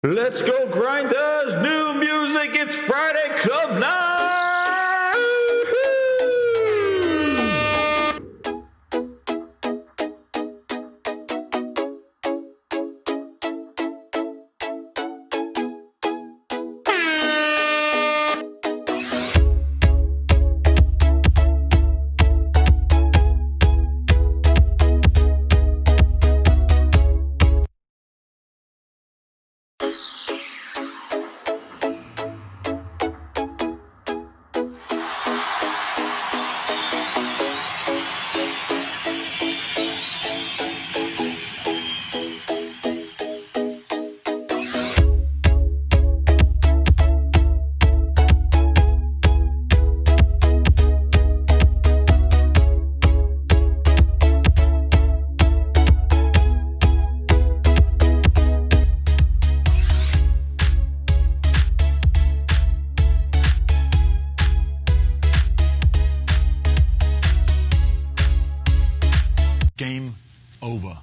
Let's go grinders, new music, it's Friday Club Night! Game over.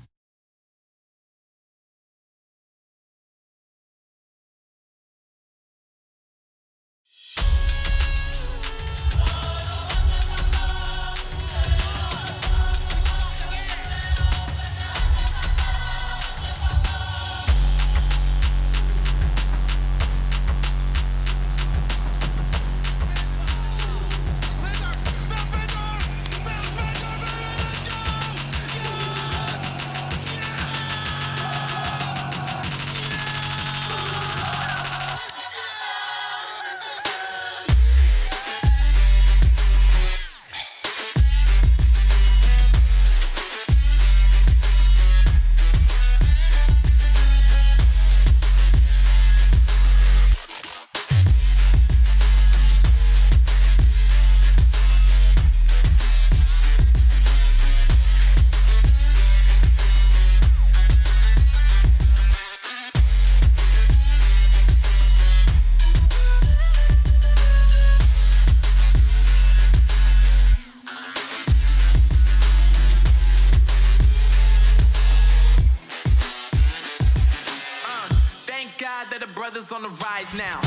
That the brothers on the rise now.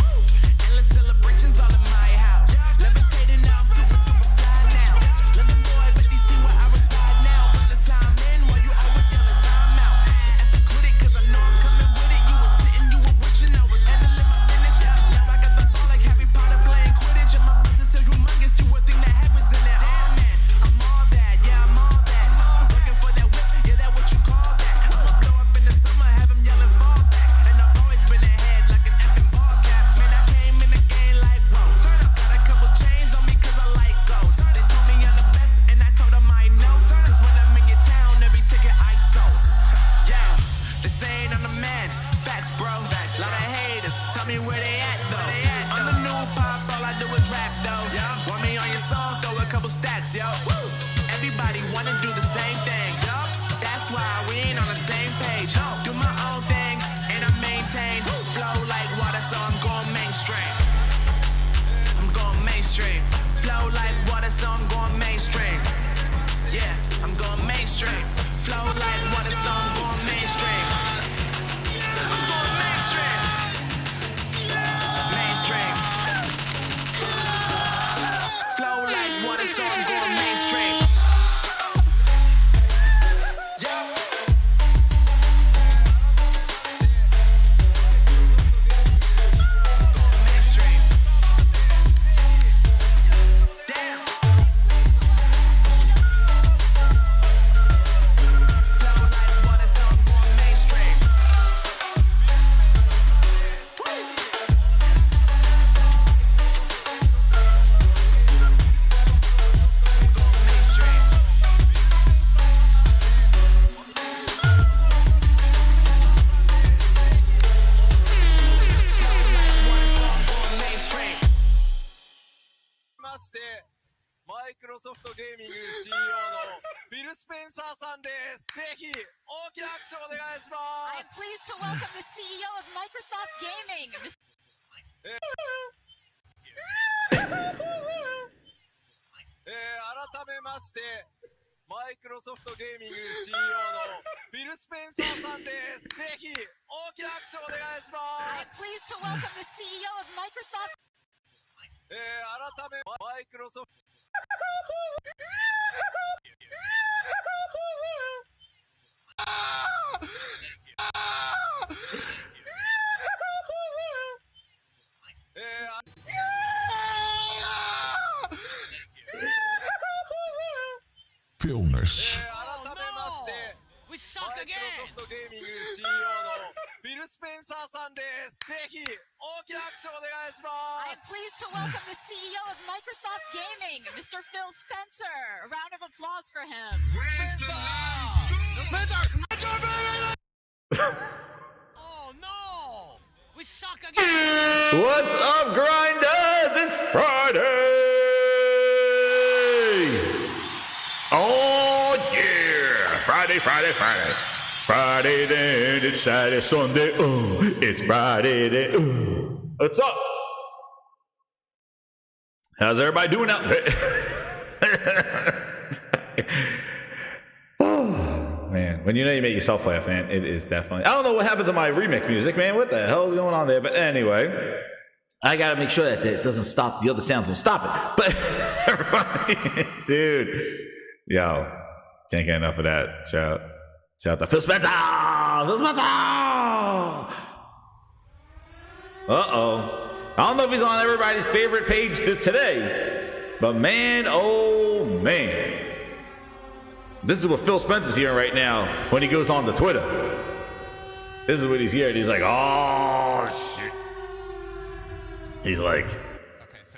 Endless celebrations all in my house. Levitating now, I'm super duper fly now. London boy, but they see where I reside now. Put the time in while you always yelling time out. And for critic, cause I know I'm coming with it. You were sitting, you were wishing I was handling my business. Now I got the ball like Harry Potter playing Quidditch. And my business is humongous, you would think that happens in there. Damn man, I'm all that, yeah, I'm all that. Looking for that whip, yeah, that what you call that. I'ma blow up in the summer, have them yelling fall back. And I've always been ahead like an effing ball cap. Man, I came in the game like, whoa. Got a couple chains on me cause I like gold. They told me I'm the best and I told them I know. Cause when I'm in your town, every ticket I sold. Yeah, they saying I'm the man. Facts, bro. Facts. Lot of haters, tell me where they at though. I'm the new pop, all I do is rap though. Want me on your song, throw a couple stacks, yo. Everybody wanna do the same thing. That's why we ain't on the same page. Do my own thing and I maintain. Flow like water, so I'm going mainstream. I'm going mainstream. Flow like water, so I'm going mainstream. Yeah, I'm going mainstream. Flow like water, so I'm going mainstream. I'm going mainstream. Mainstream. Flow like water, so I'm going mainstream. Yeah. Going mainstream. Damn. Flow like water, so I'm going mainstream. Going mainstream. Flow like water, so I'm going mainstream. ましてマイクロソフトゲーミング CEO のフィル・スペンサーさんです。ぜひ大きな拍手をお願いしま I'm pleased to welcome the CEO of Microsoft Gaming, Mr. す。改めましてマイクロソフトゲーミング CEO のフィル・スペンサーさんです。ぜひ大大きな拍手をお願いしま I'm す。 pleased to welcome the CEO of Microsoft. 改めマイクロソフト。Fillness. 改めまして、 We マ suck イク again. ロソフトゲーミング CEO のフィル・スペンサーさんです。ぜひ大きな拍手をお願いしま I'm す。 pleased to welcome the CEO of Microsoft Gaming, Mr. Phil Spencer. A round of applause for him. Oh no! We suck again. What's up, grinders? It's Friday! Oh, yeah! Friday, Friday, Friday. Friday, then it's Saturday, Sunday. Oh, it's Friday, then. Oh. What's up? How's everybody doing out there? Oh, man. When you know you make yourself laugh, man, it is definitely. I don't know what happened to my remix music, man. What the hell is going on there? But anyway, I gotta make sure that it doesn't stop. The other sounds don't stop it. But everybody, dude, yo, can't get enough of that. Shout out to Phil Spencer. Phil Spencer. Uh-oh. I don't know if he's on everybody's favorite page today, but man, oh man. This is what Phil Spencer's hearing right now when he goes on to Twitter. This is what he's hearing. He's like, oh, shit. He's like... Okay, so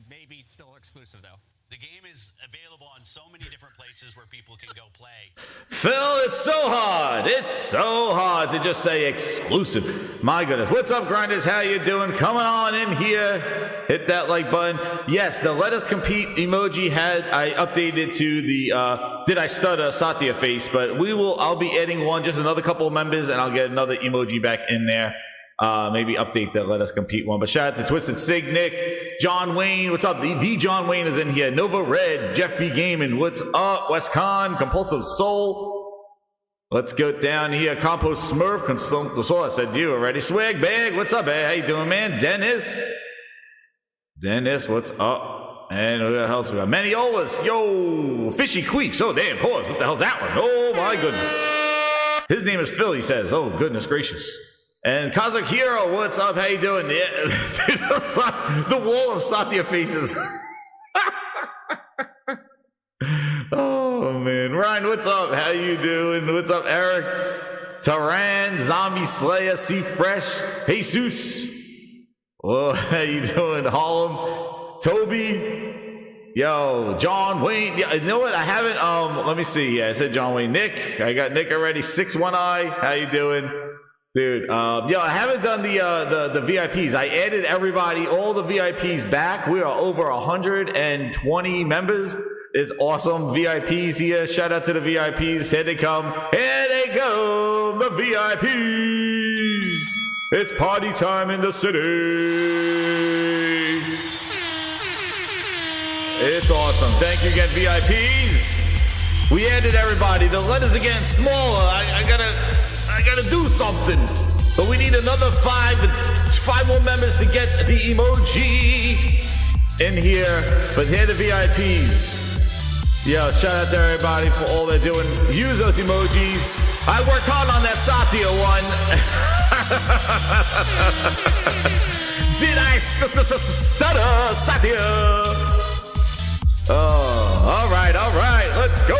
maybe still exclusive, though. The game is available on so many different places where people can go play. Phil, it's so hard. It's so hard to just say exclusive. My goodness. What's up, grinders? How you doing? Coming on in here. Hit that like button. Yes, the Let Us Compete emoji I updated to the Did I Stutter Satya face, but I'll be adding one, just another couple of members, and I'll get another emoji back in there. Maybe update that Let Us Compete one. But shout out to Twisted Sig, Nick, John Wayne. What's up? The John Wayne is in here. Nova Red, Jeff B. Gaming. What's up? West Con, Compulsive Soul. Let's go down here. Compost Smurf, Consumptive Soul. I said you already. Swag Bag. What's up, man? How you doing, man? Dennis, what's up? And who the hell's we got? Maniolas. Yo, Fishy Queefs. Oh, damn, pause. What the hell's that one? Oh, my goodness. His name is Phil, he says. Oh, goodness gracious. And Kazakh Hero, what's up? How you doing? Yeah. The wall of Satya faces. Oh, man. Ryan, what's up? How you doing? What's up, Eric? Taran, Zombie Slayer, C Fresh, Jesus. Well, how you doing? Harlem, Toby, yo, John Wayne. Yeah, you know what? I haven't. Let me see. Yeah, I said John Wayne. Nick, I got Nick already. 6-1-I. How you doing? Dude, yo, I haven't done the VIPs. I added everybody, all the VIPs back. We are over 120 members. It's awesome. VIPs here. Shout out to the VIPs. Here they come. Here they go. The VIPs. It's party time in the city. It's awesome. Thank you again, VIPs. We added everybody. The letters are getting smaller. I gotta do something. But we need another five more members to get the emoji in here. But here are the VIPs. Yo, shout out to everybody for all they're doing. Use those emojis. I worked hard on that Satya one. Did I stutter, Satya? Oh, all right, let's go.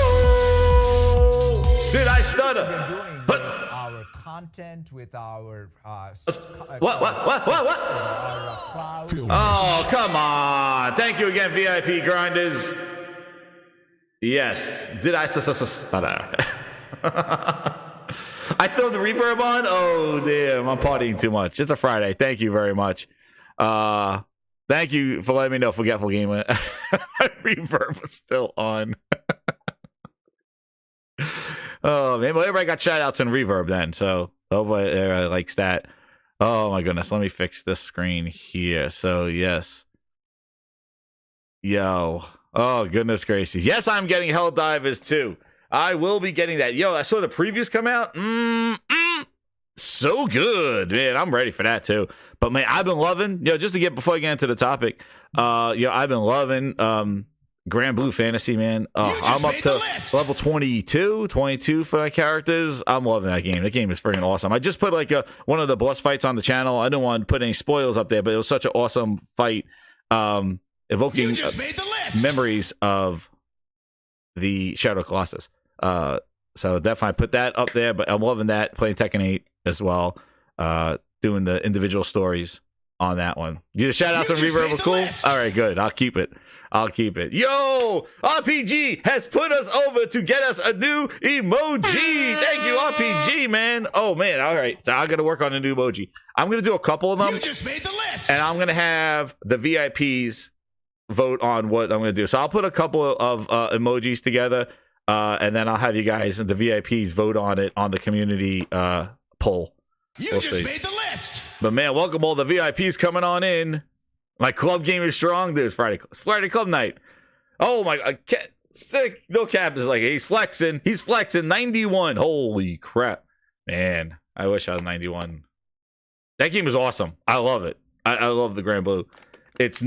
Did I stutter? Our content with our what? our cloud. Oh, come on. Thank you again, VIP grinders. Yes. Did I stutter? I still have the reverb on? Oh, damn. I'm partying too much. It's a Friday. Thank you very much. Thank you for letting me know, Forgetful Gamer. Reverb was still on. Oh, man. Well, everybody got shout outs and reverb then. So, everybody likes that. Oh, my goodness. Let me fix this screen here. So, yes. Yo. Oh, goodness gracious. Yes, I'm getting Helldivers too. I will be getting that. Yo, I saw the previews come out. so good, man. I'm ready for that too. But man, I've been loving, just to get before I get into the topic, I've been loving Grand Blue Fantasy, man. I'm up to level 22 for my characters. I'm loving that game. The game is freaking awesome. I just put like one of the boss fights on the channel. I didn't want to put any spoilers up there, but it was such an awesome fight, evoking memories of the Shadow Colossus. So definitely put that up there, but I'm loving that, playing Tekken 8 as well, doing the individual stories on that one. You shout out to Reverb were cool? All right, good. I'll keep it. Yo, RPG has put us over to get us a new emoji. Thank you, RPG, man. Oh, man. All right. So I got to work on a new emoji. I'm going to do a couple of them. You just made the list. And I'm going to have the VIPs vote on what I'm going to do. So I'll put a couple of emojis together, and then I'll have you guys and the VIPs vote on it on the community poll. We'll just made the list. But man, welcome all the VIPs coming on in. My club game is strong, dude. It's Friday club night. Oh my, sick. No cap is like he's flexing. 91. Holy crap, man! I wish I was 91. That game is awesome. I love it. I love the Grand Blue. It's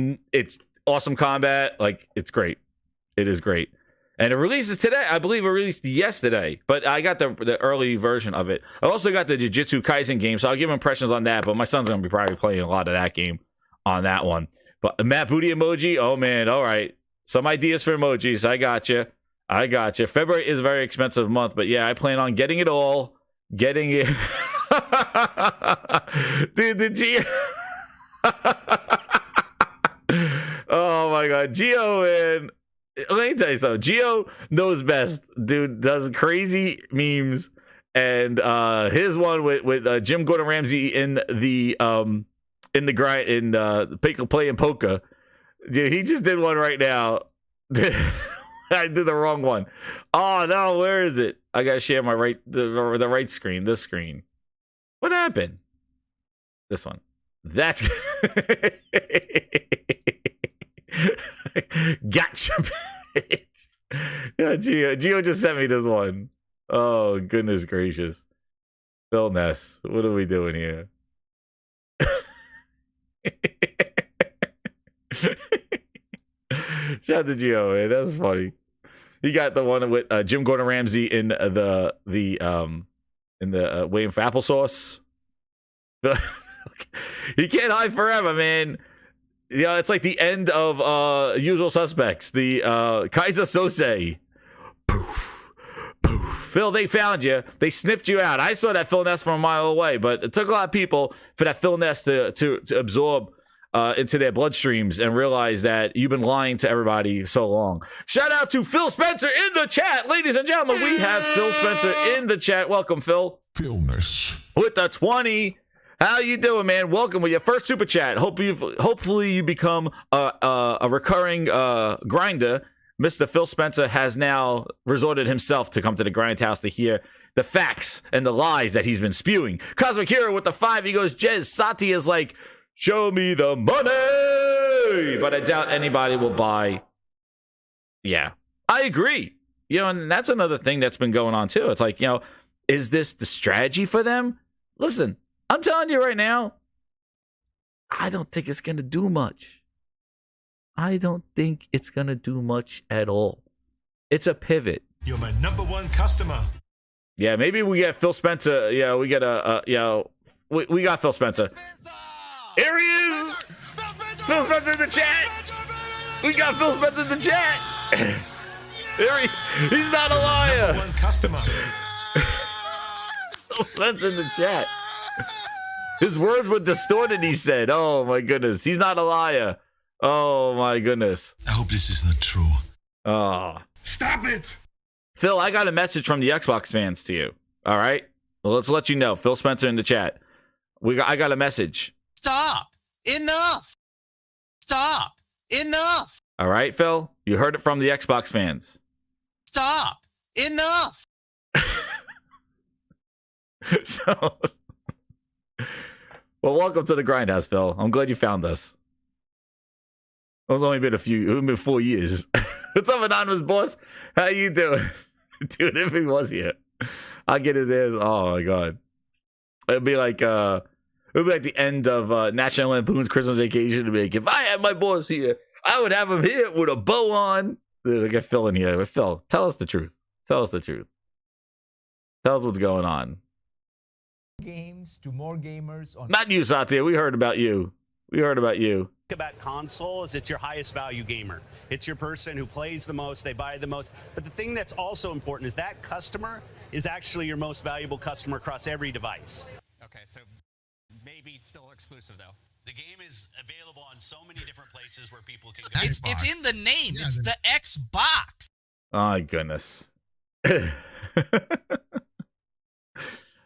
awesome combat. Like it's great. It is great. And it releases today. I believe it released yesterday, but I got the early version of it. I also got the Jujutsu Kaisen game, so I'll give impressions on that, but my son's going to be probably playing a lot of that game on that one. But Matt Booty emoji, oh man, all right. Some ideas for emojis. I got you. February is a very expensive month, but yeah, I plan on getting it all. Getting it. Dude, the G... Oh my God. Geo, man. Let me tell you something. Geo knows best, dude. Does crazy memes, and his one with Jim Gordon Ramsay in the grind in playing poker. Dude, he just did one right now. I did the wrong one. Oh no, where is it? I gotta share my the right screen. This screen. What happened? This one. That's gotcha, bitch. Yeah, Gio just sent me this one. Oh, goodness gracious. Phil Ness, what are we doing here? Shout out to Gio, man. That's funny. He got the one with Jim Gordon Ramsay in the waiting for applesauce. He can't hide forever, man. Yeah, it's like the end of Usual Suspects. The Kaiser Sose. Poof. Poof. Phil, they found you. They sniffed you out. I saw that Phil Ness from a mile away, but it took a lot of people for that Phil Ness to absorb into their bloodstreams and realize that you've been lying to everybody so long. Shout out to Phil Spencer in the chat. Ladies and gentlemen, we have Phil Spencer in the chat. Welcome, Phil. Philness. With the 20. How you doing, man? Welcome with your first super chat. Hopefully you become a recurring grinder. Mr. Phil Spencer has now resorted himself to come to the grind house to hear the facts and the lies that he's been spewing. Cosmic Hero with the 5. He goes, Jez, Sati is like, show me the money. But I doubt anybody will buy. Yeah, I agree. And that's another thing that's been going on too. It's like, is this the strategy for them? Listen. I'm telling you right now, I don't think it's going to do much. I don't think it's going to do much at all. It's a pivot. You're my number one customer. Yeah, maybe we get Phil Spencer. Yeah, we get we got Phil Spencer. Here he is. Phil Spencer in the chat. We got Phil Spencer in the chat. He's not a liar. Number one customer. Phil Spencer in the chat. His words were distorted, he said. Oh, my goodness. He's not a liar. Oh, my goodness. I hope this is not true. Oh. Stop it. Phil, I got a message from the Xbox fans to you. All right? Well, let's let you know. Phil Spencer in the chat. I got a message. Stop. Enough. Stop. Enough. All right, Phil? You heard it from the Xbox fans. Stop. Enough. So... Well, welcome to the Grindhouse, Phil. I'm glad you found us. It's only been 4 years. What's up, Anonymous Boss? How you doing? Dude, if he was here, I'll get his ass. Oh, my God. It'd be like the end of National Lampoon's Christmas Vacation. It'd be like, if I had my boss here, I would have him here with a bow on. Dude, I get Phil in here. Phil, tell us the truth. Tell us the truth. Tell us what's going on. Games to more gamers on. Not you, Satya. We heard about you. About console is it's your highest value gamer. It's your person who plays the most, they buy the most. But the thing that's also important is that customer is actually your most valuable customer across every device. Okay, so maybe still exclusive though. The game is available on so many different places where people can go. It's in the name. Yeah, it's the Xbox. Oh, my goodness.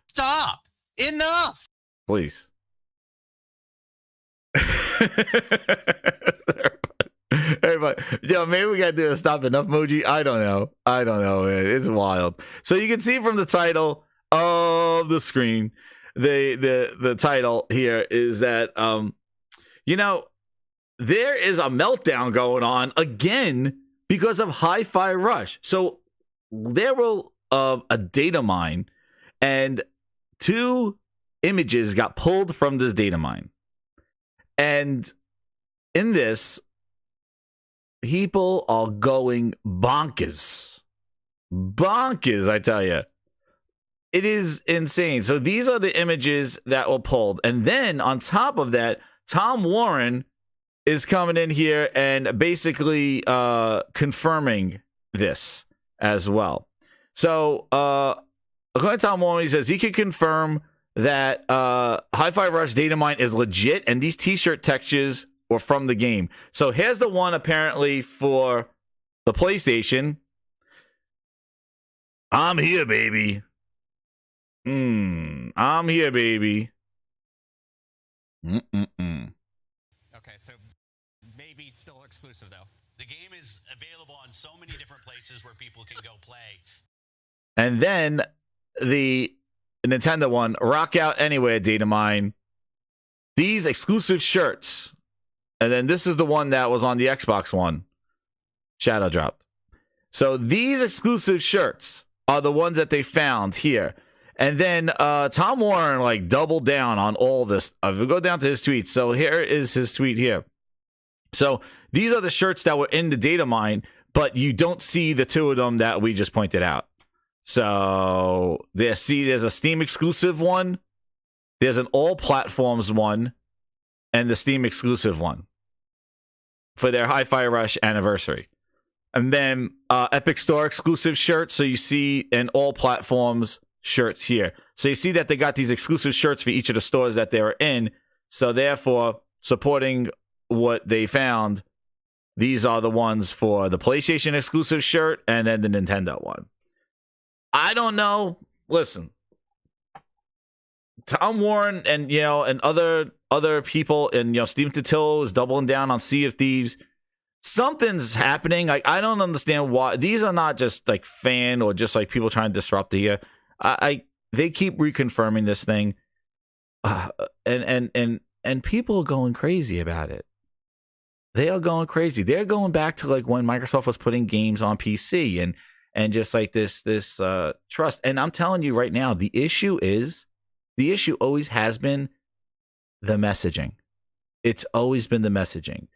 Stop. Enough. Please. Everybody, yo, maybe we gotta do a stop enough emoji. I don't know, man. It's wild. So you can see from the title of the screen, the title here is that there is a meltdown going on again because of Hi-Fi Rush. So there will a data mine, and 2 images got pulled from this data mine. And in this, people are going bonkers. Bonkers, I tell you. It is insane. So these are the images that were pulled. And then on top of that, Tom Warren is coming in here and basically confirming this as well. So according to Tom Warren, he says he can confirm that Hi-Fi Rush Datamine is legit, and these t-shirt textures were from the game. So here's the one apparently for the PlayStation. I'm here, baby. I'm here, baby. Okay, so maybe still exclusive though. The game is available on so many different places where people can go play. And then the Nintendo one, Rock Out Anywhere Datamine. These exclusive shirts. And then this is the one that was on the Xbox One. Shadow dropped. So these exclusive shirts are the ones that they found here. And then Tom Warren doubled down on all this. If we go down to his tweet. So here is his tweet here. So these are the shirts that were in the data mine, but you don't see the 2 of them that we just pointed out. So there's a Steam exclusive one, there's an all platforms one, and the Steam exclusive one for their Hi-Fi Rush anniversary. And then Epic Store exclusive shirts. So you see an all platforms shirts here. So you see that they got these exclusive shirts for each of the stores that they were in. So therefore, supporting what they found, these are the ones for the PlayStation exclusive shirt and then the Nintendo one. I don't know. Listen, Tom Warren and and other people and Steve Tittle is doubling down on Sea of Thieves. Something's happening. I don't understand why. These are not just fan or just people trying to disrupt here. They keep reconfirming this thing, and people are going crazy about it. They are going crazy. They're going back to when Microsoft was putting games on PC and just this trust. And I'm telling you right now, the issue always has been the messaging. It's always been the messaging.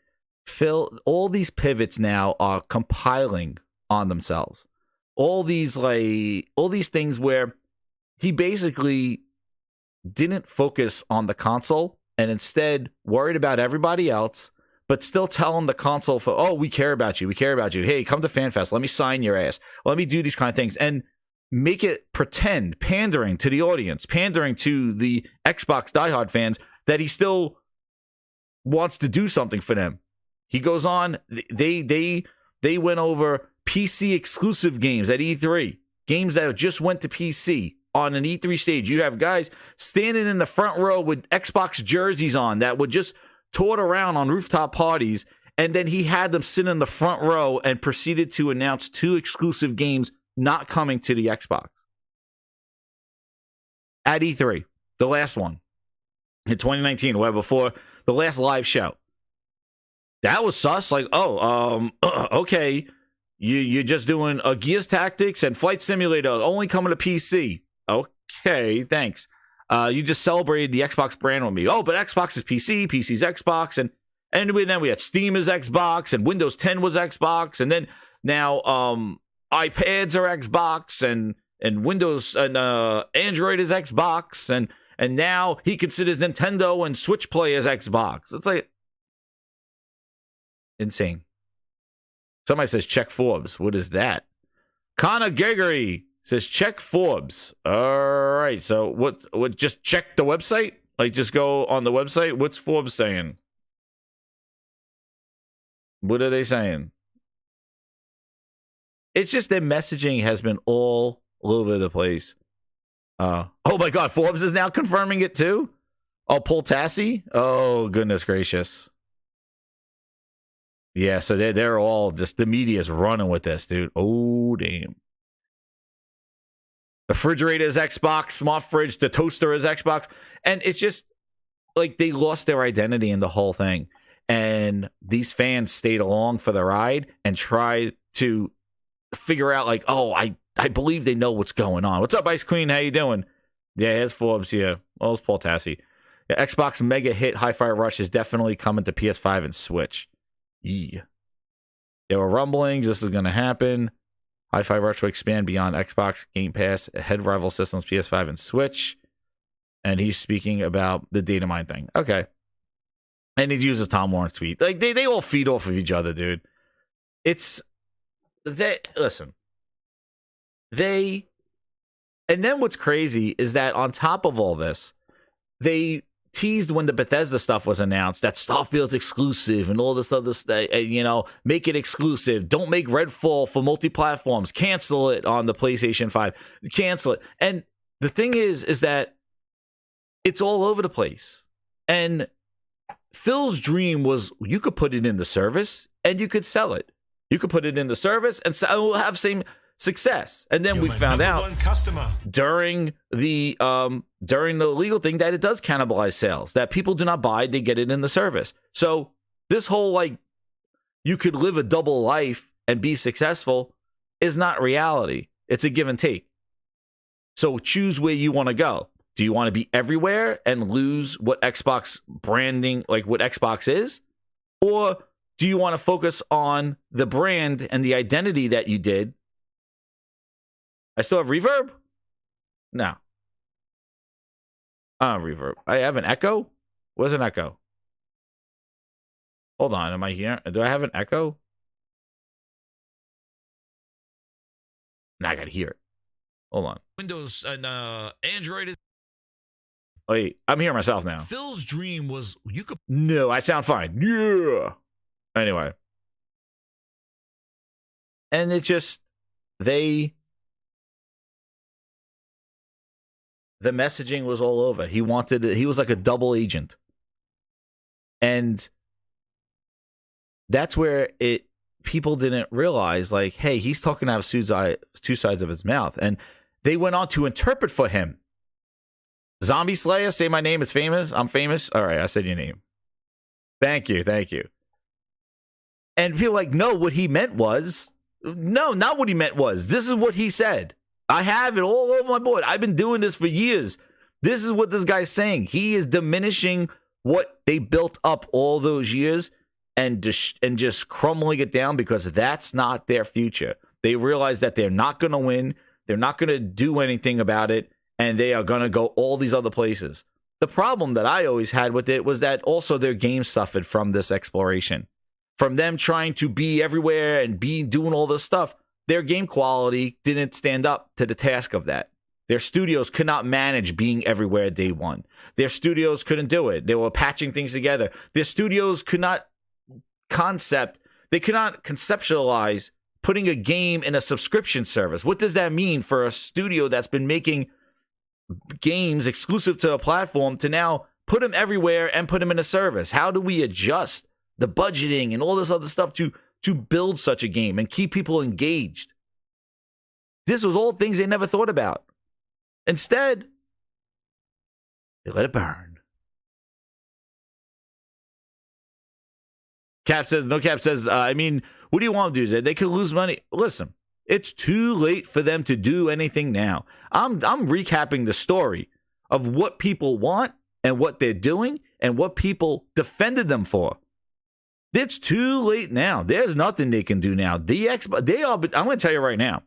Phil, all these pivots now are compiling on themselves. All these things where he basically didn't focus on the console and instead worried about everybody else, but still telling the console we care about you. We care about you. Hey, come to FanFest. Let me sign your ass. Let me do these kind of things. And make it pretend, pandering to the audience, pandering to the Xbox diehard fans that he still wants to do something for them. He goes on, they went over PC exclusive games at E3. Games that just went to PC on an E3 stage. You have guys standing in the front row with Xbox jerseys on that would just toured around on rooftop parties, and then he had them sit in the front row and proceeded to announce 2 exclusive games not coming to the Xbox at E3, the last one in 2019, where before the last live show. That was sus. Okay, you're just doing Gears Tactics and Flight Simulator only coming to PC. Okay, thanks. You just celebrated the Xbox brand with me. Oh, but Xbox is PC, PC's Xbox, and then we had Steam as Xbox, and Windows 10 was Xbox, and then now iPads are Xbox, and Windows and Android is Xbox, and now he considers Nintendo and Switch Play as Xbox. It's like insane. Somebody says check Forbes. What is that? Connor Gregory says check Forbes. All right. So what just check the website? Like just go on the website. What's Forbes saying? What are they saying? It's just their messaging has been all over the place. Oh my God, Forbes is now confirming it too? Oh, Paul Tassi? Oh, goodness gracious. Yeah, so they're all just, the media's running with this, dude. Oh, damn. The refrigerator is Xbox, smart fridge, the toaster is Xbox. And it's just like they lost their identity in the whole thing. And these fans stayed along for the ride and tried to figure out like, oh, I believe they know what's going on. What's up, Ice Queen? How you doing? Yeah, it's Forbes. Yeah. Oh, it's Paul Tassi. Yeah, Xbox mega hit Hi-Fi Rush is definitely coming to PS5 and Switch. Yeah. There were rumblings. This is going to happen. Hi-Fi Rush will expand beyond Xbox, Game Pass, head rival systems, PS5 and Switch. And he's speaking about the Datamine thing. Okay. And he uses Tom Warren's tweet. Like they all feed off of each other, dude. Listen. And then what's crazy is that on top of all this, they teased when the Bethesda stuff was announced that Starfield's exclusive and all this other stuff, make it exclusive. Don't make Redfall for multi-platforms. Cancel it on the PlayStation 5. Cancel it. And the thing is that it's all over the place. And Phil's dream was you could put it in the service and you could sell it. You could put it in the service and we'll have same success. And then we found out during the legal thing that it does cannibalize sales, that people do not buy, they get it in the service. So this whole like you could live a double life and be successful is not reality. It's a give and take. So choose where you want to go. Do you want to be everywhere and lose what Xbox branding, like what Xbox is? Or do you want to focus on the brand and the identity that you did? I still have reverb? No. I don't have reverb. I have an echo? Where's an echo? Hold on. Am I here? Do I have an echo? Now I gotta hear it. Hold on. Windows and Android is. Wait, I'm hearing myself now. Phil's dream was you could. No, I sound fine. Yeah. Anyway. And it just, the messaging was all over. He was like a double agent. And that's where people didn't realize, like, hey, he's talking out of two sides of his mouth. And they went on to interpret for him. Zombie Slayer, say my name, it's famous. I'm famous. All right, I said your name. Thank you. And people like, no, what he meant was, no, not what he meant was. This is what he said. I have it all over my board. I've been doing this for years. This is what this guy's saying. He is diminishing what they built up all those years and just crumbling it down because that's not their future. They realize that they're not going to win. They're not going to do anything about it. And they are going to go all these other places. The problem that I always had with it was that also their game suffered from this exploration. From them trying to be everywhere and doing all this stuff. Their game quality didn't stand up to the task of that. Their studios could not manage being everywhere day one. Their studios couldn't do it. They were patching things together. Their studios could not conceptualize putting a game in a subscription service. What does that mean for a studio that's been making games exclusive to a platform to now put them everywhere and put them in a service? How do we adjust the budgeting and all this other stuff to build such a game and keep people engaged? This was all things they never thought about. Instead, they let it burn. No Cap says, I mean, what do you want to do? They could lose money. Listen, it's too late for them to do anything now. I'm recapping the story of what people want and what they're doing and what people defended them for. It's too late now. There's nothing they can do now. I'm going to tell you right now,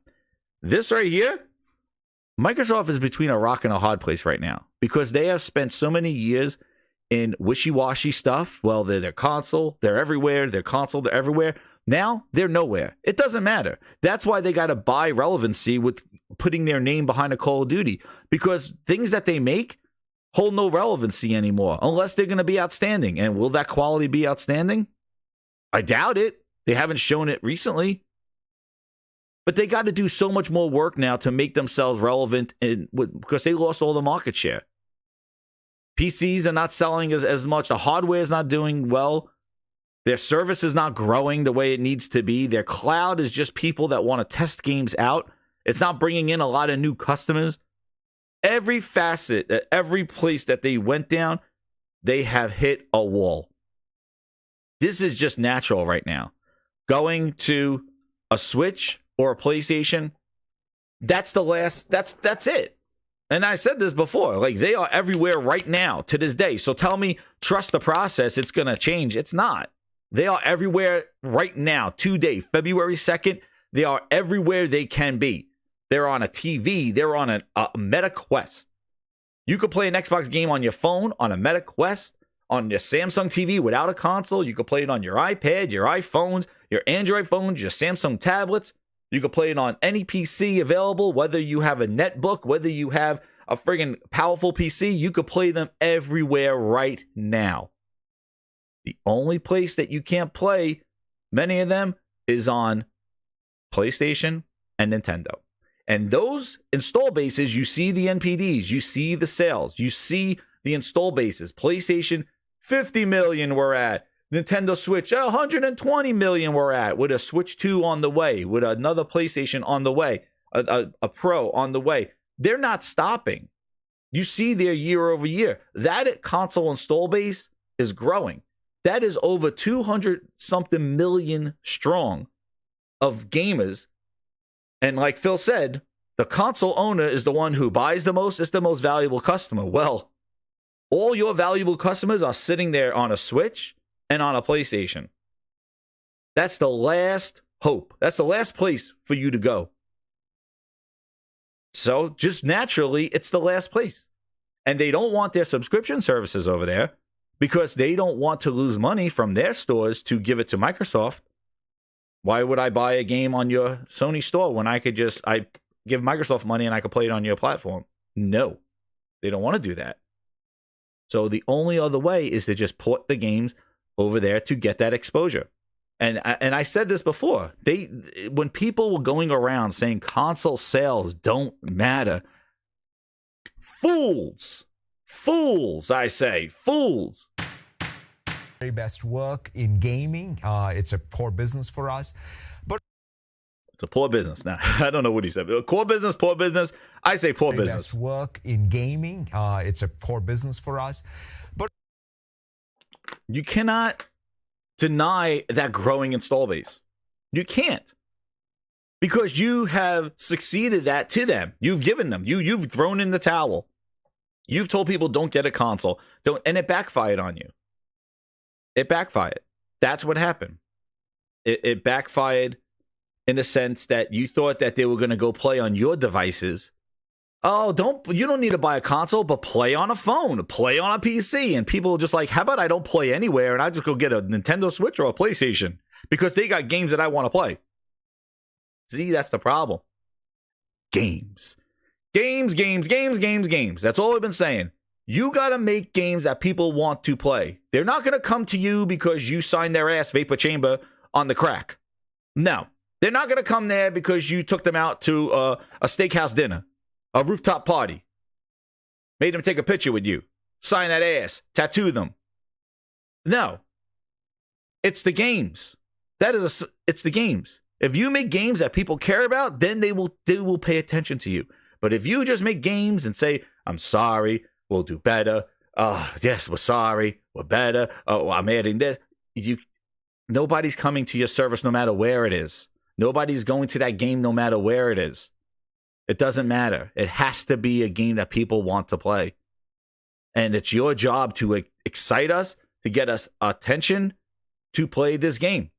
this right here, Microsoft is between a rock and a hard place right now because they have spent so many years in wishy-washy stuff. Well, they're their console, they're everywhere, their console, they're everywhere. Now, they're nowhere. It doesn't matter. That's why they got to buy relevancy with putting their name behind a Call of Duty, because things that they make hold no relevancy anymore unless they're going to be outstanding. And will that quality be outstanding? I doubt it. They haven't shown it recently. But they got to do so much more work now to make themselves relevant because they lost all the market share. PCs are not selling as much. The hardware is not doing well. Their service is not growing the way it needs to be. Their cloud is just people that want to test games out. It's not bringing in a lot of new customers. Every facet, every place that they went down, they have hit a wall. This is just natural right now. Going to a Switch or a PlayStation, that's it. And I said this before, like they are everywhere right now to this day. So tell me, trust the process, it's going to change. It's not. They are everywhere right now, today, February 2nd. They are everywhere they can be. They're on a TV. They're on a Meta Quest. You could play an Xbox game on your phone, on a Meta Quest, on your Samsung TV without a console. You could play it on your iPad, your iPhones, your Android phones, your Samsung tablets. You could play it on any PC available, whether you have a netbook, whether you have a friggin' powerful PC. You could play them everywhere right now. The only place that you can't play many of them is on PlayStation and Nintendo. And those install bases, you see the NPDs, you see the sales, you see the install bases. PlayStation, 50 million we're at. Nintendo Switch, 120 million we're at, with a Switch 2 on the way, with another PlayStation on the way, a Pro on the way. They're not stopping. You see their year over year. That console install base is growing. That is over 200-something million strong of gamers. And like Phil said, the console owner is the one who buys the most. It's the most valuable customer. Well, all your valuable customers are sitting there on a Switch and on a PlayStation. That's the last hope. That's the last place for you to go. So just naturally, it's the last place. And they don't want their subscription services over there because they don't want to lose money from their stores to give it to Microsoft. Why would I buy a game on your Sony store when I give Microsoft money and I could play it on your platform? No, they don't want to do that. So the only other way is to just port the games over there to get that exposure. And I said this before. When people were going around saying console sales don't matter, fools, I say, fools. Very best work in gaming. It's a core business for us. But it's a poor business. Now, I don't know what he said. Core business, poor business. I say poor very business. Best work in gaming. It's a core business for us. But you cannot deny that growing install base. You can't. Because you have succeeded that to them. You've given them. You've thrown in the towel. You've told people don't get a console. And it backfired on you. It backfired. That's what happened. It backfired in the sense that you thought that they were going to go play on your devices. Oh, you don't need to buy a console, but play on a phone, play on a PC. And people are just like, how about I don't play anywhere and I just go get a Nintendo Switch or a PlayStation because they got games that I want to play. See, that's the problem. Games. Games. That's all I've been saying. You got to make games that people want to play. They're not going to come to you because you signed their ass vapor chamber on the crack. No. They're not going to come there because you took them out to a steakhouse dinner, a rooftop party, made them take a picture with you, sign that ass, tattoo them. No. It's the games. It's the games. If you make games that people care about, then they will pay attention to you. But if you just make games and say, I'm sorry, we'll do better. Oh, yes, we're sorry, we're better. Oh, I'm adding this. Nobody's coming to your service no matter where it is. Nobody's going to that game no matter where it is. It doesn't matter. It has to be a game that people want to play. And it's your job to excite us, to get us attention to play this game.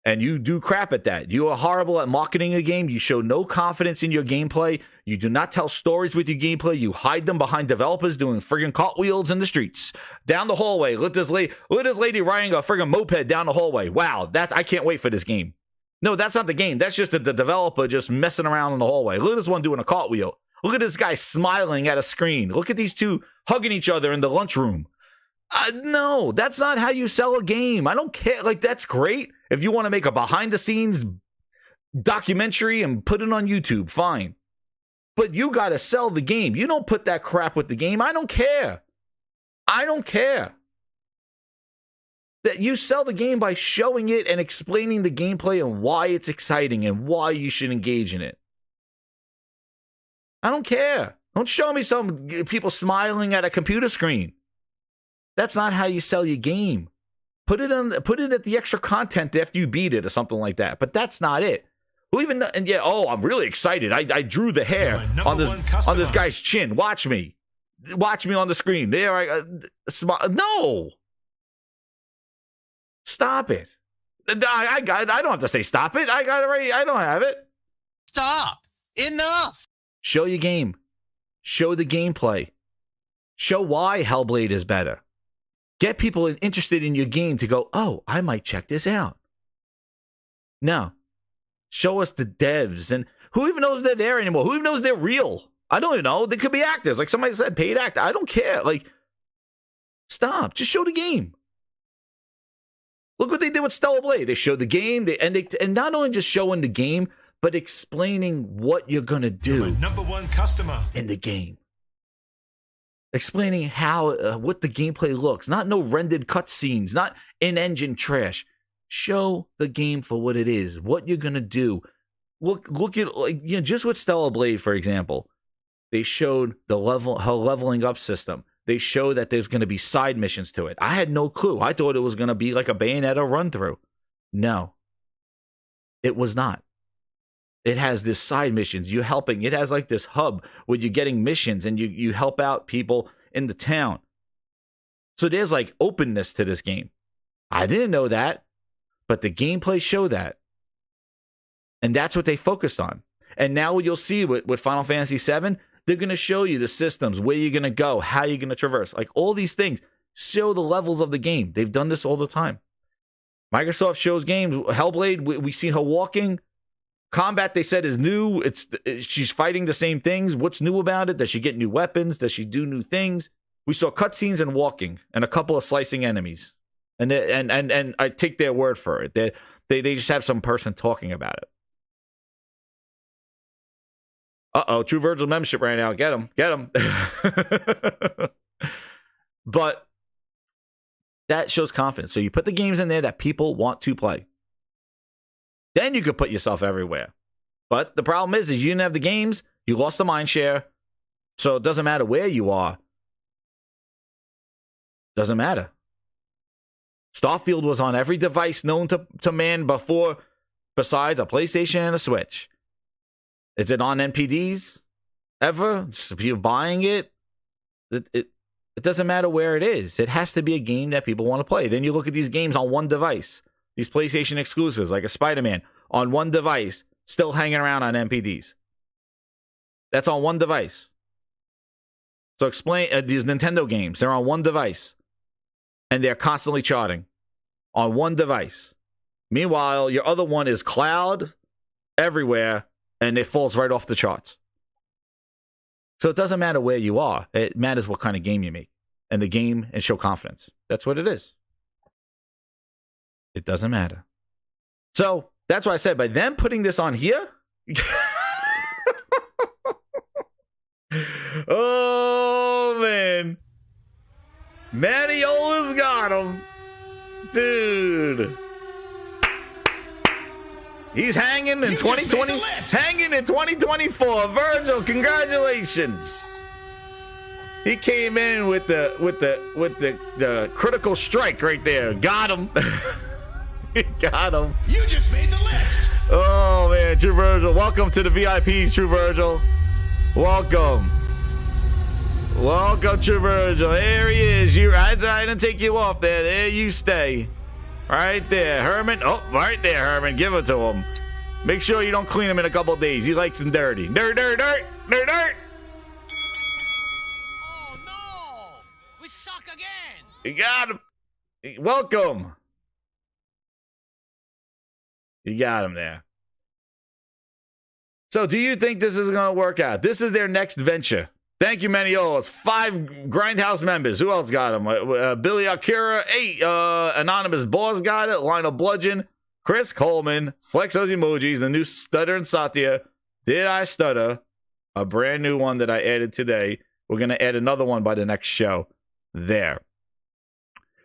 And you do crap at that. You are horrible at marketing a game. You show no confidence in your gameplay. You do not tell stories with your gameplay. You hide them behind developers doing friggin' cartwheels in the streets. Down the hallway. Let this lady riding a friggin' moped down the hallway. Wow, I can't wait for this game. No, that's not the game. That's just the developer just messing around in the hallway. Look at this one doing a cartwheel. Look at this guy smiling at a screen. Look at these two hugging each other in the lunchroom. No, that's not how you sell a game. I don't care. Like, that's great. If you want to make a behind-the-scenes documentary and put it on YouTube, fine. But you got to sell the game. You don't put that crap with the game. I don't care. I don't care. That you sell the game by showing it and explaining the gameplay and why it's exciting and why you should engage in it. I don't care. Don't show me some people smiling at a computer screen. That's not how you sell your game. Put it at the extra content after you beat it or something like that. But that's not it. Who even know? And yeah, I'm really excited. I drew the hair on this guy's chin. Watch me on the screen. There, no. Stop it. I don't have to say stop it. I got it right. I don't have it. Stop. Enough. Show your game. Show the gameplay. Show why Hellblade is better. Get people interested in your game to go, oh, I might check this out. No. Show us the devs. And who even knows they're there anymore? Who even knows they're real? I don't even know. They could be actors. Like somebody said, paid actor. I don't care. Like, stop. Just show the game. Look what they did with Stellar Blade. They showed the game. And not only just showing the game, but explaining what you're going to do. You're my number one customer in the game. Explaining how what the gameplay looks, not no rendered cutscenes, not in-engine trash. Show the game for what it is, what you're gonna do. Look at just with Stellar Blade, for example. They showed her leveling up system. They show that there's gonna be side missions to it. I had no clue. I thought it was gonna be like a Bayonetta run through. No, it was not. It has this side missions. You're helping. It has like this hub where you're getting missions and you help out people in the town. So there's like openness to this game. I didn't know that, but the gameplay showed that. And that's what they focused on. And now what you'll see with Final Fantasy VII, they're going to show you the systems, where you're going to go, how you're going to traverse. Like all these things show the levels of the game. They've done this all the time. Microsoft shows games. Hellblade, we see her walking. Combat, they said, is new. She's fighting the same things. What's new about it? Does she get new weapons? Does she do new things? We saw cutscenes and walking and a couple of slicing enemies. And I take their word for it. They just have some person talking about it. Uh-oh, True Virgil membership right now. Get him. But that shows confidence. So you put the games in there that people want to play. Then you could put yourself everywhere. But the problem is you didn't have the games. You lost the mind share. So it doesn't matter where you are. Doesn't matter. Starfield was on every device known to man before, besides a PlayStation and a Switch. Is it on NPDs? Ever? Just people buying it? It doesn't matter where it is. It has to be a game that people want to play. Then you look at these games on one device. These PlayStation exclusives, like a Spider-Man, on one device, still hanging around on NPDs. That's on one device. So explain these Nintendo games. They're on one device. And they're constantly charting on one device. Meanwhile, your other one is cloud everywhere, and it falls right off the charts. So it doesn't matter where you are. It matters what kind of game you make. And the game and show confidence. That's what it is. It doesn't matter. So that's why I said by them putting this on here. Oh, man. Maniola's got him. Dude. He's hanging in 2020. Hanging in 2024. Virgil, congratulations. He came in with the critical strike right there. Got him. Got him. You just made the list. Oh, man. True Virgil. Welcome to the VIPs, True Virgil. Welcome. Welcome, True Virgil. Here he is. I didn't take you off there. There you stay. Right there, Herman. Oh, right there, Herman. Give it to him. Make sure you don't clean him in a couple days. He likes them dirty. Dirt, dirt, dirt, dirt, dirt. Oh no! We suck again! You got him. Welcome. You got him there. So do you think this is going to work out? This is their next venture. Thank you, Maniolos. 5 Grindhouse members. Who else got them? Billy Akira. 8 Anonymous Boss got it. Lionel Bludgeon. Chris Coleman. Flex those emojis. The new Stutter and Satya. Did I Stutter? A brand new one that I added today. We're going to add another one by the next show. There.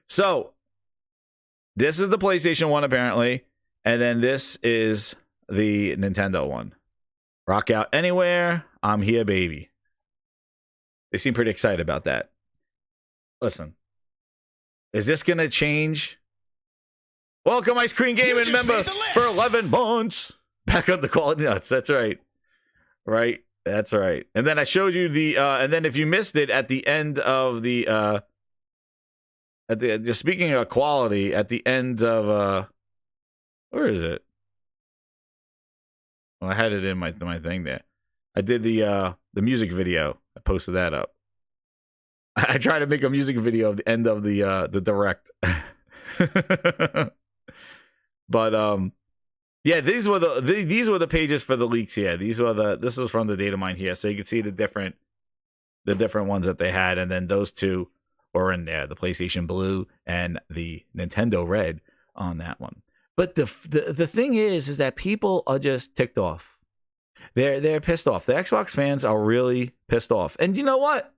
So, this is the PlayStation 1, apparently. And then this is the Nintendo one. Rock out anywhere. I'm here, baby. They seem pretty excited about that. Listen. Is this going to change? Welcome, Ice Cream Gaming member for 11 months. Back on the Quality Nuts. That's right. Right. That's right. And then I showed you the, and then if you missed it at the end of the, speaking of quality, at the end of, where is it? Well, I had it in my thing there. I did the music video. I posted that up. I tried to make a music video of the end of the direct. But yeah, these were the pages for the leaks here. This is from the Datamine here, so you can see the different ones that they had, and then those two were in there, the PlayStation Blue and the Nintendo Red on that one. But the thing is that people are just ticked off. They're pissed off. The Xbox fans are really pissed off. And you know what?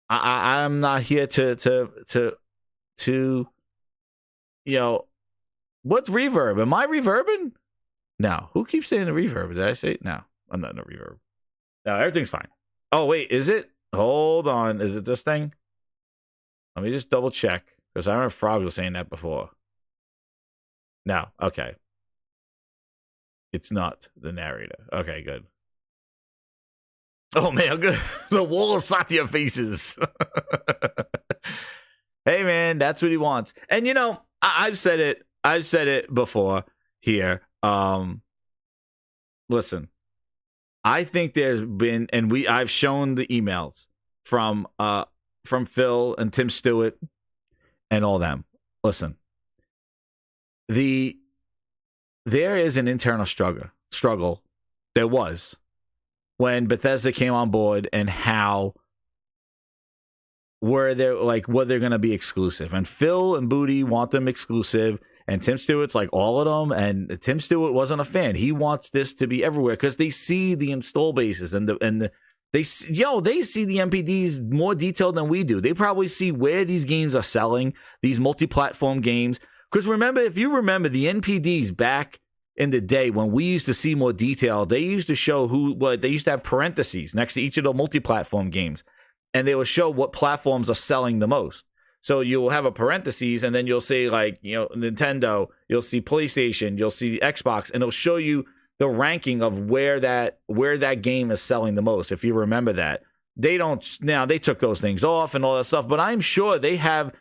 I'm not here to you know, what's reverb? Am I reverbing? No. Who keeps saying the reverb? Did I say it? No, I'm not in a reverb. No, everything's fine. Oh wait, is it? Hold on. Is it this thing? Let me just double check, because I remember Frog was saying that before. No, okay. It's not the narrator. Okay, good. Oh man, good. The wall of Satya faces. Hey man, that's what he wants. And you know, I've said it before here. Listen, I think there's been, and I've shown the emails from Phil and Tim Stewart and all them. Listen, there is an internal struggle. There was when Bethesda came on board, and how were they're going to be exclusive, and Phil and Booty want them exclusive, and Tim Stewart's like all of them, and Tim Stewart wasn't a fan. He wants this to be everywhere because they see the install bases they see the MPDs more detailed than we do. They probably see where these games are selling, these multi-platform games. Because remember, if you remember the NPDs back in the day when we used to see more detail, they used to show they used to have parentheses next to each of the multi-platform games, and they would show what platforms are selling the most. So you'll have a parentheses, and then you'll say, like, you know, Nintendo, you'll see PlayStation, you'll see Xbox, and it'll show you the ranking of where that game is selling the most. If you remember that, they took those things off and all that stuff, but I'm sure they have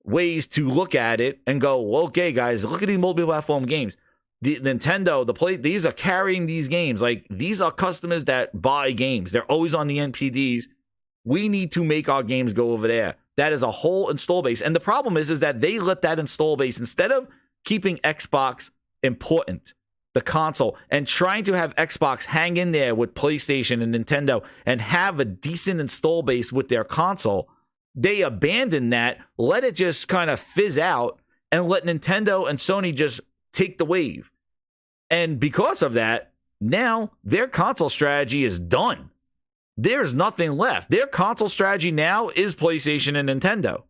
ways to look at it and go, well, okay, guys, look at these multi-platform games. The Nintendo, these are carrying these games. Like, these are customers that buy games. They're always on the NPDs. We need to make our games go over there. That is a whole install base. And the problem is that they let that install base, instead of keeping Xbox important, the console, and trying to have Xbox hang in there with PlayStation and Nintendo and have a decent install base with their console, they abandoned that, let it just kind of fizz out, and let Nintendo and Sony just take the wave. And because of that, now their console strategy is done. There's nothing left. Their console strategy now is PlayStation and Nintendo.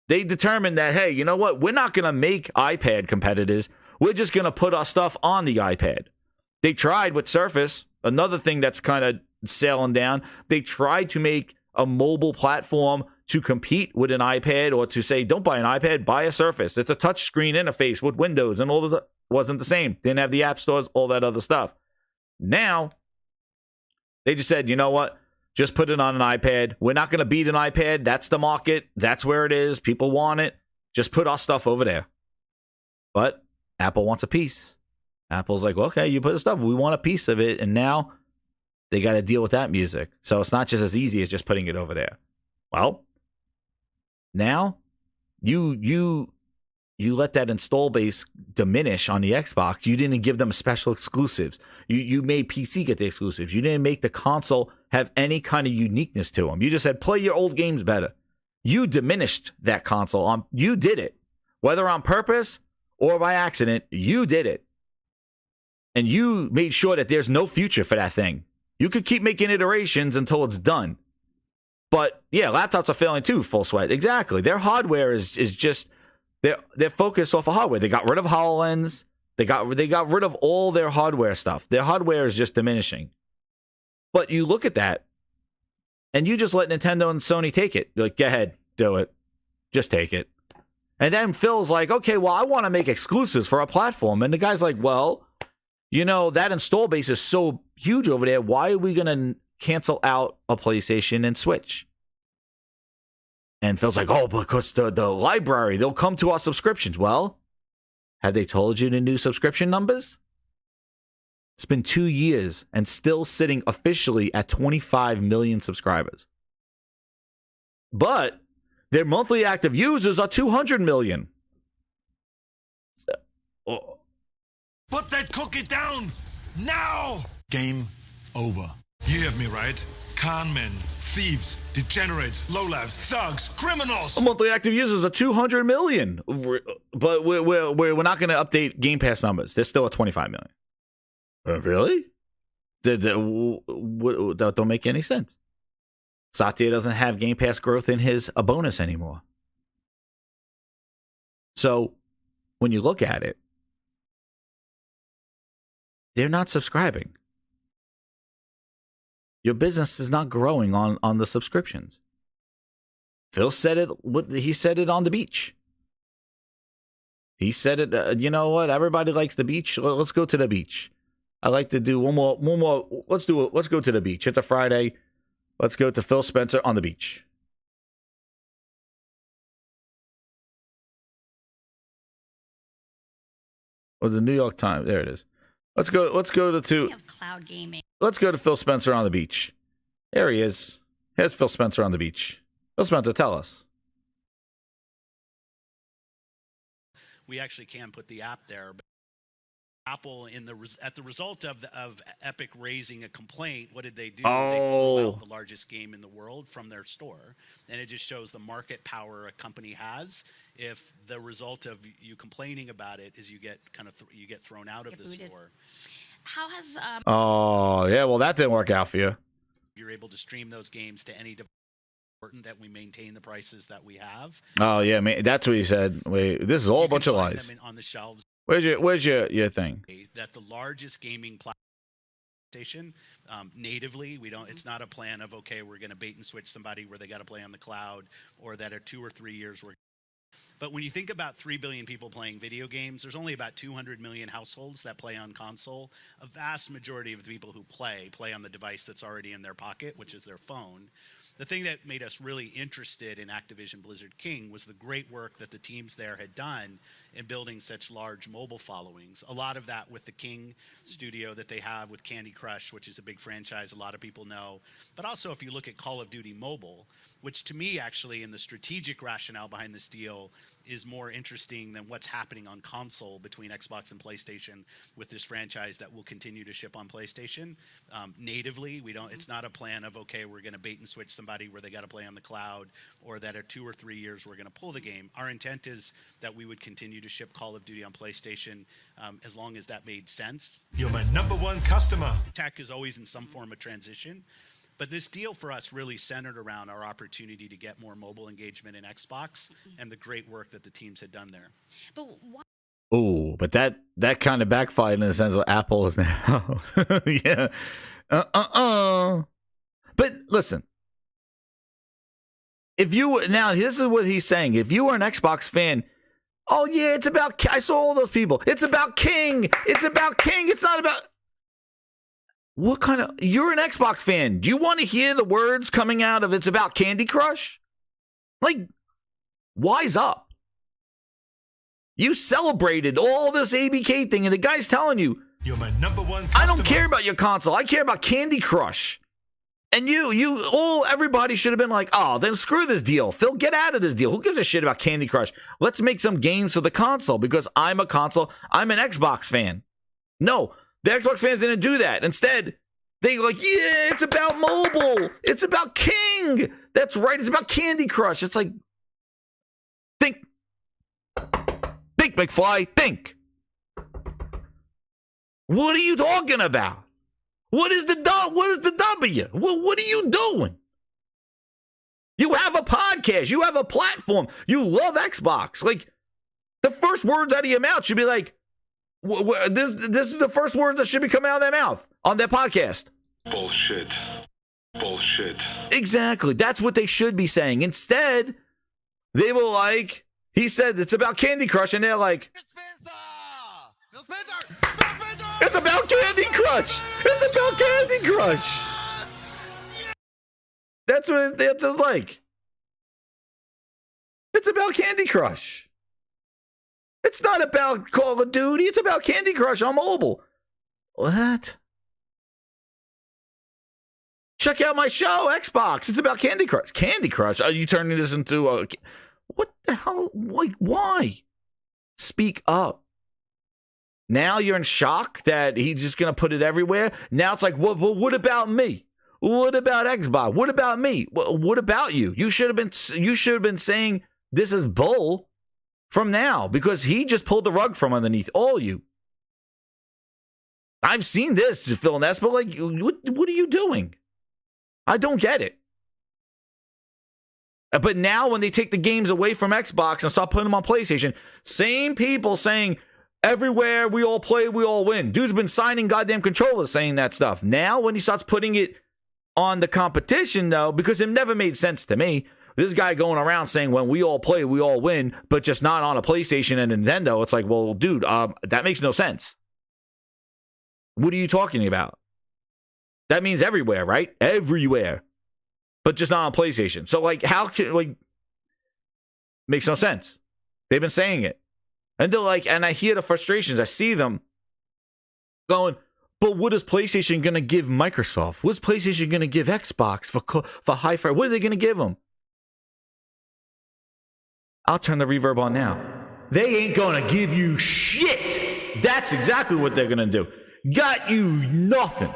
They determined that, hey, you know what? We're not going to make iPad competitors. We're just going to put our stuff on the iPad. They tried with Surface, another thing that's kind of sailing down. They tried to make a mobile platform to compete with an iPad, or to say, don't buy an iPad, buy a Surface. It's a touchscreen interface with Windows, and all this wasn't the same. Didn't have the app stores, all that other stuff. Now, they just said, you know what? Just put it on an iPad. We're not going to beat an iPad. That's the market. That's where it is. People want it. Just put our stuff over there. But Apple wants a piece. Apple's like, well, okay, you put the stuff. We want a piece of it. And now they got to deal with that music. So it's not just as easy as just putting it over there. Well, now you let that install base diminish on the Xbox. You didn't give them special exclusives. You made PC get the exclusives. You didn't make the console have any kind of uniqueness to them. You just said, play your old games better. You diminished that console. You did it. Whether on purpose or by accident, you did it. And you made sure that there's no future for that thing. You could keep making iterations until it's done. But yeah, laptops are failing too, Full Sweat. Exactly. Their hardware is just... They're focused off of hardware. They got rid of HoloLens. They got rid of all their hardware stuff. Their hardware is just diminishing. But you look at that, and you just let Nintendo and Sony take it. You're like, go ahead, do it. Just take it. And then Phil's like, okay, well, I want to make exclusives for our platform. And the guy's like, well, you know, that install base is so huge over there. Why are we going to cancel out a PlayStation and Switch? And Phil's like, oh, because the library, they'll come to our subscriptions. Well, have they told you the new subscription numbers? It's been 2 years and still sitting officially at 25 million subscribers. But their monthly active users are 200 million. Put that cookie down now! Game over. You have me right. Con men, thieves, degenerates, lowlifes, thugs, criminals. The monthly active users are 200 million. But we're not going to update Game Pass numbers. They're still at 25 million. Really? That don't make any sense. Satya doesn't have Game Pass growth in his bonus anymore. So when you look at it, they're not subscribing. Your business is not growing on the subscriptions. Phil said it. He said it on the beach. He said it. You know what? Everybody likes the beach. Let's go to the beach. I like to do one more. Let's do it. Let's go to the beach. It's a Friday. Let's go to Phil Spencer on the beach. Or the New York Times. There it is. Let's go to cloud gaming. Let's go to Phil Spencer on the beach. There he is. Here's Phil Spencer on the beach. Phil Spencer, tell us. We actually can put the app there. But Apple, at the result of Epic raising a complaint, what did they do? They pulled out the largest game in the world from their store, and it just shows the market power a company has. If the result of you complaining about it is you get you get thrown out of the store. How has Oh yeah, well that didn't work out for you. You're able to stream those games to any device. Important that we maintain the prices that we have. Oh yeah, man, that's what he said. Wait, this is all a bunch of lies. Them on the shelves. Where's your thing? That the largest gaming PlayStation natively, we don't. It's not a plan of okay, we're going to bait and switch somebody where they got to play on the cloud, or that at 2 or 3 years we're. But when you think about 3 billion people playing video games, there's only about 200 million households that play on console. A vast majority of the people who play on the device that's already in their pocket, which is their phone. The thing that made us really interested in Activision Blizzard King was the great work that the teams there had done in building such large mobile followings. A lot of that with the King studio that they have with Candy Crush, which is a big franchise a lot of people know. But also if you look at Call of Duty Mobile, which to me actually in the strategic rationale behind this deal is more interesting than what's happening on console between Xbox and PlayStation with this franchise that will continue to ship on PlayStation natively. We don't. It's not a plan of okay, we're going to bait and switch somebody where they got to play on the cloud, or that at 2 or 3 years we're going to pull the game. Our intent is that we would continue to ship Call of Duty on PlayStation as long as that made sense. You're my #1 customer. Tech is always in some form of transition. But this deal for us really centered around our opportunity to get more mobile engagement in Xbox and the great work that the teams had done there. But why? Oh, but that kind of backfired in the sense of Apple is now. Yeah. But listen, this is what he's saying. If you were an Xbox fan, oh yeah, it's about. I saw all those people. It's about King. It's about King. It's not about. What kind of... You're an Xbox fan. Do you want to hear the words coming out of it's about Candy Crush? Like, wise up. You celebrated all this ABK thing, and the guy's telling you, You're my number one customer. I don't care about your console. I care about Candy Crush. And everybody should have been like, oh, then screw this deal. Phil, get out of this deal. Who gives a shit about Candy Crush? Let's make some games for the console because I'm an Xbox fan. No, the Xbox fans didn't do that. Instead, they were like, yeah, it's about mobile. It's about King. That's right. It's about Candy Crush. It's like, think, McFly, think. What are you talking about? What is the W? What are you doing? You have a podcast. You have a platform. You love Xbox. Like, the first words out of your mouth should be like, this is the first words that should be coming out of their mouth on their podcast. Bullshit. Exactly. That's what they should be saying. Instead, they were like, he said it's about Candy Crush, and they're like, Phil Spencer! it's about Candy Crush! It's about Candy Crush! That's what it's like. It's about Candy Crush. It's not about Call of Duty. It's about Candy Crush on mobile. What? Check out my show, Xbox. It's about Candy Crush. Candy Crush? Are you turning this into a... What the hell? Like, why? Speak up. Now you're in shock that he's just going to put it everywhere? Now it's like, what about me? What about Xbox? What about me? What about you? You should have been saying this is bull from now because he just pulled the rug from underneath all you. I've seen this, Phil Ness, but like, what are you doing? I don't get it. But now when they take the games away from Xbox and start putting them on PlayStation, same people saying, everywhere we all play, we all win. Dude's been signing goddamn controllers saying that stuff. Now when he starts putting it on the competition, though, because it never made sense to me, this guy going around saying when we all play, we all win, but just not on a PlayStation and Nintendo. It's like, well, dude, that makes no sense. What are you talking about? That means everywhere, right? Everywhere. But just not on PlayStation. So, like, how can, like, makes no sense. They've been saying it. And they're like, and I hear the frustrations. I see them going, but what is PlayStation going to give Microsoft? What's PlayStation going to give Xbox for Hi-Fi? What are they going to give them? I'll turn the reverb on now. They ain't going to give you shit. That's exactly what they're going to do. Got you nothing.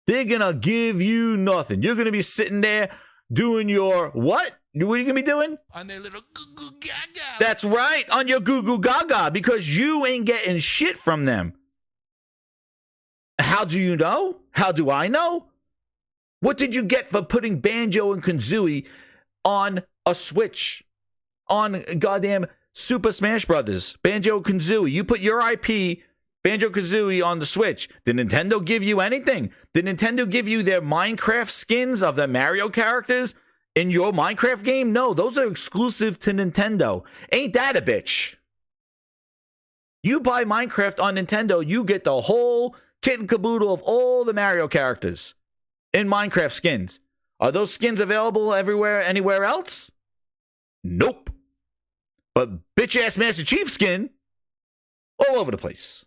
They're going to give you nothing. You're going to be sitting there doing your what? What are you going to be doing? On their little goo goo gaga. That's right, on your goo goo gaga, because you ain't getting shit from them. How do you know? How do I know? What did you get for putting Banjo and Kazooie on a Switch? On goddamn Super Smash Brothers. Banjo and Kazooie. You put your IP, Banjo Kazooie, on the Switch. Did Nintendo give you anything? Did Nintendo give you their Minecraft skins of the Mario characters in your Minecraft game? No, those are exclusive to Nintendo. Ain't that a bitch? You buy Minecraft on Nintendo, you get the whole kit and caboodle of all the Mario characters in Minecraft skins. Are those skins available everywhere, anywhere else? Nope. But bitch-ass Master Chief skin, all over the place.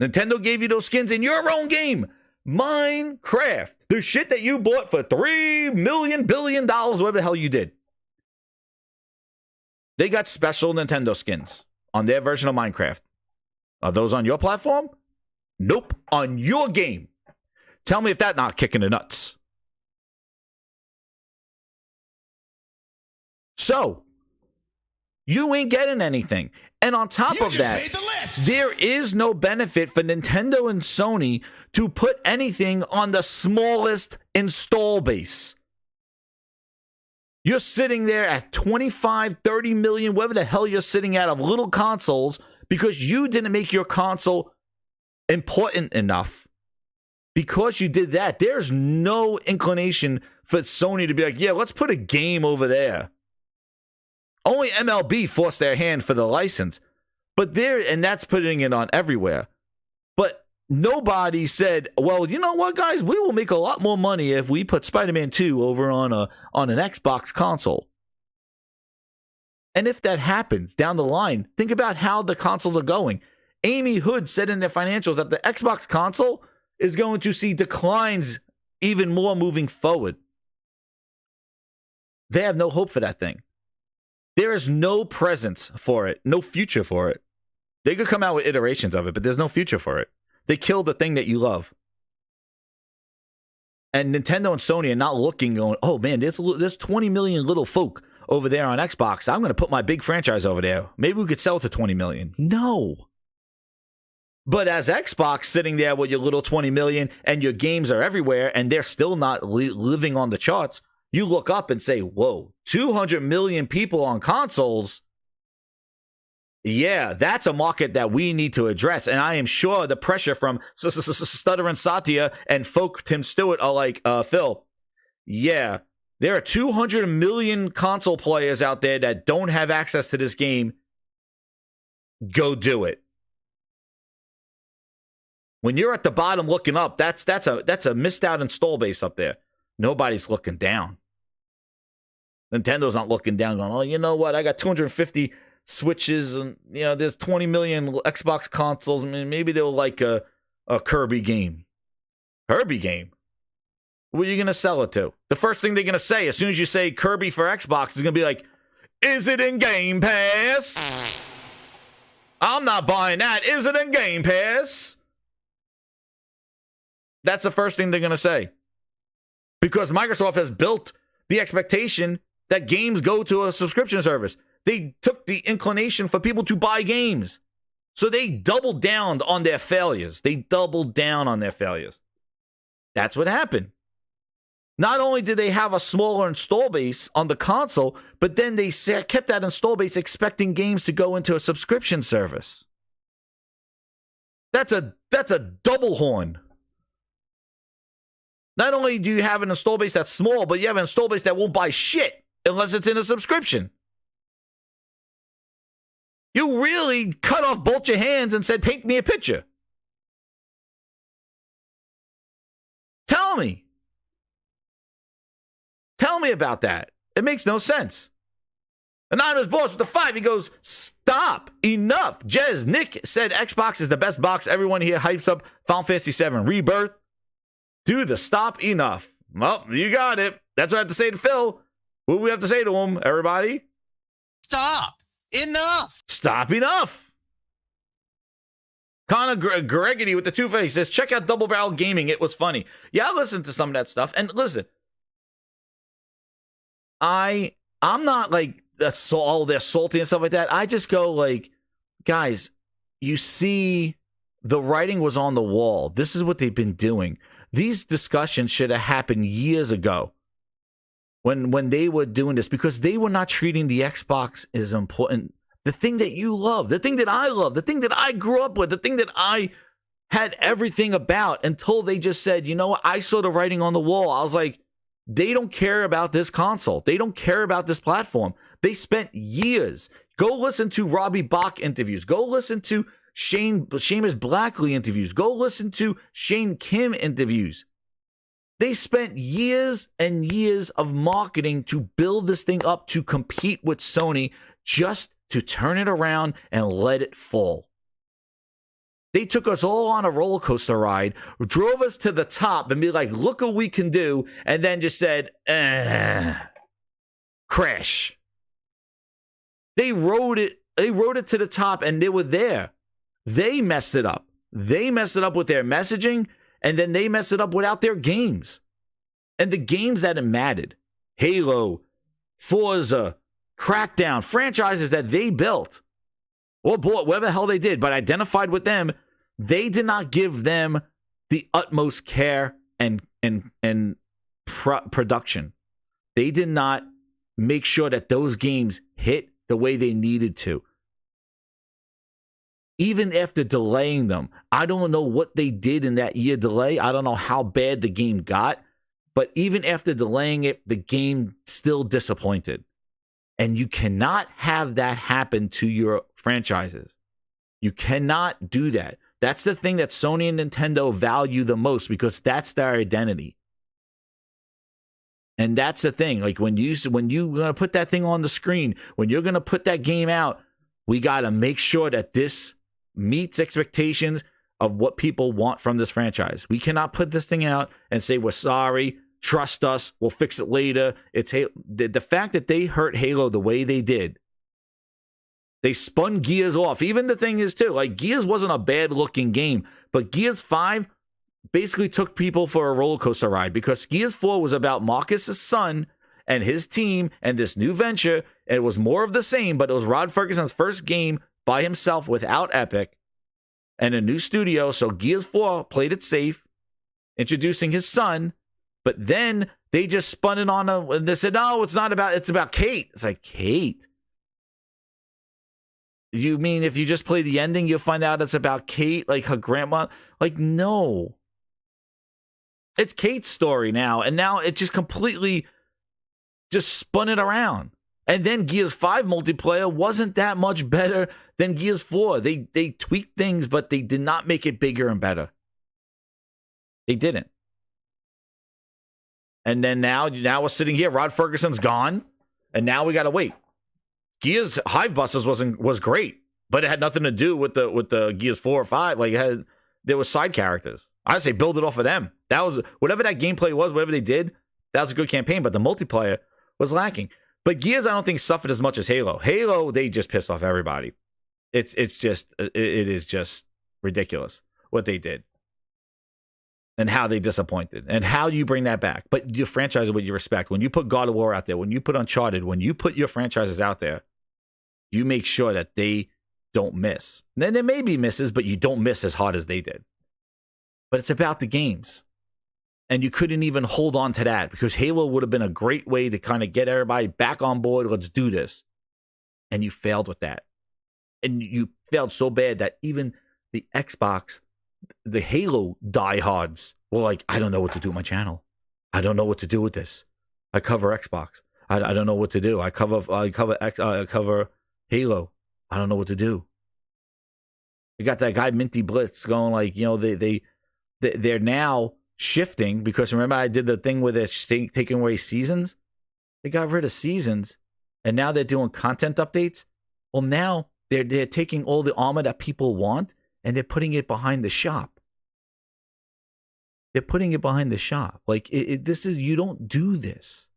Nintendo gave you those skins in your own game. Minecraft. The shit that you bought for $3 million billion, whatever the hell you did. They got special Nintendo skins on their version of Minecraft. Are those on your platform? Nope. On your game. Tell me if that's not kicking the nuts. So, you ain't getting anything. And on top of that, there is no benefit for Nintendo and Sony to put anything on the smallest install base. You're sitting there at 25, 30 million, whatever the hell you're sitting at, of little consoles because you didn't make your console important enough. Because you did that, there's no inclination for Sony to be like, yeah, let's put a game over there. Only MLB forced their hand for the license. But and that's putting it on everywhere. But nobody said, well, you know what, guys? We will make a lot more money if we put Spider-Man 2 over on an Xbox console. And if that happens down the line, think about how the consoles are going. Amy Hood said in their financials that the Xbox console is going to see declines even more moving forward. They have no hope for that thing. There is no presence for it, no future for it. They could come out with iterations of it, but there's no future for it. They killed the thing that you love. And Nintendo and Sony are not looking, going, oh man, there's 20 million little folk over there on Xbox. I'm going to put my big franchise over there. Maybe we could sell it to 20 million. No. But as Xbox sitting there with your little 20 million and your games are everywhere and they're still not living on the charts, you look up and say, whoa, 200 million people on consoles. Yeah, that's a market that we need to address. And I am sure the pressure from Stuttering Satya and folk Tim Stewart are like, Phil, yeah, there are 200 million console players out there that don't have access to this game. Go do it. When you're at the bottom looking up, that's a missed out install base up there. Nobody's looking down. Nintendo's not looking down going, oh, you know what? I got 250 Switches and, you know, there's 20 million Xbox consoles. I mean, maybe they'll like a Kirby game. Kirby game? What are you going to sell it to? The first thing they're going to say as soon as you say Kirby for Xbox is going to be like, is it in Game Pass? I'm not buying that. Is it in Game Pass? That's the first thing they're going to say. Because Microsoft has built the expectation that games go to a subscription service. They took the inclination for people to buy games. So they doubled down on their failures. That's what happened. Not only did they have a smaller install base on the console, but then they kept that install base expecting games to go into a subscription service. That's a double horn. Not only do you have an install base that's small, but you have an install base that won't buy shit unless it's in a subscription. You really cut off both your hands and said, paint me a picture. Tell me. Tell me about that. It makes no sense. Anonymous Boss with the 5, he goes, stop, enough. Jez, Nick said Xbox is the best box. Everyone here hypes up Final Fantasy VII Rebirth. Dude, stop, enough. Well, you got it. That's what I have to say to Phil. What do we have to say to him, everybody? Stop. Enough. Stop, enough. Connor Gregory with the 2 face says, check out Double Barrel Gaming. It was funny. Yeah, I listened to some of that stuff. And listen, I'm not like all they're salty and stuff like that. I just go like, guys, you see, the writing was on the wall. This is what they've been doing. These discussions should have happened years ago when they were doing this, because they were not treating the Xbox as important. The thing that you love, the thing that I love, the thing that I grew up with, the thing that I had everything about, until they just said, you know what, I saw the writing on the wall. I was like, they don't care about this console. They don't care about this platform. They spent years. Go listen to Robbie Bach interviews. Go listen to Seamus Blackley interviews. Go listen to Shane Kim interviews. They spent years and years of marketing to build this thing up to compete with Sony, just to turn it around and let it fall. They took us all on a roller coaster ride, drove us to the top and be like, look what we can do, and then just said, crash. They rode it to the top, and they were there. They messed it up. They messed it up with their messaging, and then they messed it up without their games. And the games that it mattered, Halo, Forza, Crackdown, franchises that they built, or bought, whatever the hell they did, but identified with them, they did not give them the utmost care and production. They did not make sure that those games hit the way they needed to. Even after delaying them, I don't know what they did in that year delay. I don't know how bad the game got, but even after delaying it, the game still disappointed. And you cannot have that happen to your franchises. You cannot do that. That's the thing that Sony and Nintendo value the most because that's their identity. And that's the thing. Like when you're gonna put that thing on the screen, when you're gonna put that game out, we gotta make sure that this meets expectations of what people want from this franchise. We cannot put this thing out and say we're sorry, trust us, we'll fix it later. It's the fact that they hurt Halo the way they did. They spun Gears off. Even the thing is too, like Gears wasn't a bad looking game, but Gears 5 basically took people for a roller coaster ride because Gears 4 was about Marcus's son and his team and this new venture. And it was more of the same, but it was Rod Ferguson's first game by himself without Epic and a new studio. So Gears 4 played it safe, introducing his son, but then they just spun it on and they said, no, it's about Kate. It's like, Kate? You mean if you just play the ending, you'll find out it's about Kate, like her grandma? Like, no. It's Kate's story now, and now it just completely just spun it around. And then Gears 5 multiplayer wasn't that much better than Gears 4. They tweaked things, but they did not make it bigger and better. They didn't. And then now we're sitting here. Rod Ferguson's gone, and now we gotta wait. Gears Hive Busters was great, but it had nothing to do with the Gears 4 or 5. Like there was side characters. I say build it off of them. That was whatever that gameplay was, whatever they did. That was a good campaign, but the multiplayer was lacking. But Gears, I don't think suffered as much as Halo. Halo, they just pissed off everybody. It is just ridiculous what they did and how they disappointed and how you bring that back. But your franchise is what you respect. When you put God of War out there, when you put Uncharted, when you put your franchises out there, you make sure that they don't miss. Then there may be misses, but you don't miss as hard as they did. But it's about the games. And you couldn't even hold on to that because Halo would have been a great way to kind of get everybody back on board. Let's do this. And you failed with that. And you failed so bad that even the Xbox, the Halo diehards were like, I don't know what to do with my channel. I don't know what to do with this. I cover Xbox. I don't know what to do. I cover Halo. I don't know what to do. You got that guy Minty Blitz going like, they're now shifting because remember I did the thing with it taking away seasons. They got rid of seasons, and now they're doing content updates. Well, now they're taking all the armor that people want and they're putting it behind the shop. They're putting it behind the shop. Like this is, you don't do this,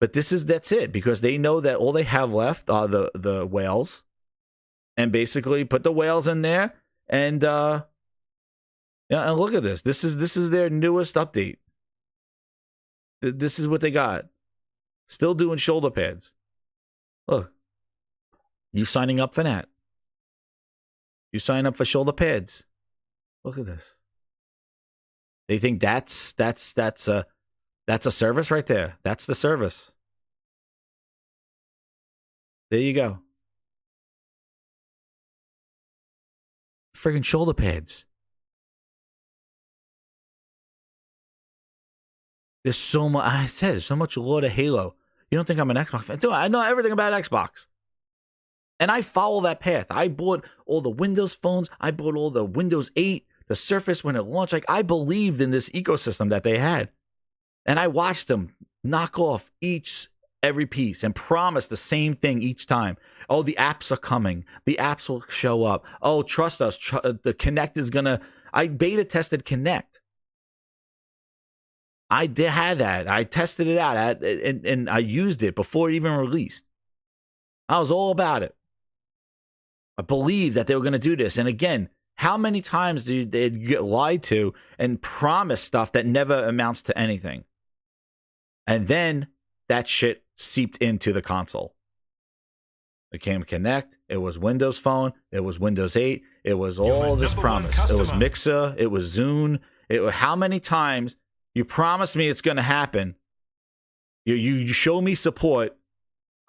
but that's it because they know that all they have left are the whales, and basically put the whales in there and yeah, and look at this. This is their newest update. This is what they got. Still doing shoulder pads. Look, you signing up for that? You sign up for shoulder pads? Look at this. They think that's a service right there. That's the service. There you go. Friggin' shoulder pads. There's so much. I said there's so much lore to Halo. You don't think I'm an Xbox fan? Dude, I know everything about Xbox, and I follow that path. I bought all the Windows phones. I bought all the Windows 8, the Surface when it launched. Like I believed in this ecosystem that they had, and I watched them knock off every piece and promise the same thing each time. Oh, the apps are coming. The apps will show up. Oh, trust us. The Kinect is gonna. I beta tested Kinect. I did have that. I tested it out and I used it before it even released. I was all about it. I believed that they were going to do this. And again, how many times do they get lied to and promise stuff that never amounts to anything? And then that shit seeped into the console. It came Kinect. It was Windows Phone. It was Windows 8. It was all this promise. It was Mixer. It was Zune. How many times... You promise me it's going to happen. You show me support,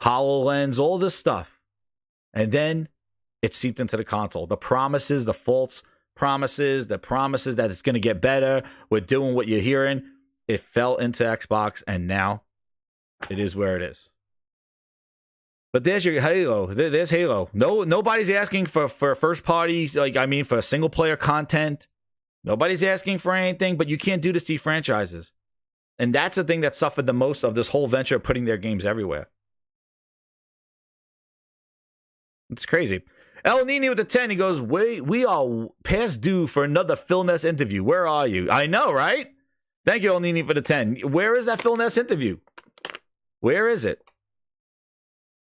HoloLens, all this stuff. And then it seeped into the console. The promises, the false promises, the promises that it's going to get better. We're doing what you're hearing. It fell into Xbox, and now it is where it is. But there's your Halo. There's Halo. No, nobody's asking for first party, for single player content. Nobody's asking for anything, but you can't do this to franchises. And that's the thing that suffered the most of this whole venture of putting their games everywhere. It's crazy. El Nini with the 10, he goes, we are past due for another Phil Ness interview. Where are you? I know, right? Thank you, El Nini, for the 10. Where is that Phil Ness interview? Where is it?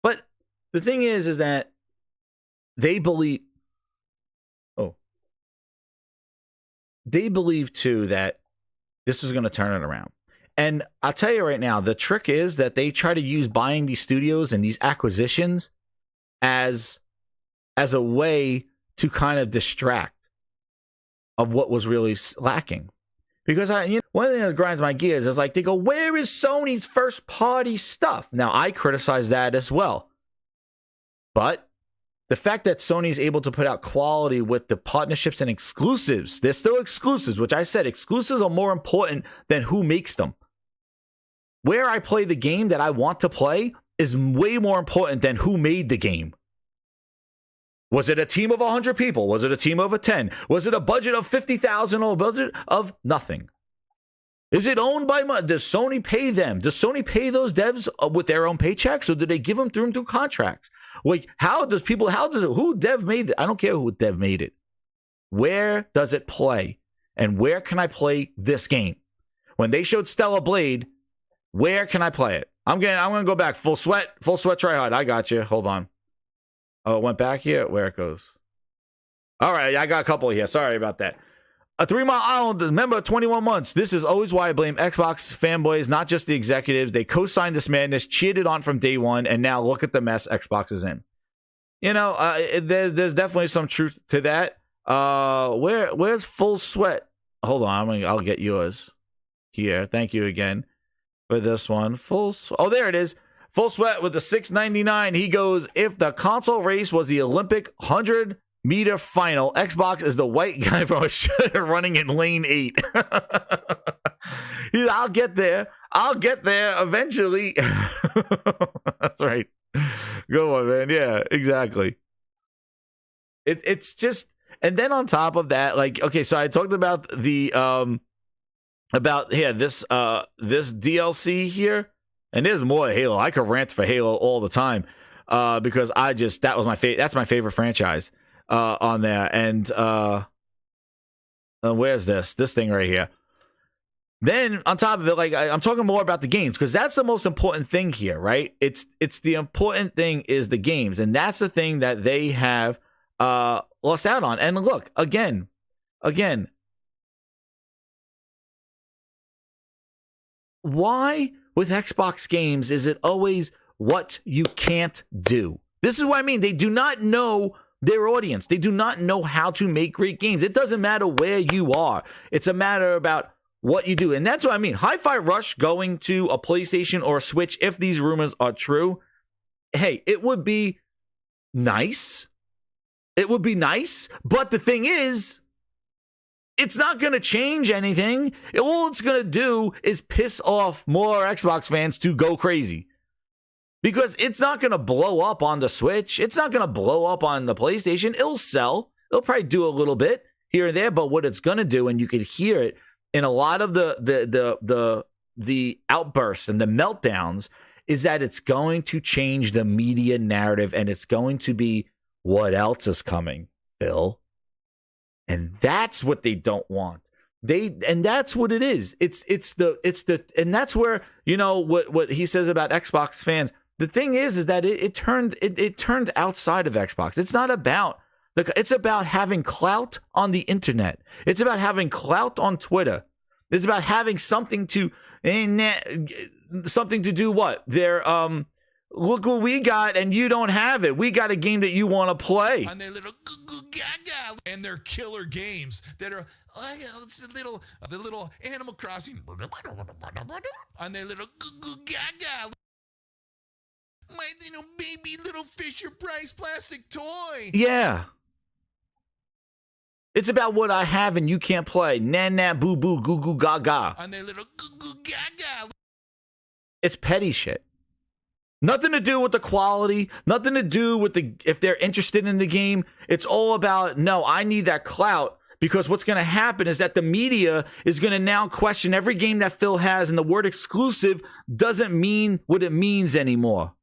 But the thing is that they believe, too, that this is going to turn it around. And I'll tell you right now, the trick is that they try to use buying these studios and these acquisitions as a way to kind of distract of what was really lacking. Because one of the things that grinds my gears is they go, where is Sony's first party stuff? Now, I criticize that as well. But the fact that Sony is able to put out quality with the partnerships and exclusives, they're still exclusives, which I said exclusives are more important than who makes them. Where I play the game that I want to play is way more important than who made the game. Was it a team of 100 people? Was it a team of 10? Was it a budget of 50,000 or a budget of nothing? Is it owned by does Sony pay them? Does Sony pay those devs with their own paychecks, or do they give them through contracts? Who dev made it? I don't care who dev made it. Where does it play? And where can I play this game? When they showed Stellar Blade, where can I play it? I'm gonna go back. Full sweat, try hard. I got you. Hold on. Oh, it went back here? Where it goes? All right, I got a couple here. Sorry about that. A 3 Mile Island, member 21 months. This is always why I blame Xbox fanboys, not just the executives. They co-signed this madness, cheated on from day one, and now look at the mess Xbox is in. There's definitely some truth to that. Where's Full Sweat? Hold on, I'll get yours here. Thank you again for this one. Oh, there it is. Full Sweat with the $6.99. He goes, if the console race was the Olympic 100-meter final, Xbox is the white guy from Australia running in lane 8. I'll get there eventually. That's right. Go on, man. Yeah, exactly. It's just, and then on top of that, okay, so I talked about the this DLC here. And there's more Halo. I could rant for Halo all the time because that's my favorite franchise on there. And where's this thing right here? Then on top of it, I'm talking more about the games because that's the most important thing here, right? It's the important thing is the games, and that's the thing that they have lost out on. And look, again, why? With Xbox games, is it always what you can't do? This is what I mean. They do not know their audience. They do not know how to make great games. It doesn't matter where you are. It's a matter about what you do. And that's what I mean. Hi-Fi Rush going to a PlayStation or a Switch, if these rumors are true, hey, it would be nice. It would be nice. But the thing is, it's not going to change anything. All it's going to do is piss off more Xbox fans to go crazy. Because it's not going to blow up on the Switch. It's not going to blow up on the PlayStation. It'll sell. It'll probably do a little bit here and there. But what it's going to do, and you can hear it in a lot of the outbursts and the meltdowns, is that it's going to change the media narrative. And it's going to be, what else is coming, Phil? And that's what they don't want. And that's what it is. It's and that's where, what he says about Xbox fans. The thing is that it turned outside of Xbox. It's not about it's about having clout on the internet. It's about having clout on Twitter. It's about having something to do what? Look what we got and you don't have it. We got a game that you want to play. And their little gaga and their killer games that are the little Animal Crossing and their little gaga. My little baby little Fisher Price plastic toy. Yeah. It's about what I have and you can't play. Nah, boo boo, goo goo gaga. And their little gaga. It's petty shit. Nothing to do with the quality, nothing to do with if they're interested in the game. It's all about, no, I need that clout, because what's going to happen is that the media is going to now question every game that Phil has, and the word exclusive doesn't mean what it means anymore.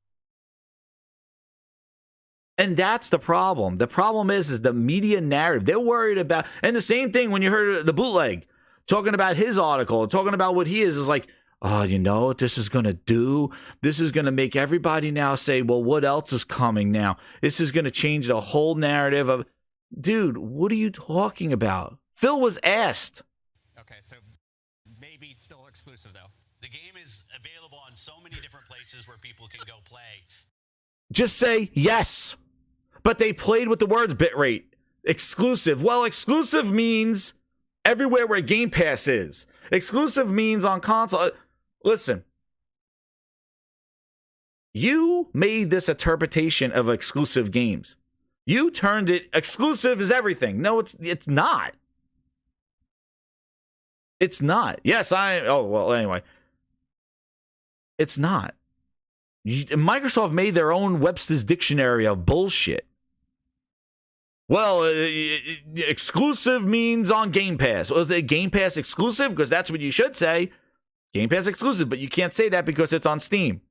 And that's the problem. The problem is the media narrative. They're worried about, and the same thing when you heard the bootleg talking about his article, talking about what he is like, oh, you know what this is going to do? This is going to make everybody now say, well, what else is coming now? This is going to change the whole narrative of, dude, what are you talking about? Phil was asked. Okay, so maybe still exclusive, though. The game is available on so many different places where people can go play. Just say yes. But they played with the words bitrate. Exclusive. Well, exclusive means everywhere where Game Pass is. Exclusive means on console. Listen. You made this interpretation of exclusive games. You turned it, exclusive is everything. No, it's not. It's not. Yes, anyway. It's not. Microsoft made their own Webster's Dictionary of bullshit. Well, exclusive means on Game Pass. Was it Game Pass exclusive? Because that's what you should say. Game Pass exclusive, but you can't say that because it's on Steam.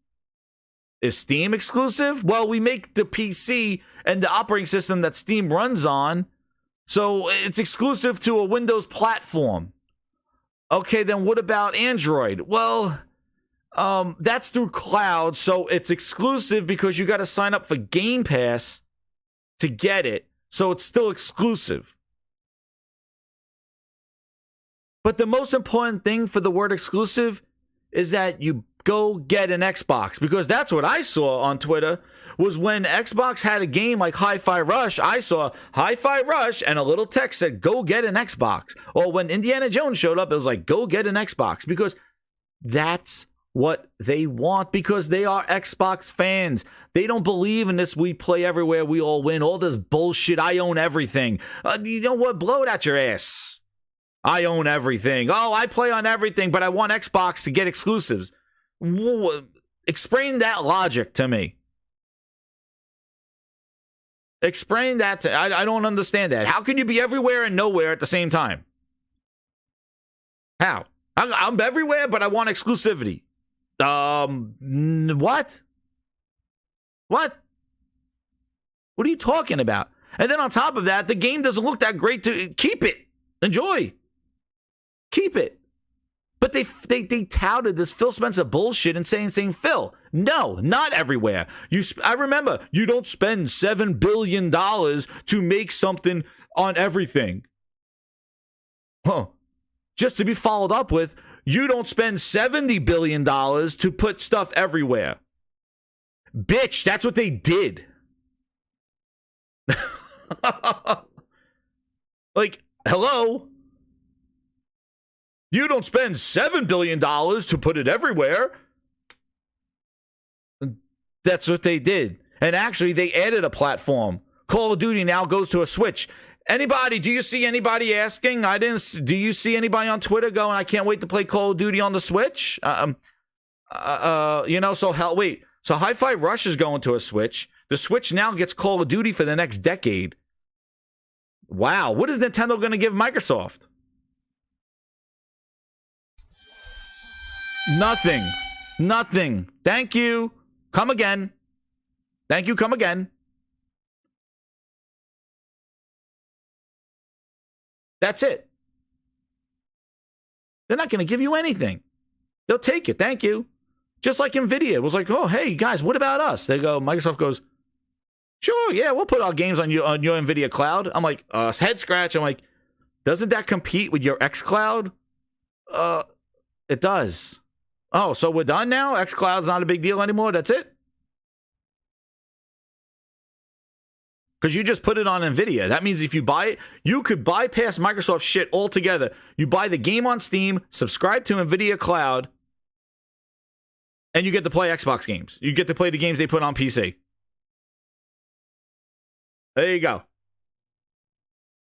Is Steam exclusive? Well, we make the PC and the operating system that Steam runs on, so it's exclusive to a Windows platform. Okay, then what about Android? Well, that's through cloud, so it's exclusive because you got to sign up for Game Pass to get it, so it's still exclusive. But the most important thing for the word exclusive is that you go get an Xbox, because that's what I saw on Twitter was when Xbox had a game like Hi-Fi Rush, I saw Hi-Fi Rush and a little text said, go get an Xbox. Or when Indiana Jones showed up, it was like, go get an Xbox, because that's what they want, because they are Xbox fans. They don't believe in this we play everywhere, we all win, all this bullshit, I own everything. You know what? Blow it out your ass. I own everything. Oh, I play on everything, but I want Xbox to get exclusives. Explain that logic to me. Explain that to I don't understand that. How can you be everywhere and nowhere at the same time? How? I'm everywhere, but I want exclusivity. What? What? What are you talking about? And then on top of that, the game doesn't look that great to keep it. Enjoy. Keep it. But they touted this Phil Spencer bullshit and saying, Phil, no, not everywhere. I remember, you don't spend $7 billion to make something on everything. Just to be followed up with, you don't spend $70 billion to put stuff everywhere. Bitch, that's what they did. Like, hello? You don't spend $7 billion to put it everywhere. That's what they did. And actually, they added a platform. Call of Duty now goes to a Switch. Anybody, do you see anybody asking? Do you see anybody on Twitter going, I can't wait to play Call of Duty on the Switch? So Hi-Fi Rush is going to a Switch. The Switch now gets Call of Duty for the next decade. Wow, what is Nintendo going to give Microsoft? Nothing. Thank you. Come again. Thank you. Come again. That's it. They're not going to give you anything. They'll take it. Thank you. Just like NVIDIA. It was like, oh, hey, guys, what about us? Microsoft goes, sure, yeah, we'll put our games on your NVIDIA cloud. I'm like, head scratch. I'm like, doesn't that compete with your xCloud? It does. Oh, so we're done now? xCloud's not a big deal anymore? That's it? Because you just put it on NVIDIA. That means if you buy it, you could bypass Microsoft shit altogether. You buy the game on Steam, subscribe to NVIDIA Cloud, and you get to play Xbox games. You get to play the games they put on PC. There you go.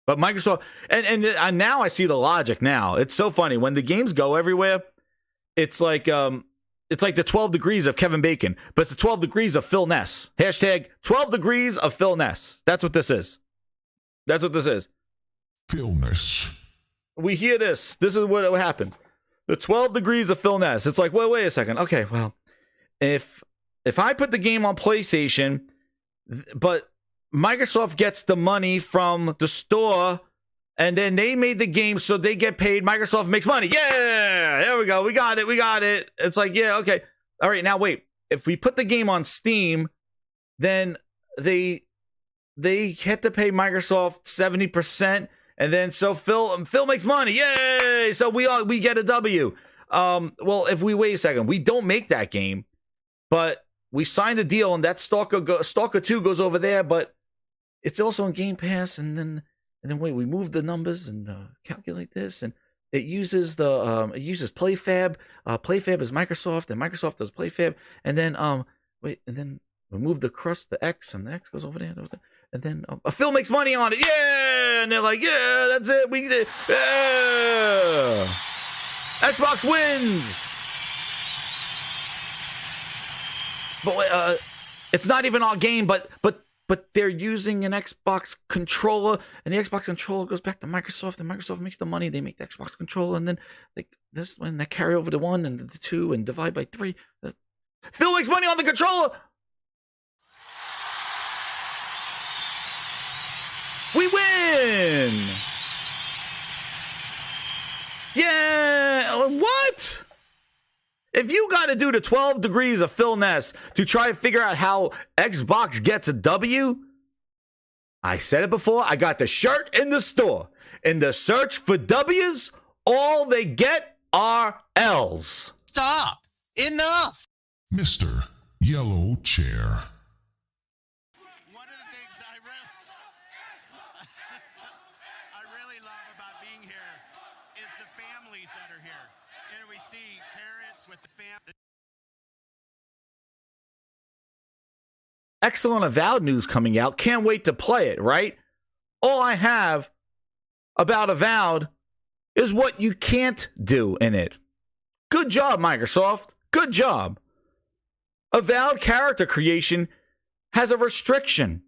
But Microsoft, and now I see the logic now. It's so funny. When the games go everywhere, it's like it's like the 12 degrees of Kevin Bacon, but it's the 12 degrees of Phil Ness. Hashtag 12 degrees of Phil Ness. That's what this is. That's what this is. Phil Ness. We hear this. This is what happens. The 12 degrees of Phil Ness. It's like, wait a second. Okay, well, if I put the game on PlayStation, but Microsoft gets the money from the store, and then they made the game so they get paid, Microsoft makes money. Yeah, there we go. We got it. It's like, yeah, okay. All right, now wait. If we put the game on Steam, then they had to pay Microsoft 70%, and then so Phil makes money. Yay! So we get a W. Well, if we wait a second, we don't make that game, but we signed a deal, and that Stalker 2 goes over there, but it's also on Game Pass, and then wait, we move the numbers and calculate this, and it uses PlayFab. PlayFab is Microsoft, and Microsoft does PlayFab, and then and then we move the X, and the X goes over there, and then Phil makes money on it. Yeah, and they're like, yeah, that's it. We did. Yeah, Xbox wins. But it's not even our game, but they're using an Xbox controller, and the Xbox controller goes back to Microsoft, and Microsoft makes the money. They make the Xbox controller, and then when they carry over the 1 and the 2 and divide by 3. Phil makes money on the controller. We win. Yeah. What? If you got to do the 12 degrees of Phil Ness to try to figure out how Xbox gets a W, I said it before, I got the shirt in the store. In the search for W's, all they get are L's. Stop! Enough! Mr. Yellow Chair. One of the things I really love about being here is the families that are here. And we see parents with the family. Excellent Avowed news coming out. Can't wait to play it, right? All I have about Avowed is what you can't do in it. Good job, Microsoft. Good job. Avowed character creation has a restriction.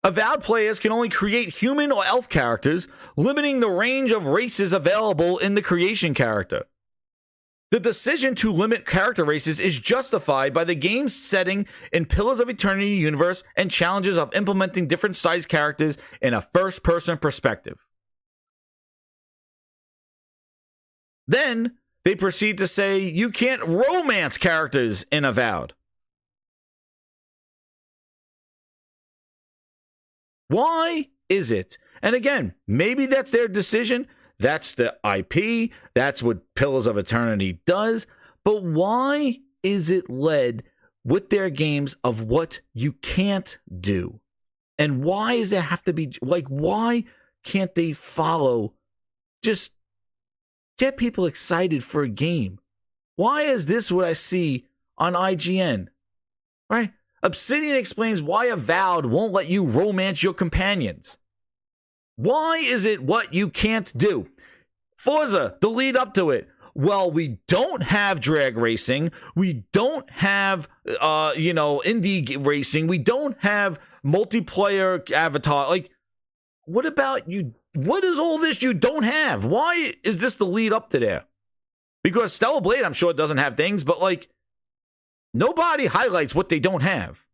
Avowed players can only create human or elf characters, limiting the range of races available in the creation character. The decision to limit character races is justified by the game's setting in Pillars of Eternity universe and challenges of implementing different sized characters in a first-person perspective. Then they proceed to say you can't romance characters in Avowed. Why is it? And again, maybe that's their decision. That's the IP. That's what Pillars of Eternity does. But why is it led with their games of what you can't do? And why does there have to be, like, why can't they follow, just get people excited for a game? Why is this what I see on IGN? Right? Obsidian explains why Avowed won't let you romance your companions. Why is it what you can't do? Forza, the lead up to it. Well, we don't have drag racing. We don't have, indie racing. We don't have multiplayer avatar. Like, what about you? What is all this you don't have? Why is this the lead up to there? Because Stellar Blade, I'm sure, doesn't have things, but like, nobody highlights what they don't have.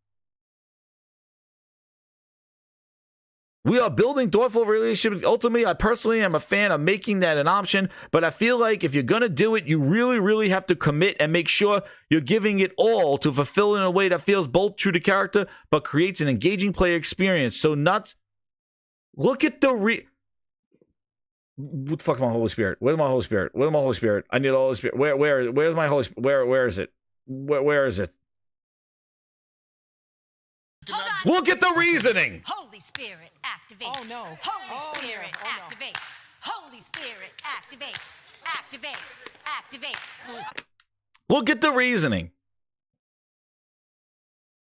We are building thoughtful relationships. Ultimately, I personally am a fan of making that an option, but I feel like if you're going to do it, you really, really have to commit and make sure you're giving it all to fulfill in a way that feels both true to character, but creates an engaging player experience. So nuts. Look at the what the fuck is my Holy Spirit? Where's my Holy Spirit? Where's my Holy Spirit? I need a Holy Spirit. Where's my Holy Spirit? Where is it? Where is it? Look at the reasoning. Holy Spirit, activate. Oh no. Holy Spirit, activate. Holy Spirit, activate. Activate. Activate. Look at the reasoning.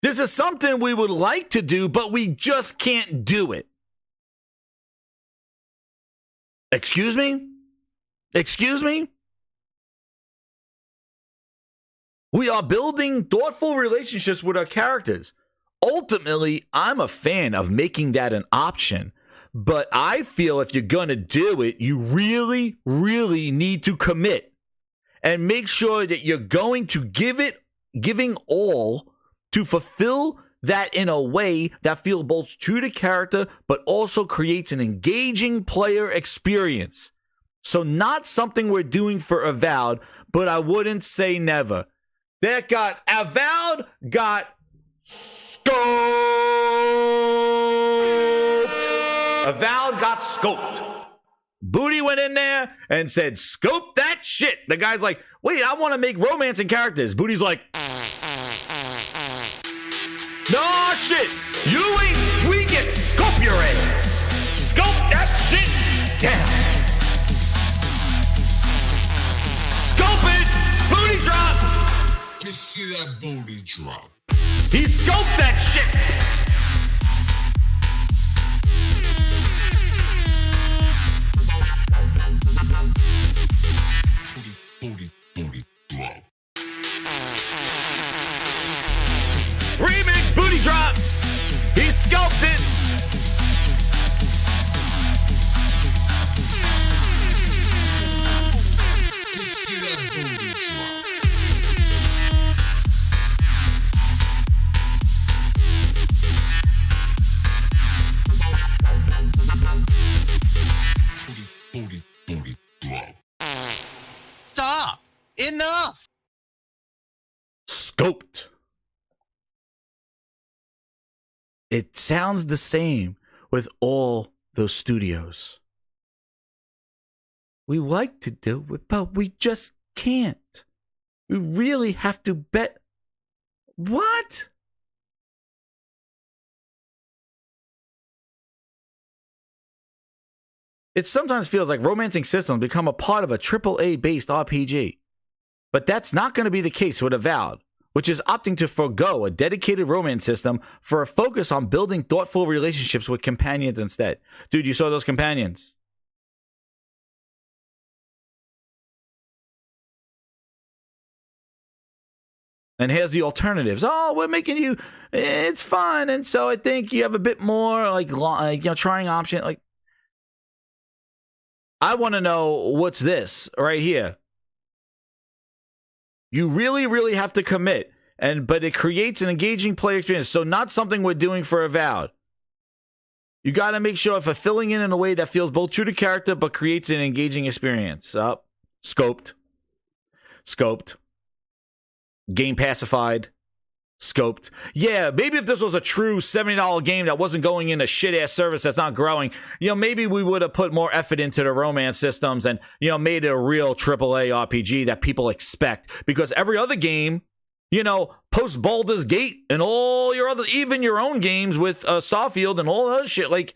This is something we would like to do, but we just can't do it. Excuse me? Excuse me? We are building thoughtful relationships with our characters. Ultimately, I'm a fan of making that an option. But I feel if you're going to do it, you really, really need to commit and make sure that you're going to giving all to fulfill that in a way that feels both true to character, but also creates an engaging player experience. So not something we're doing for Avowed, but I wouldn't say never. That got Avowed got scoped. Avowed got scoped. Booty went in there and said, scope that shit. The guy's like, wait, I want to make romancing characters. Booty's like, no shit. You ain't, we get scope your ass. Scope that shit down. Scope it. Booty drop. Let me see that booty drop. He scoped that shit. Booty drop. Remix booty drop. He scoped it. Let me see that booty drop. Booty drop. Stop! Enough! Scoped. It sounds the same with all those studios. We like to do it, but we just can't. We really have to bet. What? It sometimes feels like romancing systems become a part of a AAA-based RPG. But that's not going to be the case with Avowed, which is opting to forego a dedicated romance system for a focus on building thoughtful relationships with companions instead. Dude, you saw those companions? And here's the alternatives. Oh, we're making you, it's fun. And so I think you have a bit more like trying option. Like, I want to know what's this right here. You really, really have to commit, but it creates an engaging player experience. So not something we're doing for Avowed. You got to make sure for filling in a way that feels both true to character, but creates an engaging experience. Scoped. Game pacified. Scoped. Yeah, maybe if this was a true $70 game that wasn't going in a shit-ass service that's not growing, maybe we would have put more effort into the romance systems and, made it a real AAA RPG that people expect. Because every other game, post Baldur's Gate and all your other, even your own games with Starfield and all that shit, like,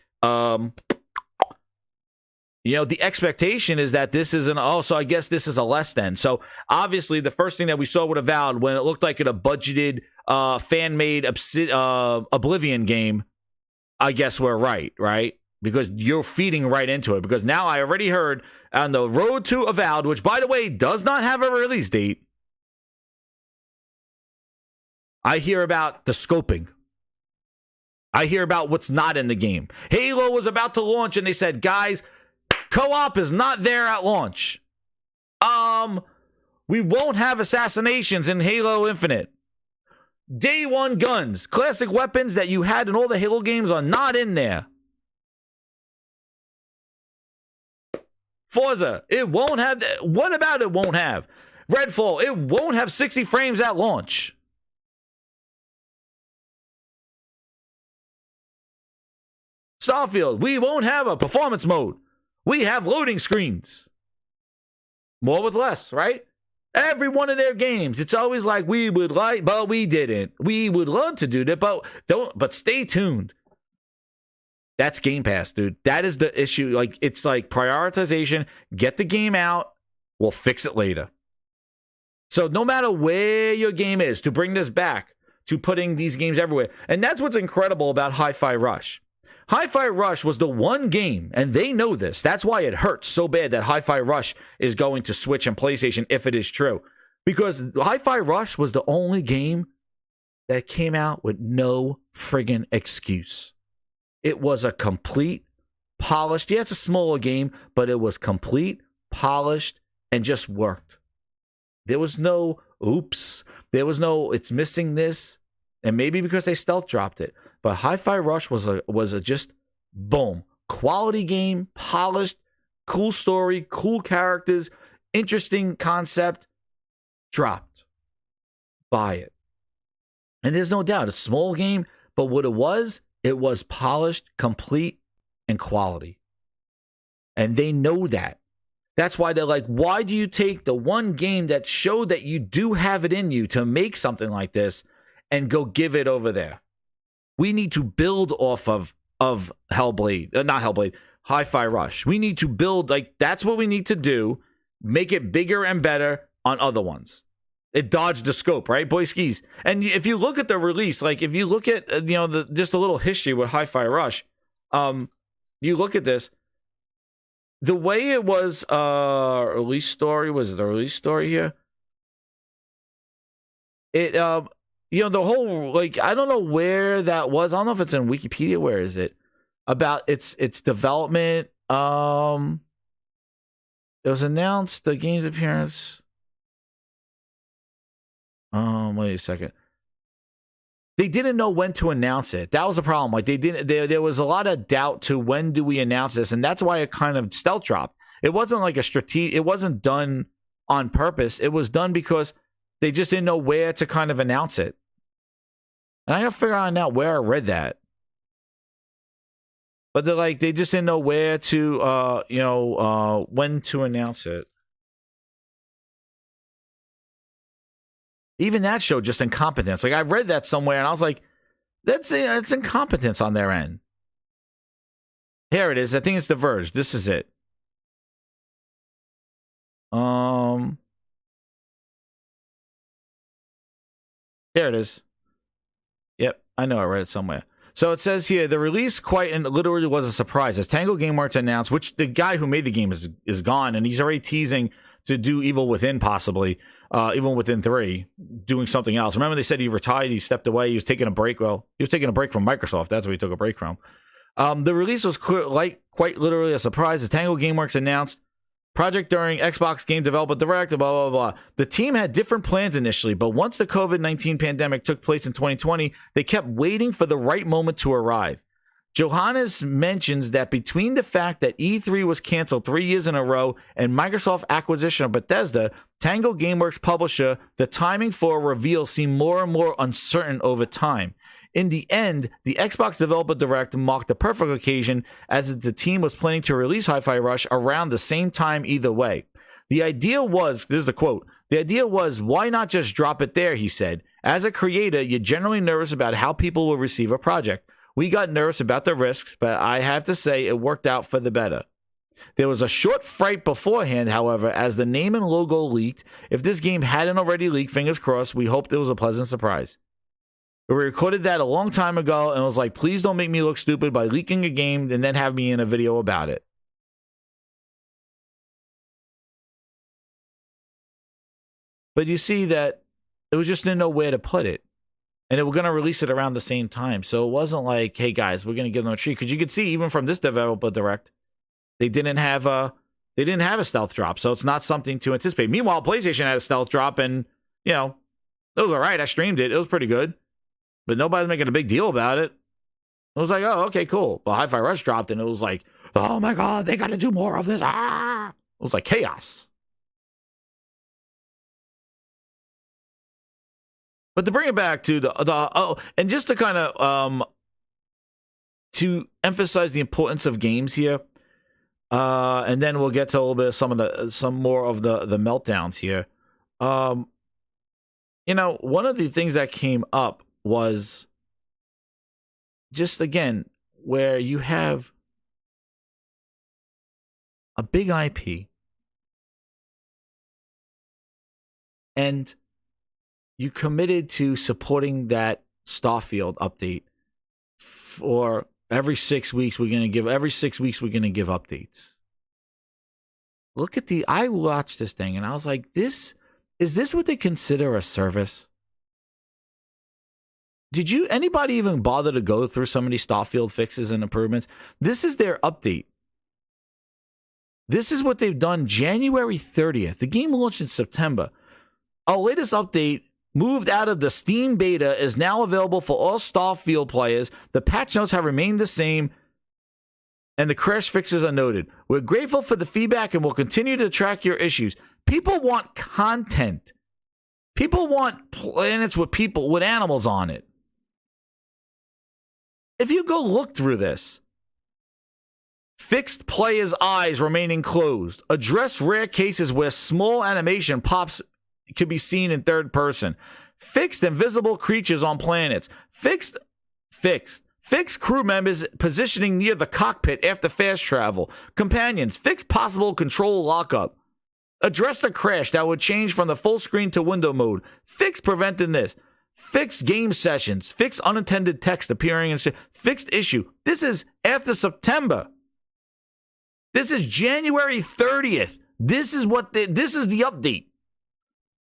the expectation is that this is so I guess this is a less than. So obviously the first thing that we saw with Avowed when it looked like a budgeted fan-made Oblivion game, I guess we're right? Because you're feeding right into it. Because now I already heard on the road to Avowed, which by the way does not have a release date, I hear about the scoping. I hear about what's not in the game. Halo was about to launch and they said, guys, co-op is not there at launch. We won't have assassinations in Halo Infinite. Day one guns, classic weapons that you had in all the Halo games are not in there. Forza, it won't have. What about it won't have? Redfall, it won't have 60 frames at launch. Starfield, we won't have a performance mode. We have loading screens. More with less, right? Every one of their games, it's always like we would like, but we didn't. We would love to do that, but stay tuned. That's Game Pass, dude. That is the issue. Like, it's like prioritization. Get the game out. We'll fix it later. So no matter where your game is, to bring this back to putting these games everywhere. And that's what's incredible about Hi-Fi Rush. Hi-Fi Rush was the one game, and they know this. That's why it hurts so bad that Hi-Fi Rush is going to Switch and PlayStation if it is true. Because Hi-Fi Rush was the only game that came out with no friggin' excuse. It was a complete, polished, yeah, it's a smaller game, but it was complete, polished, and just worked. There was no oops. There was no it's missing this. And maybe because they stealth dropped it. But Hi-Fi Rush was a just boom. Quality game, polished, cool story, cool characters, interesting concept. Dropped. Buy it. And there's no doubt, it's a small game, but what it was polished, complete, and quality. And they know that. That's why they're like, why do you take the one game that showed that you do have it in you to make something like this and go give it over there? We need to build off of Hellblade, not Hellblade, Hi-Fi Rush. We need to build, like, that's what we need to do. Make it bigger and better on other ones. It dodged the scope, right, boy skis? And if you look at the release, like if you look at just a little history with Hi-Fi Rush, you look at this, the way it was release story, was it the release story here? It the whole, like, I don't know where that was. I don't know if it's in Wikipedia. Where is it? About its development. It was announced, the game's appearance. Wait a second. They didn't know when to announce it. That was the problem. Like, they didn't. There was a lot of doubt to when do we announce this, and that's why it kind of stealth dropped. It wasn't like a strategy. It wasn't done on purpose. It was done because they just didn't know where to kind of announce it. And I gotta figure out now where I read that. But they just didn't know where to, when to announce it. Even that showed just incompetence. Like, I read that somewhere, and I was like, it's incompetence on their end. Here it is. I think it's The Verge. This is it. Here it is. Yep, I know I read it somewhere. So it says here, the release quite and literally was a surprise. As Tango Gameworks announced, which the guy who made the game is gone, and he's already teasing to do Evil Within, possibly, Evil Within 3, doing something else. Remember, they said he retired, he stepped away, he was taking a break. Well, he was taking a break from Microsoft. That's what he took a break from. The release was quite literally a surprise. As Tango Gameworks announced, project during Xbox Game Development Direct, blah, blah, blah. The team had different plans initially, but once the COVID-19 pandemic took place in 2020, they kept waiting for the right moment to arrive. Johannes mentions that between the fact that E3 was canceled 3 years in a row and Microsoft acquisition of Bethesda, Tango Gameworks publisher, the timing for a reveal seemed more and more uncertain over time. In the end, the Xbox Developer Direct marked the perfect occasion, as the team was planning to release Hi-Fi Rush around the same time either way. The idea was, this is the quote, the idea was, why not just drop it there, he said. As a creator, you're generally nervous about how people will receive a project. We got nervous about the risks, but I have to say it worked out for the better. There was a short fright beforehand, however, as the name and logo leaked. If this game hadn't already leaked, fingers crossed, we hoped it was a pleasant surprise. We recorded that a long time ago and was like, please don't make me look stupid by leaking a game and then have me in a video about it. But you see that it was just didn't know where to put it. And they were going to release it around the same time. So it wasn't like, hey guys, we're going to give them a treat. Because you could see even from this Developer Direct, they didn't have a stealth drop. So it's not something to anticipate. Meanwhile, PlayStation had a stealth drop, and it was all right. I streamed it. It was pretty good. But nobody's making a big deal about it. It was like, oh, okay, cool. Well, Hi-Fi Rush dropped, and it was like, oh my God, they got to do more of this. Ah! It was like chaos. But to bring it back to and just to kind of to emphasize the importance of games here, and then we'll get to a little bit of some more of the meltdowns here. One of the things that came up was just, again, where you have a big IP and you committed to supporting that Starfield update for every 6 weeks. Every 6 weeks we're gonna give updates. I watched this thing and I was like, this Is this what they consider a service? Did anybody even bother to go through some of these Starfield fixes and improvements? This is their update. This is what they've done January 30th. The game launched in September. Our latest update moved out of the Steam beta is now available for all Starfield players. The patch notes have remained the same, and the crash fixes are noted. We're grateful for the feedback and will continue to track your issues. People want content. People want planets with animals on it. If you go look through this, fixed players' eyes remaining closed, address rare cases where small animation pops could be seen in third person, fixed invisible creatures on planets, fixed crew members positioning near the cockpit after fast travel, companions, fixed possible control lockup, address the crash that would change from the full screen to window mode, fixed preventing this, fixed game sessions, fixed unintended text appearing in fixed issue. This is after September. This is January 30th. This is the update.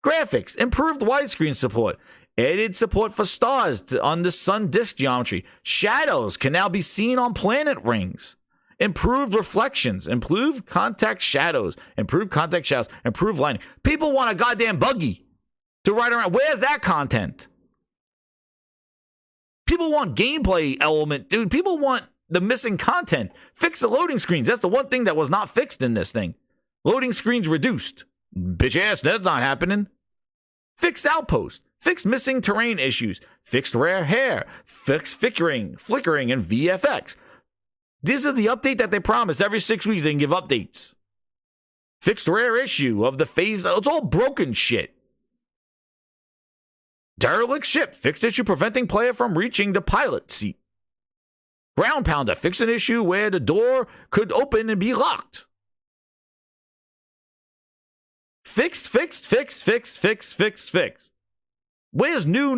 Graphics, improved widescreen support, added support for stars on the sun disk geometry. Shadows can now be seen on planet rings. Improved reflections, improved contact shadows, improved lighting. People want a goddamn buggy to ride around. Where's that content? People want gameplay element, dude. People want the missing content. Fix the loading screens. That's the one thing that was not fixed in this thing. Loading screens reduced. Bitch ass, that's not happening. Fixed outpost. Fixed missing terrain issues. Fixed rare hair. Fixed flickering, and VFX. This is the update that they promised. Every 6 weeks they can give updates. Fixed rare issue of the phase. It's all broken shit. Derelict ship. Fixed issue preventing player from reaching the pilot seat. Ground pounder. Fixed an issue where the door could open and be locked. Fixed. Where's new?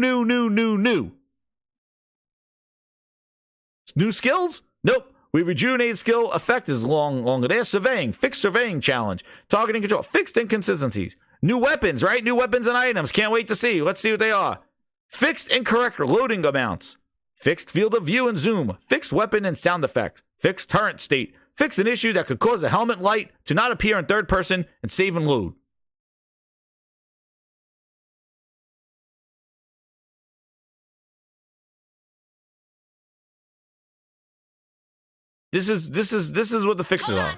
New skills? Nope. We rejuvenate skill. Effect is longer there. Surveying. Fixed surveying challenge. Targeting control. Fixed inconsistencies. New weapons, right? New weapons and items. Can't wait to see. Let's see what they are. Fixed incorrect loading amounts. Fixed field of view and zoom. Fixed weapon and sound effects. Fixed turret state. Fixed an issue that could cause the helmet light to not appear in third person and save and load. This is what the fixes are.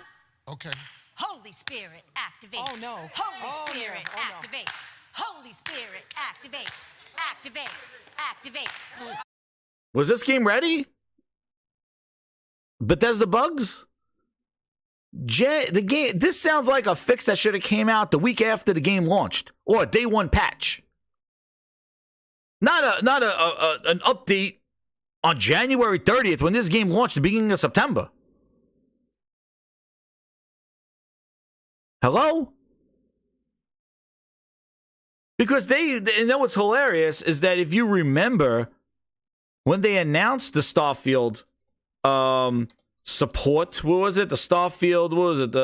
Okay. Holy Spirit, activate. Oh, no. Holy Spirit, activate. Holy Spirit, activate. Activate. Was this game ready? Bethesda bugs? The game. This sounds like a fix that should have came out the week after the game launched, or a day one patch. Not an update on January 30th when this game launched at the beginning of September. Hello? Because they know what's hilarious is that if you remember when they announced the Starfield support, what was it? The Starfield, what was it?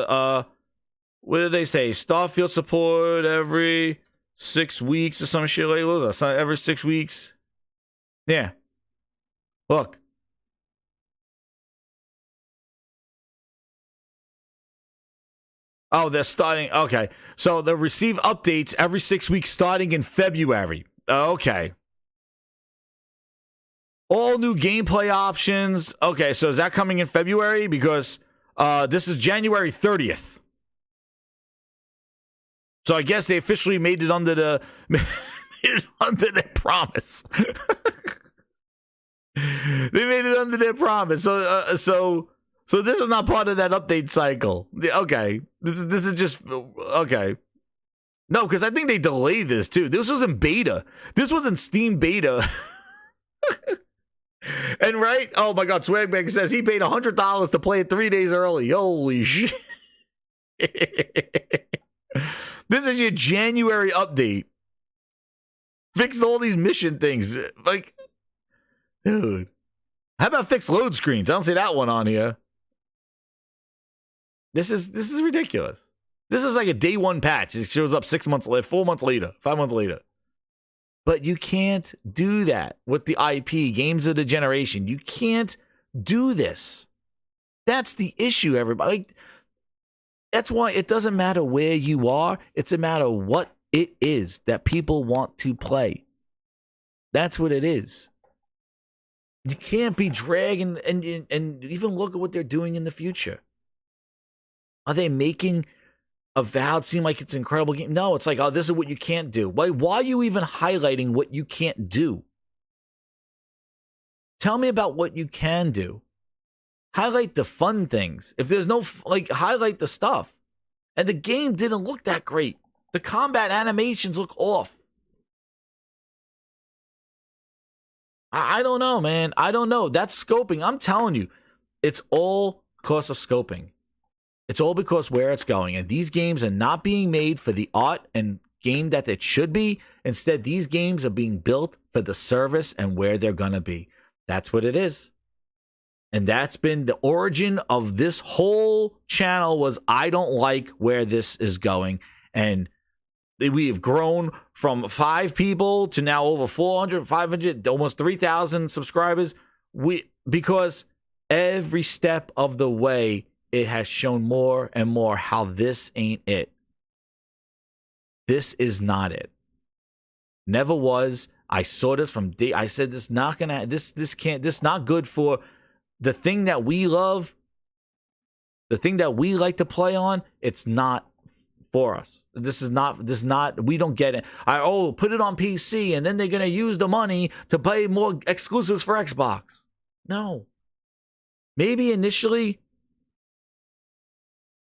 What did they say? Starfield support every 6 weeks or some shit like what was that? Every 6 weeks? Yeah. Look. Oh, they're starting. Okay. So they'll receive updates every 6 weeks starting in February. Okay. All new gameplay options. Okay, so is that coming in February? Because this is January 30th. So I guess they officially made it under their promise. They made it under their promise. So this is not part of that update cycle. Okay. This is just okay. No, because I think they delayed this too. This was in beta. This was in Steam beta. And right? Oh my God, Swagbag says he paid $100 to play it 3 days early. Holy shit. This is your January update. Fixed all these mission things. Like, dude. How about fixed load screens? I don't see that one on here. This is ridiculous. This is like a day one patch. It shows up 6 months later, 4 months later, 5 months later. But you can't do that with the IP, games of the generation. You can't do this. That's the issue, everybody. Like, that's why it doesn't matter where you are. It's a matter what it is that people want to play. That's what it is. You can't be dragging and even look at what they're doing in the future. Are they making Avowed seem like it's an incredible game? No, it's like, oh, this is what you can't do. Why are you even highlighting what you can't do? Tell me about what you can do. Highlight the fun things. If there's no, highlight the stuff. And the game didn't look that great. The combat animations look off. I don't know, man. I don't know. That's scoping. I'm telling you, it's all because of scoping. It's all because where it's going. And these games are not being made for the art and game that it should be. Instead, these games are being built for the service and where they're going to be. That's what it is. And that's been the origin of this whole channel was I don't like where this is going. And we have grown from 5 people to now over 400, 500, almost 3,000 subscribers. Because every step of the way, it has shown more and more how this ain't it. This is not it. Never was. I saw this from day. I said this not gonna. This not good for the thing that we love. The thing that we like to play on. It's not for us. This is not. We don't get it. Put it on PC and then they're gonna use the money to buy more exclusives for Xbox. No. Maybe initially.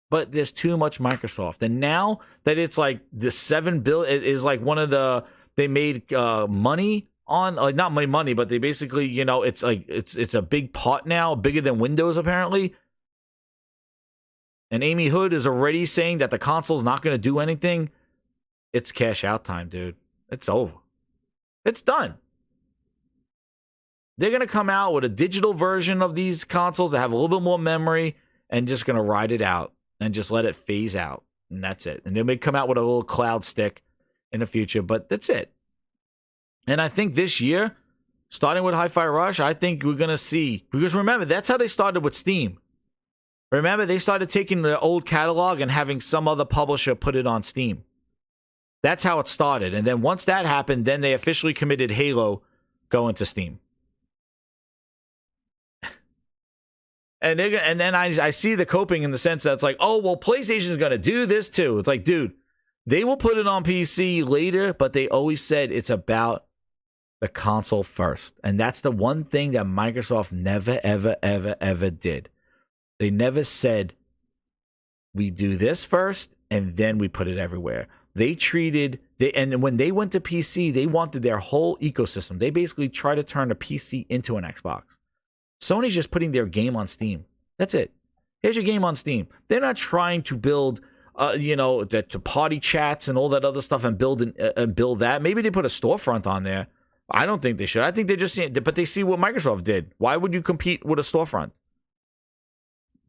But there's too much Microsoft. And now that it's like the $7 billion, it is like one of the, they made money on, like not my money, but they basically, it's like, it's a big pot now, bigger than Windows apparently. And Amy Hood is already saying that the console's not going to do anything. It's cash out time, dude. It's over. It's done. They're going to come out with a digital version of these consoles that have a little bit more memory and just going to ride it out. And just let it phase out. And that's it. And they may come out with a little cloud stick in the future, but that's it. And I think this year, starting with Hi-Fi Rush, I think we're going to see. Because remember, that's how they started with Steam. Remember, they started taking the old catalog and having some other publisher put it on Steam. That's how it started. And then once that happened, then they officially committed Halo going to Steam. And then I see the coping in the sense that it's like, oh, well, PlayStation's going to do this too. It's like, dude, they will put it on PC later, but they always said it's about the console first. And that's the one thing that Microsoft never, ever, ever, ever did. They never said, we do this first, and then we put it everywhere. And when they went to PC, they wanted their whole ecosystem. They basically tried to turn a PC into an Xbox. Sony's just putting their game on Steam. That's it. Here's your game on Steam. They're not trying to build, the party chats and all that other stuff and build that. Maybe they put a storefront on there. I don't think they should. I think they just, but they see what Microsoft did. Why would you compete with a storefront?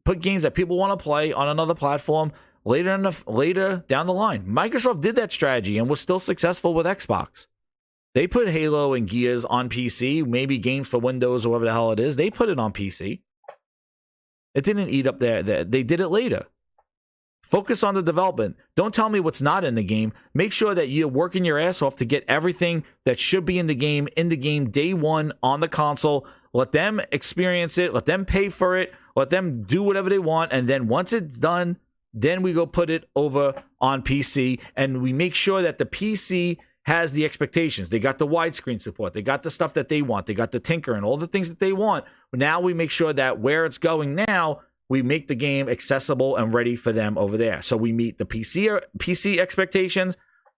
Put games that people want to play on another platform later down the line. Microsoft did that strategy and was still successful with Xbox. They put Halo and Gears on PC, maybe games for Windows or whatever the hell it is. They put it on PC. It didn't eat up there. They did it later. Focus on the development. Don't tell me what's not in the game. Make sure that you're working your ass off to get everything that should be in the game day one on the console. Let them experience it. Let them pay for it. Let them do whatever they want. And then once it's done, then we go put it over on PC. And we make sure that the PC has the expectations. They got the widescreen support. They got the stuff that they want. They got the tinker and all the things that they want. Now we make sure that where it's going now, we make the game accessible and ready for them over there. So we meet the PC expectations,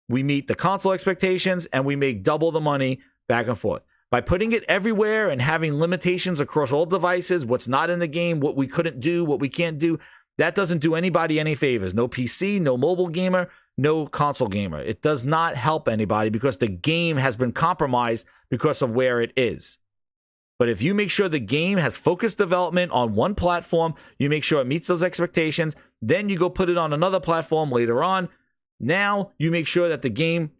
we meet the console expectations, and we make double the money back and forth. By putting it everywhere and having limitations across all devices, what's not in the game, what we couldn't do, what we can't do, that doesn't do anybody any favors. No PC, no mobile gamer, no console gamer. It does not help anybody because the game has been compromised because of where it is. But if you make sure the game has focused development on one platform, you make sure it meets those expectations, Then you go put it on another platform later on. Now you make sure that the game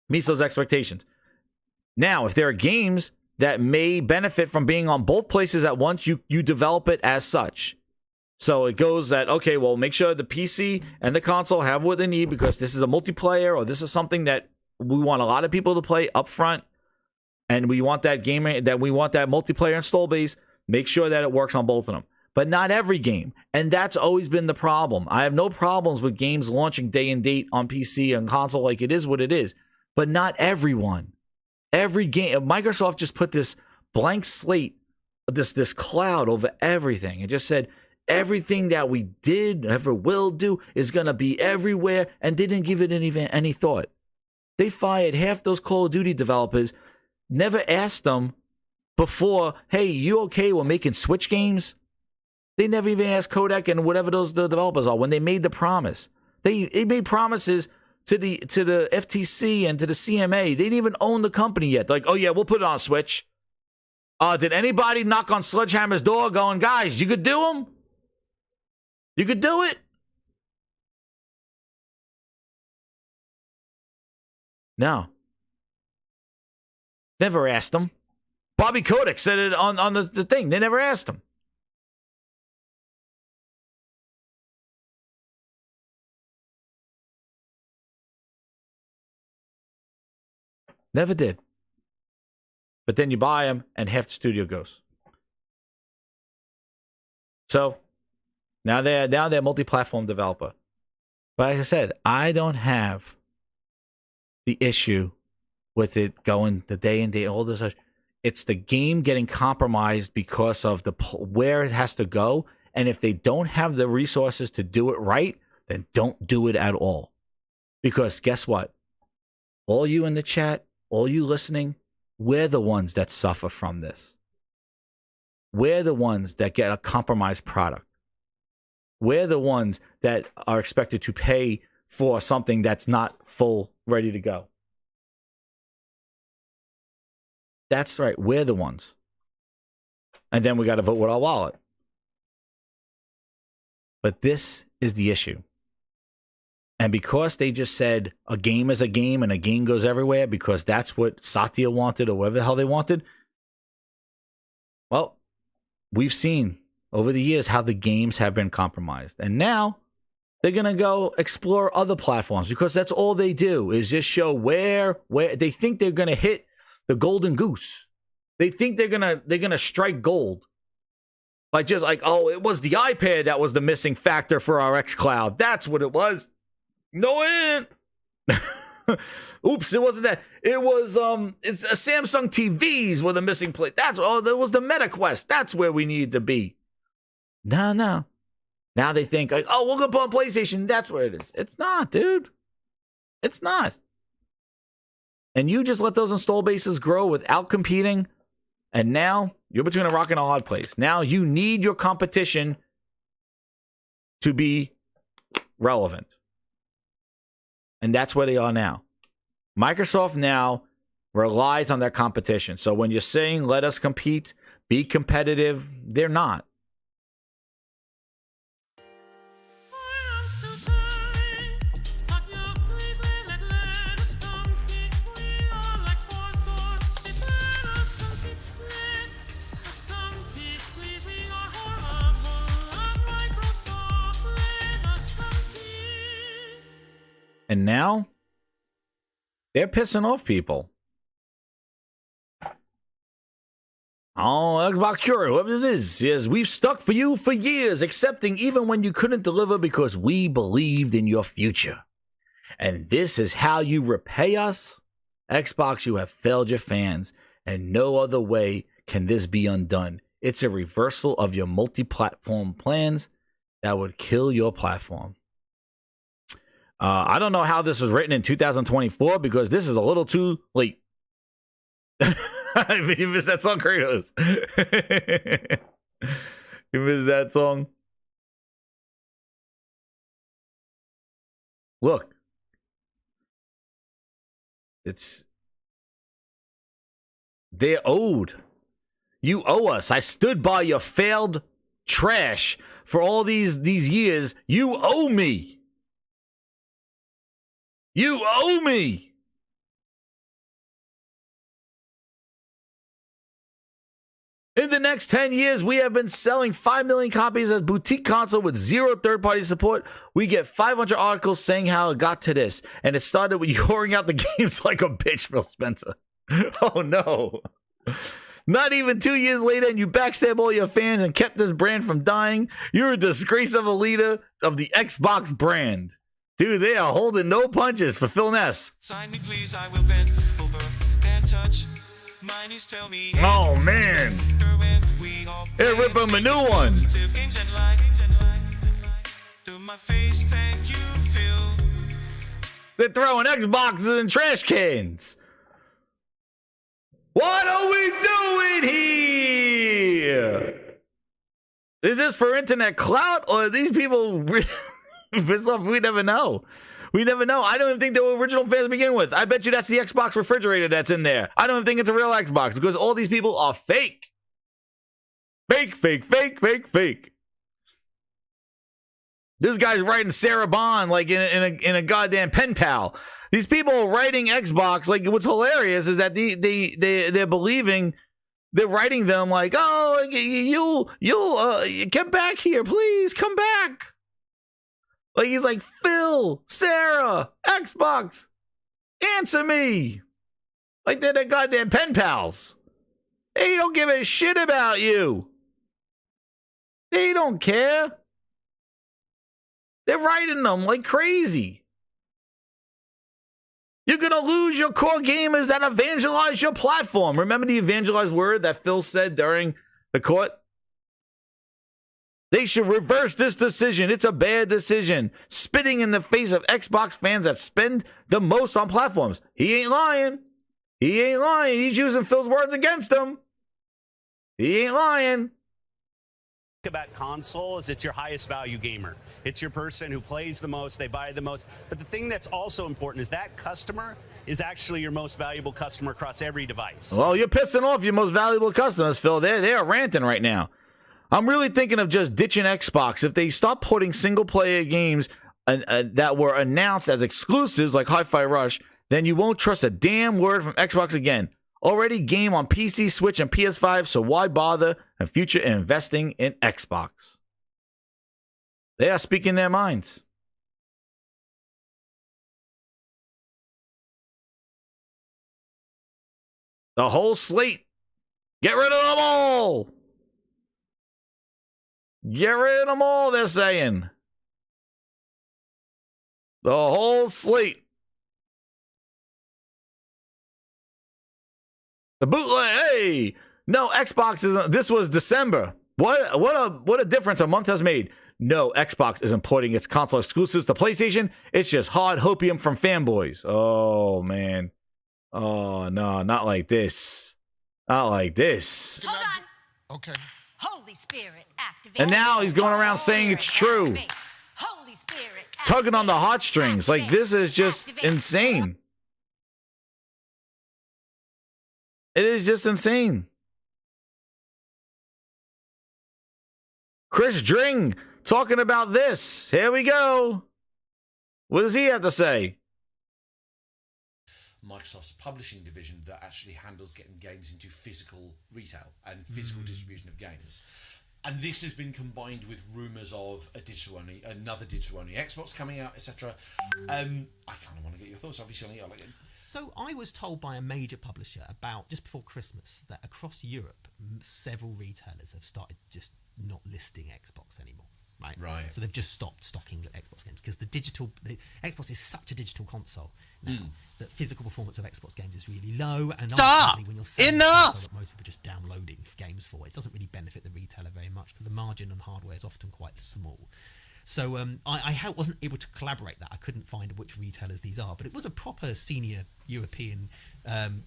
meets those expectations. Now, if there are games that may benefit from being on both places at once, you develop it as such. So it goes that, okay, well, make sure the PC and the console have what they need because this is a multiplayer or this is something that we want a lot of people to play up front, and we want that multiplayer install base. Make sure that it works on both of them. But not every game. And that's always been the problem. I have no problems with games launching day and date on PC and console like it is what it is. But not everyone. Every game. Microsoft just put this blank slate, this cloud over everything. It just said, everything that we did, ever will do, is going to be everywhere, and didn't give it any thought. They fired half those Call of Duty developers, never asked them before, hey, you okay with making Switch games? They never even asked Kodak and whatever the developers are when they made the promise. They made promises to the FTC and to the CMA. They didn't even own the company yet. They're like, oh yeah, we'll put it on Switch. Did anybody knock on Sledgehammer's door going, guys, you could do them? You could do it? No. Never asked them. Bobby Kotick said it on the thing. They never asked him. Never did. But then you buy them and half the studio goes. So now they're multi-platform developer. But like I said, I don't have the issue with it going the day and day, all this. It's the game getting compromised because of where it has to go. And if they don't have the resources to do it right, then don't do it at all. Because guess what? All you in the chat, all you listening, we're the ones that suffer from this. We're the ones that get a compromised product. We're the ones that are expected to pay for something that's not full, ready to go. That's right. We're the ones. And then we got to vote with our wallet. But this is the issue. And because they just said a game is a game and a game goes everywhere because that's what Satya wanted or whatever the hell they wanted, well, we've seen over the years how the games have been compromised. And now they're going to go explore other platforms because that's all they do is just show where they think they're going to hit the golden goose. They think they're going to strike gold. Like just like, oh, it was the iPad that was the missing factor for our xCloud. That's what it was. No, it didn't. Oops, it wasn't that. It was it's a Samsung TVs with a missing plate. There was the MetaQuest. That's where we needed to be. No. Now they think like, oh, we're gonna put on PlayStation. That's where it is. It's not, dude. It's not. And you just let those install bases grow without competing. And now you're between a rock and a hard place. Now you need your competition to be relevant. And that's where they are now. Microsoft now relies on their competition. So when you're saying, let us compete, be competitive, they're not. And now, they're pissing off people. Oh, Xbox Cure, whoever this is, says, we've stuck for you for years, accepting even when you couldn't deliver because we believed in your future. And this is how you repay us? Xbox, you have failed your fans, and no other way can this be undone. It's a reversal of your multi-platform plans that would kill your platform. I don't know how this was written in 2024 because this is a little too late. You missed that song, Kratos. You missed that song. Look. They're owed. You owe us. I stood by your failed trash for all these years. You owe me. You owe me. In the next 10 years, we have been selling 5 million copies as boutique console with 0 third-party support. We get 500 articles saying how it got to this. And it started with you whoring out the games like a bitch, Phil Spencer. Oh, no. Not even 2 years later, and you backstab all your fans and kept this brand from dying. You're a disgrace of a leader of the Xbox brand. Dude, they are holding no punches for Phil Ness. Sign me, please, I will bend over and touch. Mineys tell me. Oh, man. Hey, rip him a new one. My face, thank you, Phil. They're throwing Xboxes in trash cans. What are we doing here? Is this for internet clout, or are these people pissed off? We never know. We never know. I don't even think they were original fans to begin with. I bet you that's the Xbox refrigerator that's in there. I don't even think it's a real Xbox because all these people are fake. Fake, fake, fake, fake, fake. This guy's writing Sarah Bond like in a goddamn pen pal. These people are writing Xbox like what's hilarious is that they're believing they're writing them like, oh, you get back here, please come back. Like he's like, Phil, Sarah, Xbox, answer me. Like they're the goddamn pen pals. They don't give a shit about you. They don't care. They're writing them like crazy. You're going to lose your core gamers that evangelize your platform. Remember the evangelized word that Phil said during the court? They should reverse this decision. It's a bad decision. Spitting in the face of Xbox fans that spend the most on platforms. He ain't lying. He ain't lying. He's using Phil's words against him. He ain't lying. About console is it's your highest value gamer. It's your person who plays the most, they buy the most. But the thing that's also important is that customer is actually your most valuable customer across every device. Well, you're pissing off your most valuable customers, Phil. They're ranting right now. I'm really thinking of just ditching Xbox. If they stop putting single-player games that were announced as exclusives like Hi-Fi Rush, then you won't trust a damn word from Xbox again. Already game on PC, Switch, and PS5, so why bother in future investing in Xbox? They are speaking their minds. The whole slate. Get rid of them all. Get rid of them all, they're saying. The whole slate. The bootleg, hey, no, Xbox isn't. This was December. What a difference a month has made. No, Xbox isn't porting its console exclusives to PlayStation. It's just hard hopium from fanboys. Oh man. Oh no, not like this. Not like this. Hold on. Okay. Holy Spirit, activate. And now he's going around saying it's true. Activate. Holy Spirit, activate. Tugging on the heartstrings. Like this is just Activate. insane. It is just insane. Chris Dring talking about this. Here we go. What does he have to say? Microsoft's publishing division that actually handles getting games into physical retail and physical distribution of games. And this has been combined with rumours of another digital-only Xbox coming out, etc. I kind of want to get your thoughts, obviously. So I was told by a major publisher about just before Christmas that across Europe, several retailers have started just not listing Xbox anymore. Right. So they've just stopped stocking Xbox games because the Xbox is such a digital console now that physical performance of Xbox games is really low. And ultimately, when you're selling a console that most people are just downloading games for, it doesn't really benefit the retailer very much because the margin on hardware is often quite small. So I wasn't able to collaborate that. I couldn't find which retailers these are, but it was a proper senior European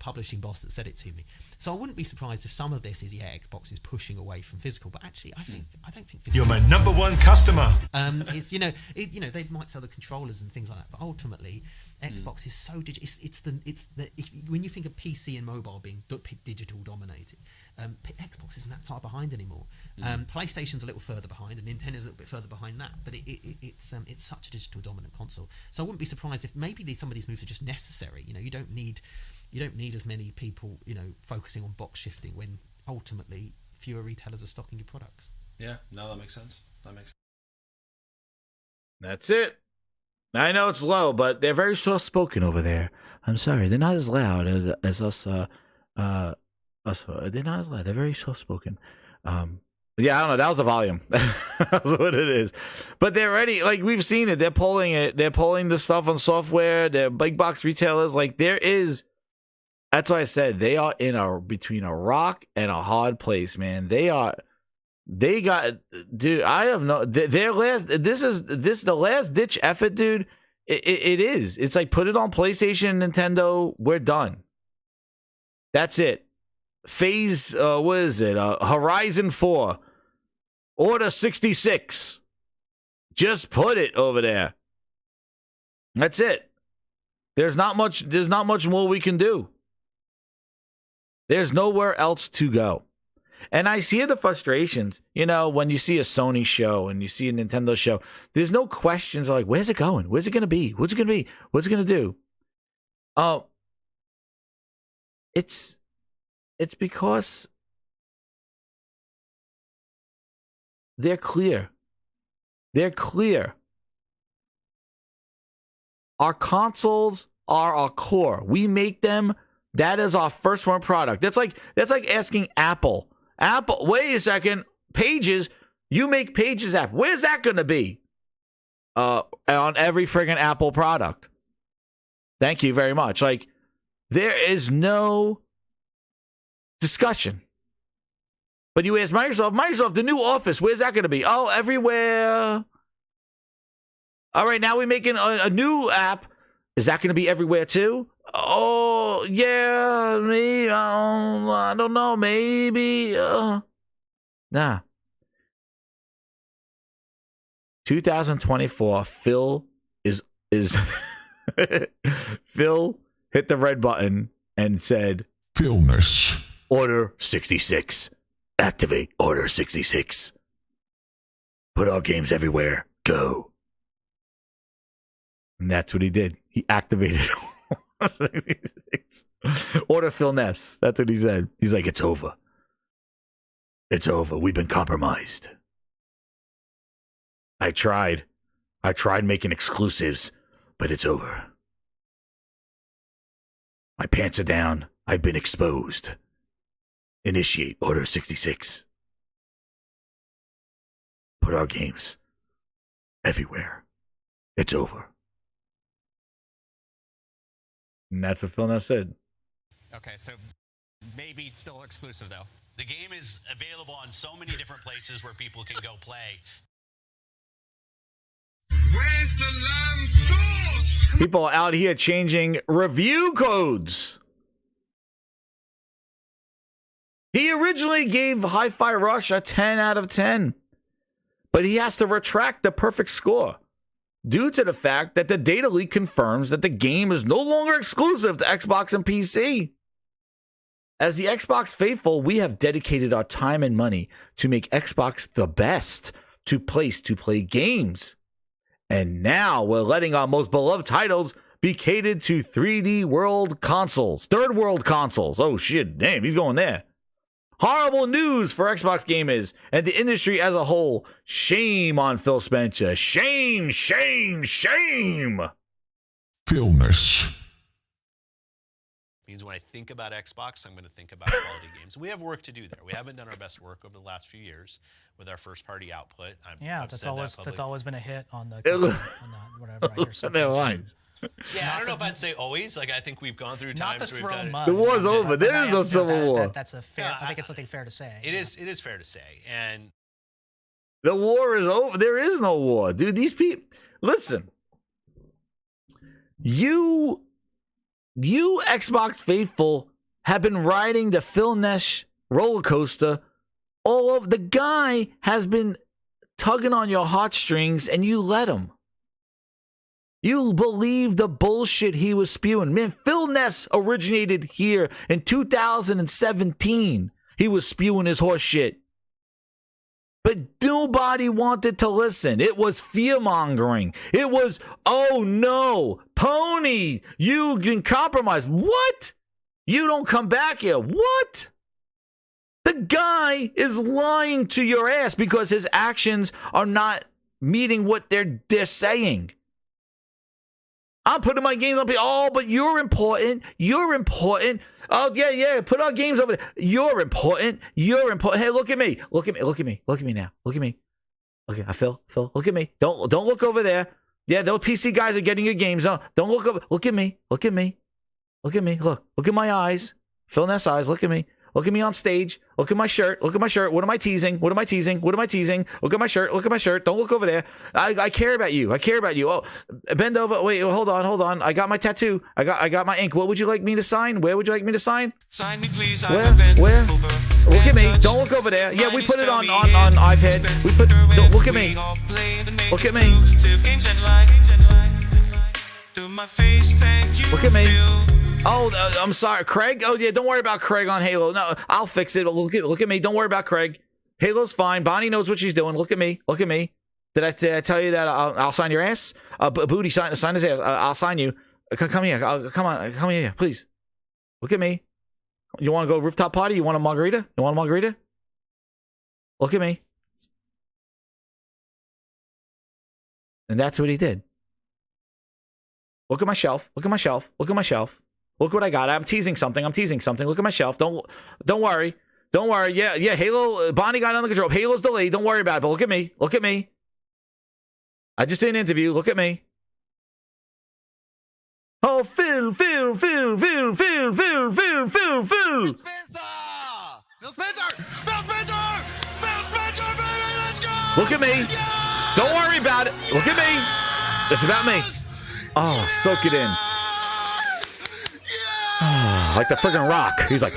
publishing boss that said it to me. So I wouldn't be surprised if some of this is Xbox is pushing away from physical, but actually I don't think physical. You're my number one customer. It's they might sell the controllers and things like that, but ultimately Xbox is so digital. When you think of PC and mobile being digital dominated, Xbox isn't that far behind anymore. PlayStation's a little further behind, and Nintendo's a little bit further behind that. But it's such a digital dominant console. So I wouldn't be surprised if maybe some of these moves are just necessary. You don't need as many people focusing on box shifting when ultimately fewer retailers are stocking your products. Yeah, no, that makes sense. That's it. I know it's low, but they're very soft-spoken over there. I'm sorry, they're not as loud as us. They're not as loud. They're very soft-spoken. Yeah, I don't know. That was the volume. That's what it is. But they're ready. Like, we've seen it. They're pulling it. They're pulling the stuff on software. They're big box retailers. Like, there is. That's why I said they are between a rock and a hard place, man. They got, dude. I have no. Their last. This is the last ditch effort, dude. It is. It's like, put it on PlayStation, Nintendo. We're done. That's it. Phase. What is it? Horizon 4. Order 66. Just put it over there. That's it. There's not much more we can do. There's nowhere else to go. And I see the frustrations, when you see a Sony show and you see a Nintendo show, there's no questions like, where's it going? Where's it going to be? What's it going to be? What's it going to do? It's because they're clear. They're clear. Our consoles are our core. We make them. That is our first one product. That's like asking Apple, wait a second, Pages, you make Pages app. Where's that going to be? On every friggin' Apple product. Thank you very much. Like, there is no discussion. But you ask Microsoft, the new Office, where's that going to be? Oh, everywhere. All right, now we're making a new app. Is that going to be everywhere too? Oh, yeah, maybe. I don't know. Maybe. Nah. 2024, Phil is Phil hit the red button and said, Philness. Order 66. Activate Order 66. Put our games everywhere. Go. And that's what he did. He activated Order Phil Ness. That's what he said. He's like, it's over. It's over. We've been compromised. I tried making exclusives, but it's over. My pants are down. I've been exposed. Initiate Order 66. Put our games everywhere. It's over. And that's what Phil Ness said. Okay, so maybe still exclusive, though. The game is available on so many different places where people can go play. Where's the lamb sauce? People are out here changing review codes. He originally gave Hi-Fi Rush a 10 out of 10, but he has to retract the perfect score due to the fact that the data leak confirms that the game is no longer exclusive to Xbox and PC. As the Xbox faithful, we have dedicated our time and money to make Xbox the best place to play games. And now we're letting our most beloved titles be catered to 3D world consoles, third world consoles. Oh shit, damn, he's going there. Horrible news for Xbox gamers and the industry as a whole. Shame on Phil Spencer. Shame, shame, shame. Philness. Means when I think about Xbox, I'm going to think about quality games. We have work to do there. We haven't done our best work over the last few years with our first party output. That's always been a hit on the whatever I hear. Their lines. Yeah, I don't know if I'd say always. Like, I think we've gone through times where we've done it. The war's over. There is no civil war. That's a fair. I think it's something fair to say. It is fair to say. And the war is over. There is no war, dude. These people. Listen. You Xbox faithful have been riding the Phil Ness roller coaster. All of the guy has been tugging on your heartstrings, and you let him. You believe the bullshit he was spewing. Man, Phil Ness originated here in 2017. He was spewing his horse shit. But nobody wanted to listen. It was fear-mongering. It was, oh no, Pony, you can compromise. What? You don't come back here. What? The guy is lying to your ass because his actions are not meeting what they're saying. I'm putting my games up here. Oh, but you're important. You're important. Oh, yeah. Put our games over there. You're important. You're important. Hey, look at me. Look at me. Look at me. Look at me now. Look at me. Okay, Phil, look at me. Don't look over there. Yeah, those PC guys are getting your games. Don't look over. Look at me. Look at me. Look at me. Look at my eyes. Phil Ness eyes. Look at me. Look at me on stage. Look at my shirt. Look at my shirt. What am I teasing? What am I teasing? What am I teasing? Look at my shirt. Look at my shirt. Don't look over there. I care about you. I care about you. Oh, bend over. Wait, hold on. I got my tattoo. I got my ink. What would you like me to sign? Where would you like me to sign? Sign me, please. Where? Look at me. Don't look over there. Yeah, we put it on iPad. Look at me. Look at me. Look at me. Oh, I'm sorry, Craig. Oh yeah, don't worry about Craig on Halo. No, I'll fix it. Look at me. Don't worry about Craig. Halo's fine. Bonnie knows what she's doing. Look at me. Look at me. Did I tell you that I'll sign your ass? Booty, sign his ass. I'll sign you. Come here. Come here, please. Look at me. You want to go rooftop party? You want a margarita? Look at me. And that's what he did. Look at my shelf. Look what I got. I'm teasing something. Look at my shelf. Don't worry. Yeah. Halo. Bonnie got it under control. Halo's delayed. Don't worry about it. But look at me. I just did an interview. Look at me. Oh, Phil. Phil Spencer! Look at me. Don't worry about it. Look at me. It's about me. Oh, soak it in. Like the friggin' Rock. He's like,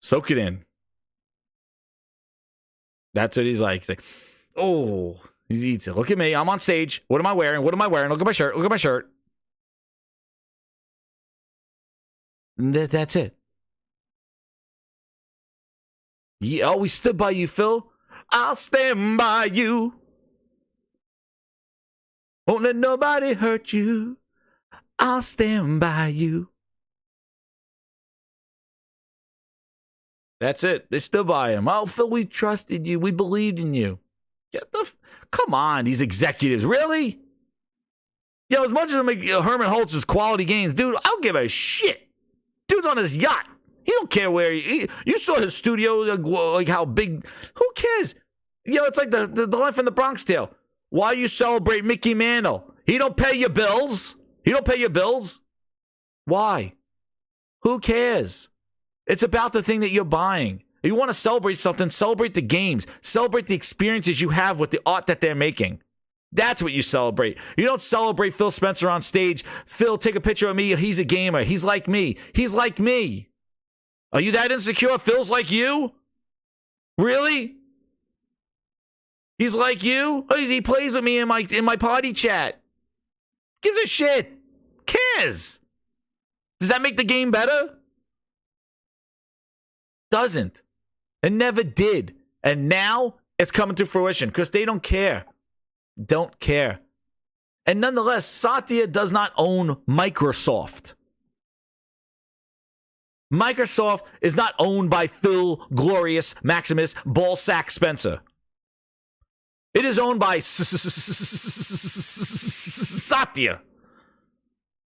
soak it in. That's what he's like. He's like, oh, he eats it. Look at me. I'm on stage. What am I wearing? Look at my shirt. That's it. Yeah, we stood by you, Phil. I'll stand by you. Won't let nobody hurt you. I'll stand by you. That's it. They stood by him. Oh, Phil, we trusted you. We believed in you. Come on, these executives. Really? Yo, as much as I make Herman Holtz's quality games, dude, I don't give a shit. Dude's on his yacht. He don't care where you saw his studio, like how big. Who cares? Yo, it's like the line from the Bronx Tale. Why you celebrate Mickey Mantle? He don't pay your bills. Why? Who cares? It's about the thing that you're buying. If you want to celebrate something, celebrate the games. Celebrate the experiences you have with the art that they're making. That's what you celebrate. You don't celebrate Phil Spencer on stage. Phil, take a picture of me. He's a gamer. He's like me. Are you that insecure? Phil's like you? Really? He's like you? Oh, he plays with me in my party chat. Gives a shit. Cares. Does that make the game better? Doesn't. It never did. And now it's coming to fruition because they don't care. Don't care. And nonetheless, Satya does not own Microsoft. Microsoft is not owned by Phil Glorious Maximus Ballsack Spencer. It is owned by Satya.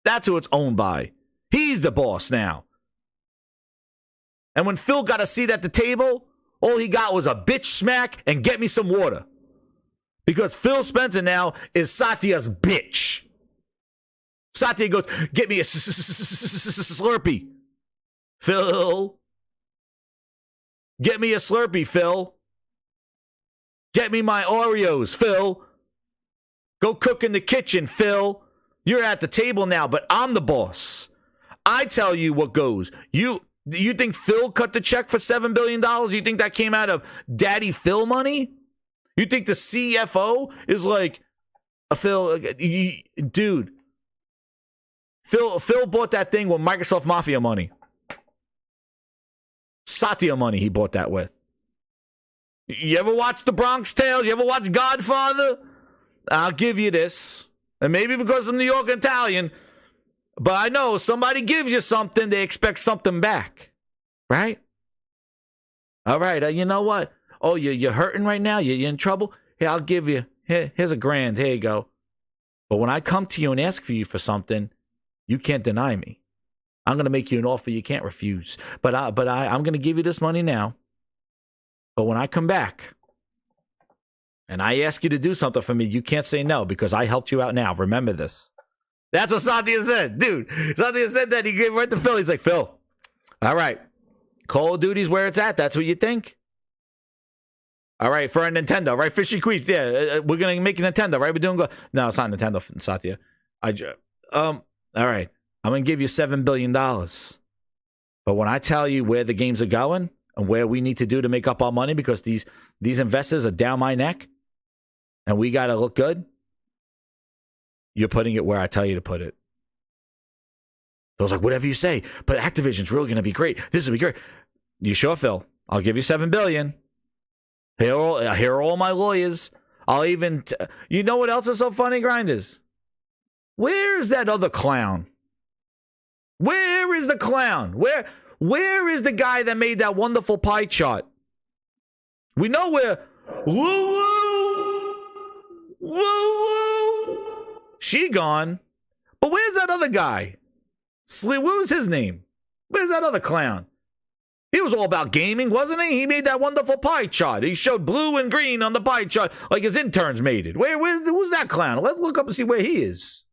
That's who it's owned by. He's the boss now. And when Phil got a seat at the table, all he got was a bitch smack and get me some water. Because Phil Spencer now is Satya's bitch. Satya goes, get me a Slurpee. Phil. Get me a Slurpee, Phil. Get me my Oreos, Phil. Go cook in the kitchen, Phil. You're at the table now, but I'm the boss. I tell you what goes. You think Phil cut the check for $7 billion? You think that came out of Daddy Phil money? You think the CFO is like, Phil, dude, Phil bought that thing with Microsoft Mafia money. Satya money he bought that with. You ever watch The Bronx Tales? You ever watch Godfather? I'll give you this. And maybe because I'm New York Italian, but I know somebody gives you something, they expect something back. Right? All right, you know what? Oh, you're hurting right now? You're in trouble? Here, I'll give you. Here's $1,000. Here you go. But when I come to you and ask for you for something, you can't deny me. I'm going to make you an offer you can't refuse. But I'm going to give you this money now. But when I come back and I ask you to do something for me, you can't say no because I helped you out now. Remember this. That's what Satya said. Dude, Satya said that. He gave right to Phil. He's like, Phil, all right. Call of Duty's where it's at. That's what you think? All right, for a Nintendo, right? Fishy Queef, yeah, we're going to make a Nintendo, right? We're doing good. No, it's not Nintendo, Satya. All right, I'm going to give you $7 billion. But when I tell you where the games are going and where we need to do to make up our money because these investors are down my neck and we got to look good, you're putting it where I tell you to put it. I was like, whatever you say, but Activision's really going to be great. This will be great. You sure, Phil? I'll give you $7 billion. Here are all my lawyers. I'll even... you know what else is so funny, Grinders? Where's that other clown? Where is the clown? Where is the guy that made that wonderful pie chart? We know where... Woo! She gone. But where's that other guy? What was his name? Where's that other clown? He was all about gaming, wasn't he? He made that wonderful pie chart. He showed blue and green on the pie chart like his interns made it. Who's that clown? Let's look up and see where he is.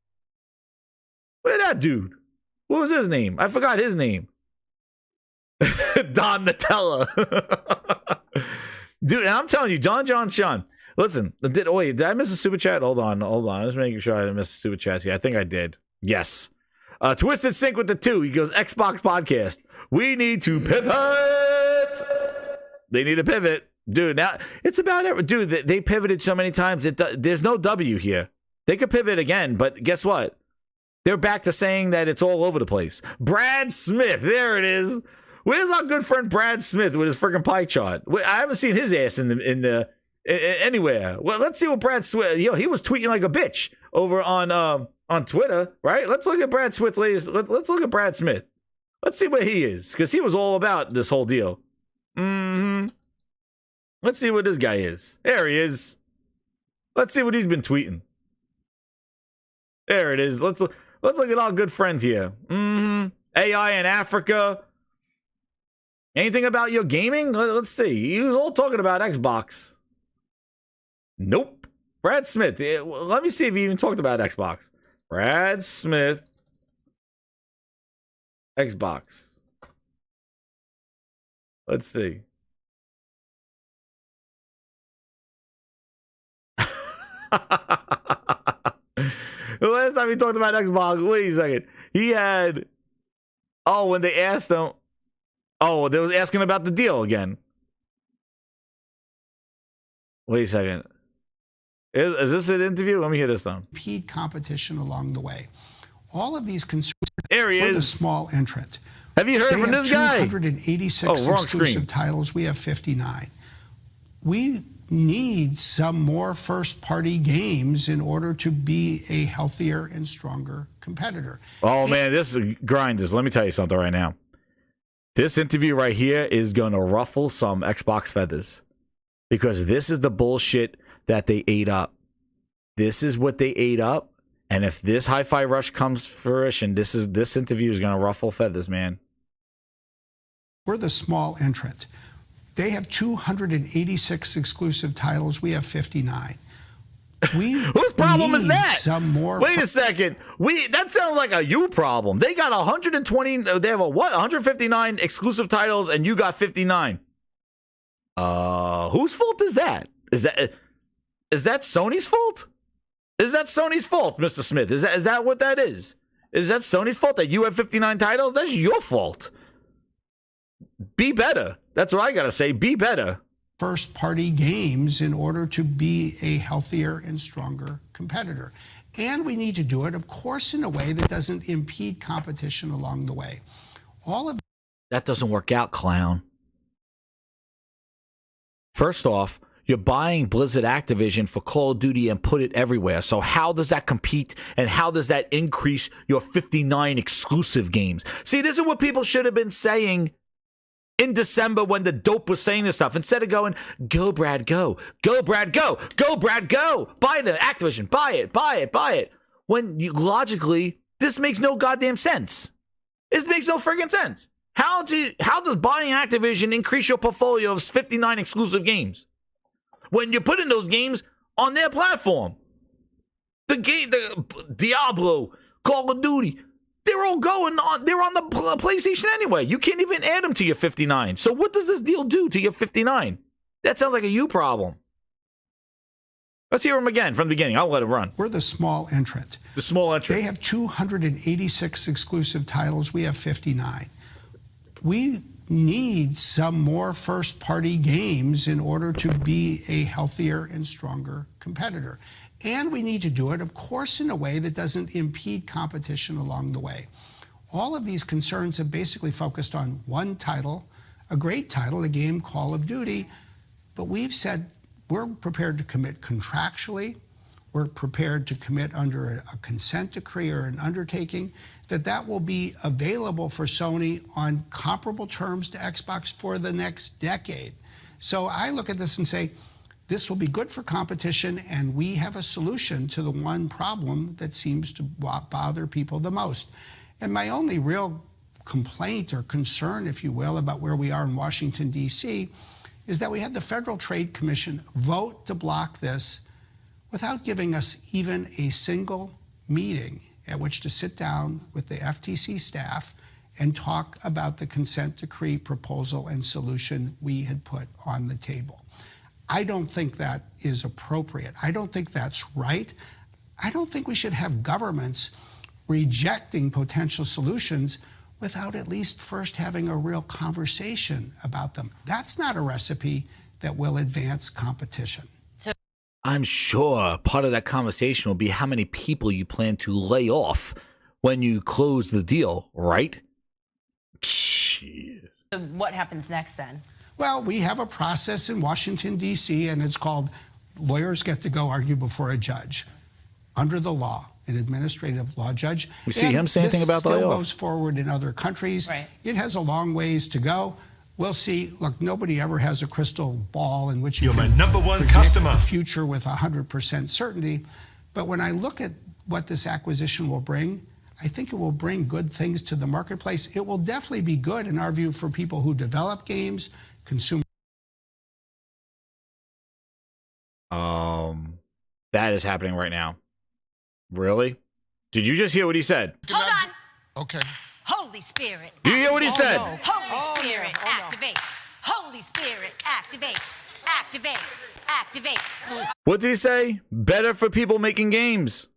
Where's that dude? What was his name? I forgot his name. Don Nutella. Dude, and I'm telling you, Sean. Listen, did I miss a super chat? Hold on. Let's make sure I didn't miss a super chat. Yeah, I think I did. Yes. Twisted Sync with the 2. He goes, Xbox podcast. We need to pivot. They need to pivot. Dude, now it's about it. Dude, they pivoted so many times. There's no W here. They could pivot again, but guess what? They're back to saying that it's all over the place. Brad Smith. There it is. Where's our good friend Brad Smith with his freaking pie chart? I haven't seen his ass anywhere. Well, let's see what Brad Smith. He was tweeting like a bitch over on Twitter, right? Let's look at Brad Smith, ladies. Let's look at Brad Smith. Let's see where he is, because he was all about this whole deal. Let's see what this guy is. There he is. Let's see what he's been tweeting. There it is. Let's look at our good friend here. AI in Africa. Anything about your gaming? Let's see. He was all talking about Xbox. Nope. Brad Smith. Let me see if he even talked about Xbox. Brad Smith. Xbox. Let's see. The last time he talked about Xbox, wait a second. He had... oh, when they asked him... oh, they was asking about the deal again. Wait a second. Is this an interview? Let me hear this down. Compete competition along the way. All of these consumers there he are is. The small entrant. Have you heard from this guy? 286 exclusive titles. We have 59. We need some more first-party games in order to be a healthier and stronger competitor. Oh, man, this is Grinders. Let me tell you something right now. This interview right here is going to ruffle some Xbox feathers because this is the bullshit that they ate up. This is what they ate up. And if this Hi-Fi Rush comes to fruition, this interview is going to ruffle feathers, man. We're the small entrant. They have 286 exclusive titles. We have 59. Whose problem is that? Some more. Wait a second. That sounds like a you problem. They got 120. They have 159 exclusive titles, and you got 59. Whose fault is that? Is that Sony's fault? Is that Sony's fault, Mr. Smith? Is that what that is? Is that Sony's fault that you have 59 titles? That's your fault. Be better. That's what I gotta say. Be better. first-party games in order to be a healthier and stronger competitor. And we need to do it, of course, in a way that doesn't impede competition along the way. All of that doesn't work out, clown. First off, you're buying Blizzard Activision for Call of Duty and put it everywhere. So how does that compete and how does that increase your 59 exclusive games? See, this is what people should have been saying in December when the dope was saying this stuff. Instead of going, go, Brad, go. Go, Brad, go. Go, Brad, go. Buy the Activision. Buy it, buy it, buy it. When you, logically, this makes no goddamn sense. It makes no friggin' sense. How does buying Activision increase your portfolio of 59 exclusive games when you're putting those games on their platform? The game, the Diablo, Call of Duty, they're all going on. They're on the PlayStation anyway. You can't even add them to your 59. So what does this deal do to your 59? That sounds like a you problem. Let's hear them again from the beginning. I'll let it run. We're the small entrant. The small entrant. They have 286 exclusive titles. We have 59. We need some more first-party games in order to be a healthier and stronger competitor. And we need to do it, of course, in a way that doesn't impede competition along the way. All of these concerns have basically focused on one title, a great title, a game, Call of Duty. But we've said we're prepared to commit contractually, we're prepared to commit under a consent decree or an undertaking, that will be available for Sony on comparable terms to Xbox for the next decade. So I look at this and say, this will be good for competition, and we have a solution to the one problem that seems to bother people the most. And my only real complaint or concern, if you will, about where we are in Washington, D.C., is that we had the Federal Trade Commission vote to block this without giving us even a single meeting at which to sit down with the FTC staff and talk about the consent decree proposal and solution we had put on the table. I don't think that is appropriate. I don't think that's right. I don't think we should have governments rejecting potential solutions without at least first having a real conversation about them. That's not a recipe that will advance competition. I'm sure part of that conversation will be how many people you plan to lay off when you close the deal, right? Jeez. So what happens next then? Well, we have a process in Washington, D.C., and it's called lawyers get to go argue before a judge under the law, an administrative law judge. We see him say anything about the layoff? This still goes forward in other countries. Right. It has a long ways to go. We'll see. Look, nobody ever has a crystal ball in which you're my number one customer. The future with 100% certainty. But when I look at what this acquisition will bring, I think it will bring good things to the marketplace. It will definitely be good, in our view, for people who develop games, consumer. That is happening right now. Really? Did you just hear what he said? Hold on. Okay. Holy Spirit. You hear what he said? No. Holy Spirit, activate. Holy Spirit, activate. Activate. Activate. What did he say? Better for people making games.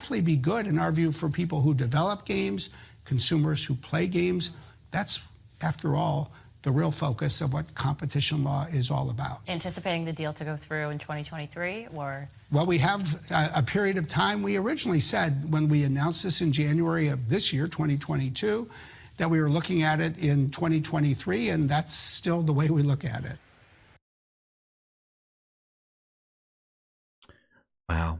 Definitely be good, in our view, for people who develop games, consumers who play games. That's, after all, the real focus of what competition law is all about. Anticipating the deal to go through in 2023, or? Well, we have a period of time. We originally said, when we announced this in January of this year, 2022, that we were looking at it in 2023, and that's still the way we look at it. Wow.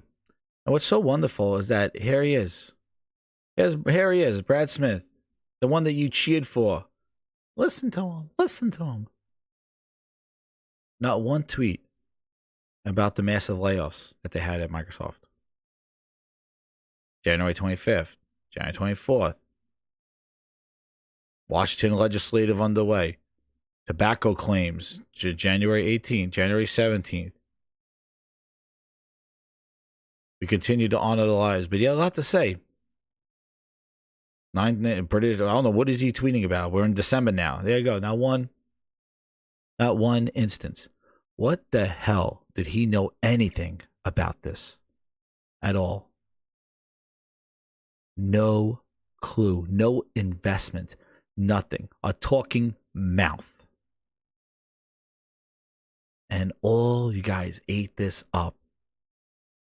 And what's so wonderful is that here he is. Here he is, Brad Smith, the one that you cheered for. Listen to him. Listen to him. Not one tweet about the massive layoffs that they had at Microsoft. January 25th, January 24th. Washington legislative underway. Tobacco claims, January 18th, January 17th. We continue to honor the lives, but he had a lot to say. British, I don't know, what is he tweeting about? We're in December now. There you go. Not one instance. What the hell did he know anything about this at all? No clue. No investment. Nothing. A talking mouth. And all you guys ate this up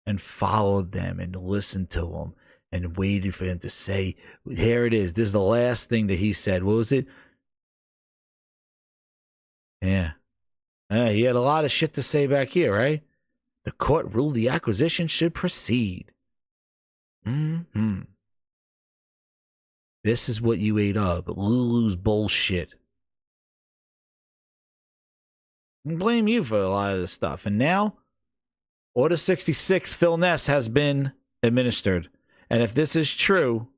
and followed them and listened to them and waited for him to say, here it is. This is the last thing that he said. What was it? Yeah. He had a lot of shit to say back here, right? The court ruled the acquisition should proceed. This is what you ate up. Lulu's bullshit. I blame you for a lot of this stuff. And now, Order 66, Phil Ness, has been administered. And if this is true,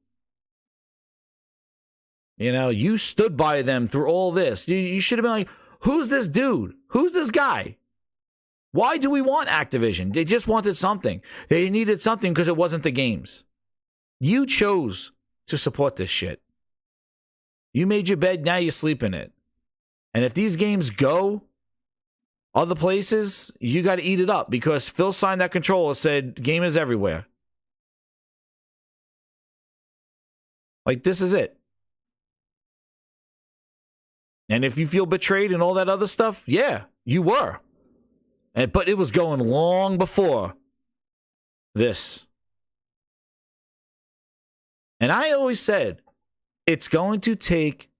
you know, you stood by them through all this. You should have been like, who's this dude? Who's this guy? Why do we want Activision? They just wanted something. They needed something because it wasn't the games. You chose to support this shit. You made your bed, now you sleep in it. And if these games go other places, you got to eat it up because Phil signed that control and said, gamers everywhere. Like, this is it. And if you feel betrayed and all that other stuff, yeah, you were. But it was going long before this. And I always said, it's going to take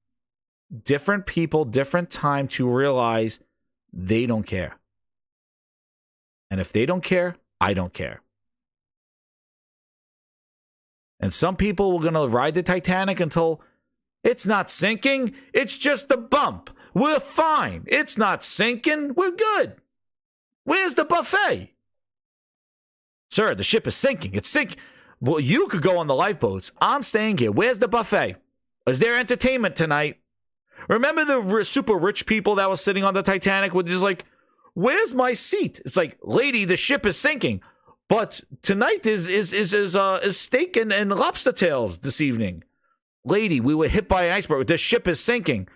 different people, different time to realize they don't care. And if they don't care, I don't care. And some people were going to ride the Titanic until it's not sinking. It's just a bump. We're fine. It's not sinking. We're good. Where's the buffet? Sir, the ship is sinking. It's sinking. Well, you could go on the lifeboats. I'm staying here. Where's the buffet? Is there entertainment tonight? Remember the super rich people that was sitting on the Titanic with just like, where's my seat? It's like, lady, the ship is sinking. But tonight is steak and lobster tails this evening. Lady, we were hit by an iceberg. The ship is sinking.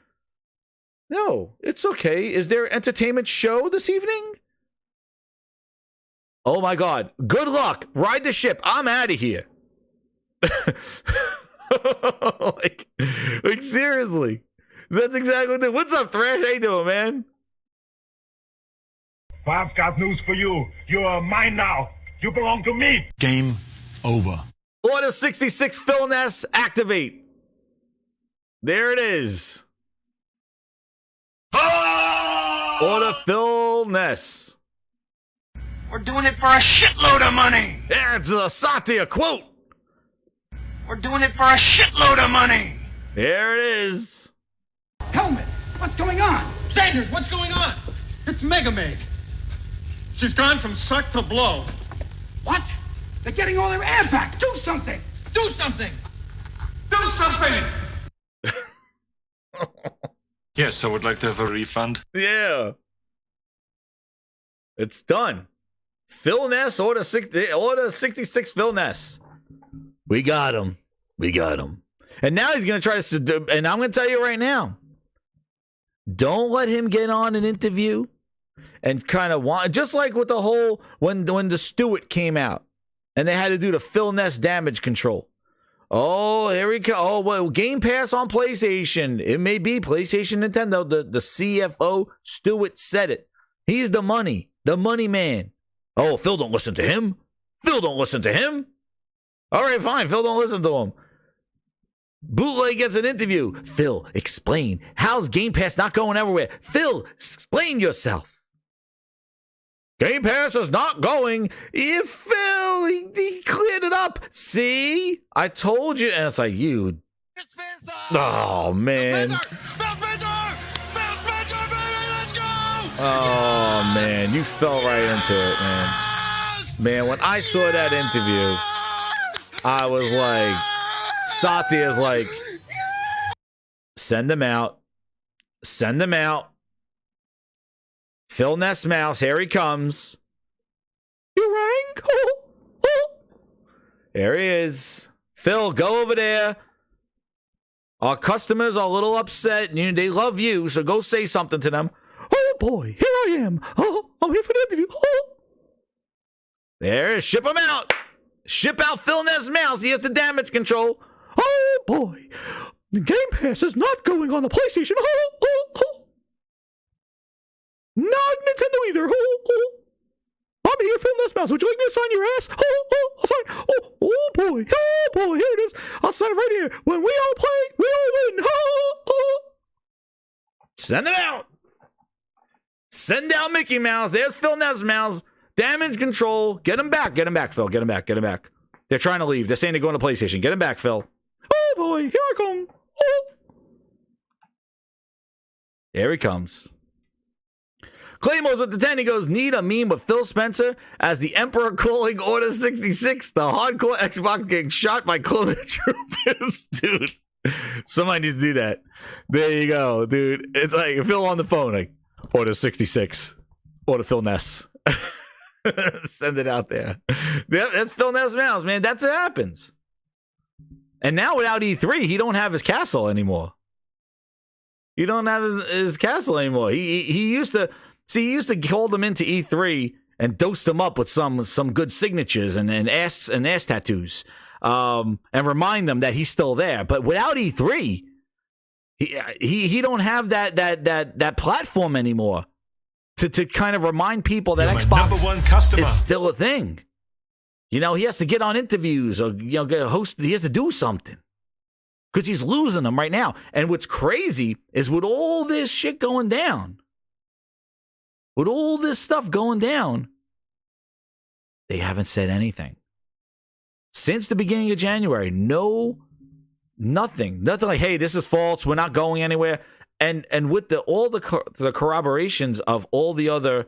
No, it's okay. Is there an entertainment show this evening? Oh my God. Good luck. Ride the ship. I'm out of here. like seriously. That's exactly what. What's up, Thrash? How you doing, man? Bob's got news for you. You are mine now. You belong to me. Game over. Order 66 Phil Ness, activate. There it is. Order Phil Ness. We're doing it for a shitload of money. Yeah, it's a Satya quote. We're doing it for a shitload of money. There it is. Helmet, what's going on? Sanders, what's going on? It's Mega Meg. She's gone from suck to blow. What? They're getting all their air back. Do something. Do something. Do something. Yes, I would like to have a refund. Yeah. It's done. Phil Ness, order 66 Phil Ness. We got him. We got him. And now he's going to try to, and I'm going to tell you right now, don't let him get on an interview and kind of want, just like with the whole, when the Stewart came out and they had to do the Phil Ness damage control. Oh, here we go. Oh, well, Game Pass on PlayStation. It may be PlayStation, Nintendo. The CFO, Stewart, said it. He's the money man. Oh, Phil don't listen to him. Phil don't listen to him. All right, fine. Phil don't listen to him. Bootleg gets an interview. Phil, explain. How's Game Pass not going everywhere? Phil, explain yourself. Game Pass is not going. If Phil, he cleared it up. See? I told you. And it's like, you. Oh, man. Oh, man. You fell right into it, man. Man, when I saw that interview, I was like, Satya's like, send him out. Send him out. Phil Ness Mouse, here he comes. You rang? There he is. Phil, go over there. Our customers are a little upset. They love you, so go say something to them. Oh, boy, here I am. Oh, I'm here for the interview. Oh. There, ship him out. Ship out Phil Ness Mouse. He has the damage control. Oh, boy. The Game Pass is not going on the PlayStation. Oh. Not Nintendo either. Mouse. Would you like me to sign your ass? I'll sign. Oh boy, here it is. I'll sign it right here. When we all play, we all win. Send it out. Send out Mickey Mouse. There's Phil Nesmouse. Damage control. Get him back, Phil. Get him back. They're trying to leave. They're saying they're going to PlayStation. Get him back, Phil. Oh boy, here I come. Oh. There he comes. Claymore's with the 10. He goes, need a meme with Phil Spencer as the Emperor calling Order 66. The hardcore Xbox getting shot by clone troopers. Dude, somebody needs to do that. There you go, dude. It's like Phil on the phone, like, Order 66. Order Phil Ness. Send it out there. That's Phil Ness Mouse, man. That's what happens. And now without E3, he don't have his castle anymore. He don't have his castle anymore. He used to... See, he used to call them into E3 and dose them up with some good signatures and ass tattoos, and remind them that he's still there. But without E3, he don't have that platform anymore to kind of remind people that Xbox is still a thing. You know, he has to get on interviews or get a host. He has to do something because he's losing them right now. And what's crazy is with all this shit going down. With all this stuff going down, they haven't said anything. Since the beginning of January, nothing like, hey, this is false, we're not going anywhere. And with all the corroborations of all the other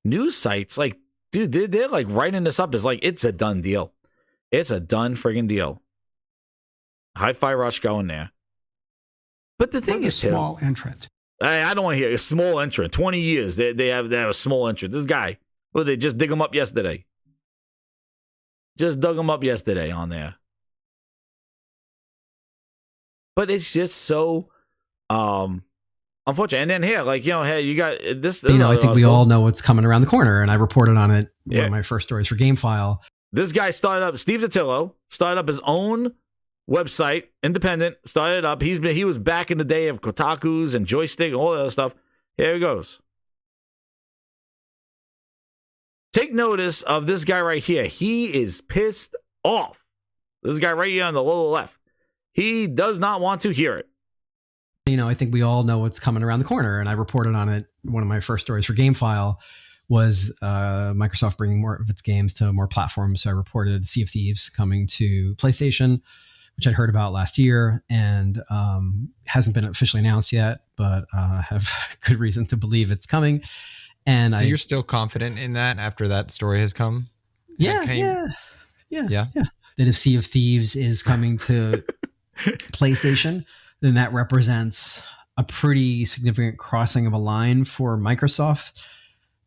news sites, like, dude, they're like writing this up as like it's a done deal. It's a done friggin' deal. Hi-Fi Rush going there. But the thing is, small entrant. I don't want to hear a small entrant. 20 years they have a small entrant. This guy, well, they just dig him up yesterday. Just dug him up yesterday on there. But it's just so unfortunate. And then here, like, hey, you got this. I think we all know what's coming around the corner, and I reported on it. One of my first stories for GameFile. This guy started up. Steve Zottillo started up his own website, independent, started up. He was back in the day of Kotakus and Joystick and all that other stuff. Here he goes. Take notice of this guy right here. He is pissed off. This guy right here on the lower left. He does not want to hear it. I think we all know what's coming around the corner, and I reported on it. One of my first stories for GameFile was Microsoft bringing more of its games to more platforms. So I reported Sea of Thieves coming to PlayStation, which I'd heard about last year, and hasn't been officially announced yet, but have good reason to believe it's coming. And so you're still confident in that after that story has come? Yeah. That if Sea of Thieves is coming to PlayStation, then that represents a pretty significant crossing of a line for Microsoft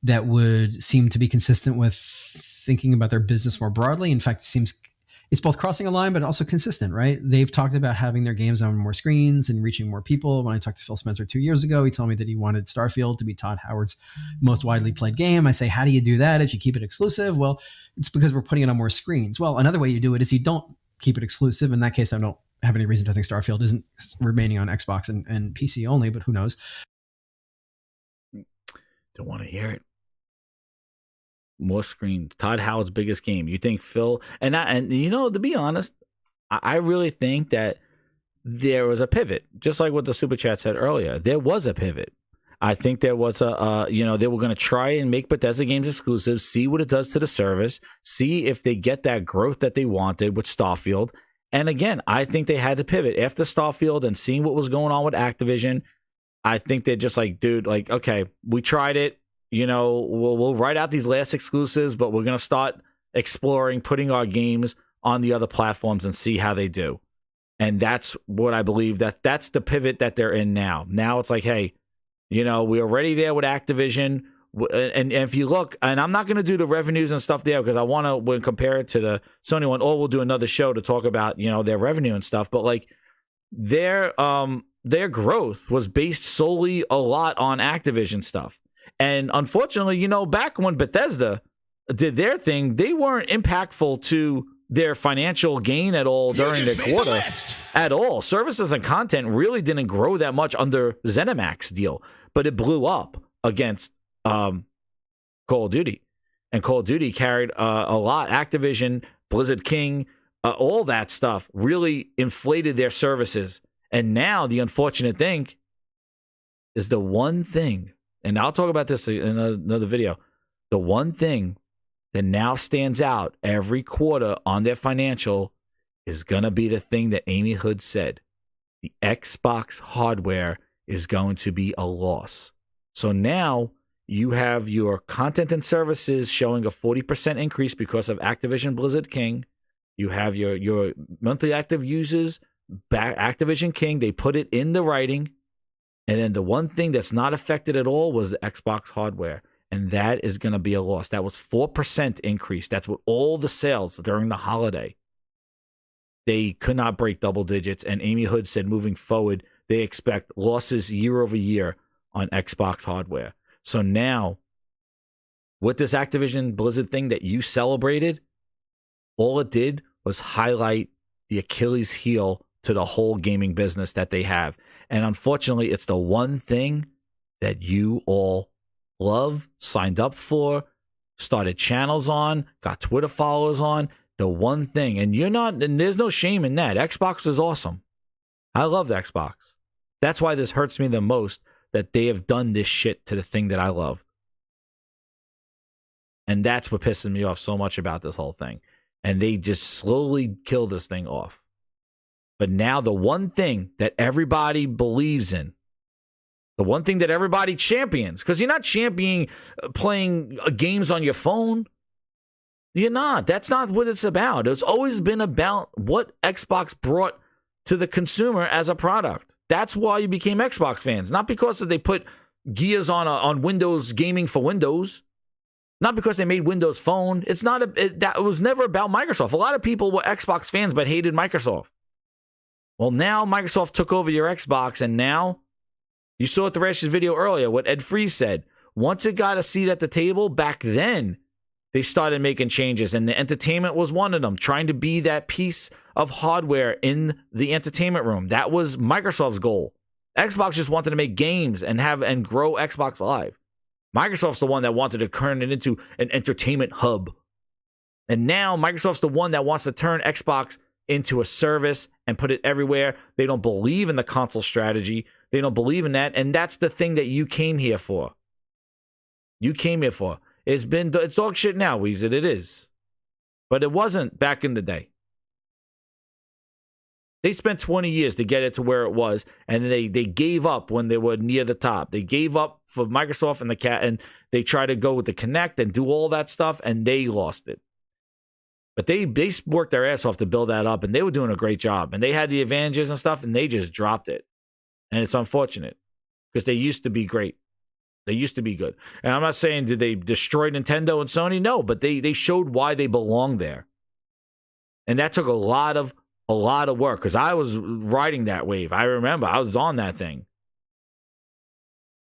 that would seem to be consistent with thinking about their business more broadly. In fact, it seems it's both crossing a line, but also consistent, right? They've talked about having their games on more screens and reaching more people. When I talked to Phil Spencer 2 years ago, he told me that he wanted Starfield to be Todd Howard's most widely played game. I say, how do you do that if you keep it exclusive? Well, it's because we're putting it on more screens. Well, another way you do it is you don't keep it exclusive. In that case, I don't have any reason to think Starfield isn't remaining on Xbox and PC only, but who knows? Don't want to hear it. More screens. Todd Howard's biggest game. You think Phil and to be honest, I really think that there was a pivot, just like what the super chat said earlier. There was a pivot. I think there was they were going to try and make Bethesda games exclusive, see what it does to the service, see if they get that growth that they wanted with Starfield. And again, I think they had to pivot after Starfield and seeing what was going on with Activision. I think they're just like, dude, like, okay, we tried it. We'll write out these last exclusives, but we're going to start exploring putting our games on the other platforms and see how they do. And that's what I believe that's the pivot that they're in now. Now it's like, hey, we're already there with Activision. And if you look, and I'm not going to do the revenues and stuff there because I want to compare it to the Sony one, or we'll do another show to talk about, their revenue and stuff. But like their growth was based solely a lot on Activision stuff. And unfortunately, back when Bethesda did their thing, they weren't impactful to their financial gain at all during the quarter at all. Services and content really didn't grow that much under ZeniMax deal, but it blew up against Call of Duty. And Call of Duty carried a lot. Activision, Blizzard King, all that stuff really inflated their services. And now the unfortunate thing is the one thing, and I'll talk about this in another video, the one thing that now stands out every quarter on their financial is going to be the thing that Amy Hood said. The Xbox hardware is going to be a loss. So now you have your content and services showing a 40% increase because of Activision Blizzard King. You have your monthly active users, Activision King. They put it in the writing. And then the one thing that's not affected at all was the Xbox hardware. And that is going to be a loss. That was 4% increase. That's what all the sales during the holiday. They could not break double digits. And Amy Hood said moving forward, they expect losses year over year on Xbox hardware. So now, with this Activision Blizzard thing that you celebrated, all it did was highlight the Achilles heel to the whole gaming business that they have. And unfortunately, it's the one thing that you all love, signed up for, started channels on, got Twitter followers on. The one thing, and there's no shame in that. Xbox is awesome. I love the Xbox. That's why this hurts me the most, that they have done this shit to the thing that I love. And that's what pisses me off so much about this whole thing. And they just slowly kill this thing off. But now the one thing that everybody believes in, the one thing that everybody champions, because you're not championing playing games on your phone. You're not. That's not what it's about. It's always been about what Xbox brought to the consumer as a product. That's why you became Xbox fans. Not because they put Gears on Windows gaming for Windows. Not because they made Windows Phone. It's not that was never about Microsoft. A lot of people were Xbox fans but hated Microsoft. Well, now Microsoft took over your Xbox, and now you saw at the Rash's video earlier what Ed Freeze said. Once it got a seat at the table, back then they started making changes, and the entertainment was one of them, trying to be that piece of hardware in the entertainment room. That was Microsoft's goal. Xbox just wanted to make games and grow Xbox Live. Microsoft's the one that wanted to turn it into an entertainment hub. And now Microsoft's the one that wants to turn Xbox into a service and put it everywhere. They don't believe in the console strategy. They don't believe in that. And that's the thing that you came here for. You came here for. It's dog shit now, Weezer. It is. But it wasn't back in the day. They spent 20 years to get it to where it was, and they gave up when they were near the top. They gave up for Microsoft and they tried to go with the Kinect and do all that stuff, and they lost it. But they worked their ass off to build that up, and they were doing a great job. And they had the advantages and stuff, and they just dropped it. And it's unfortunate because they used to be great. They used to be good. And I'm not saying did they destroy Nintendo and Sony? No, but they showed why they belonged there. And that took a lot of work because I was riding that wave. I remember I was on that thing.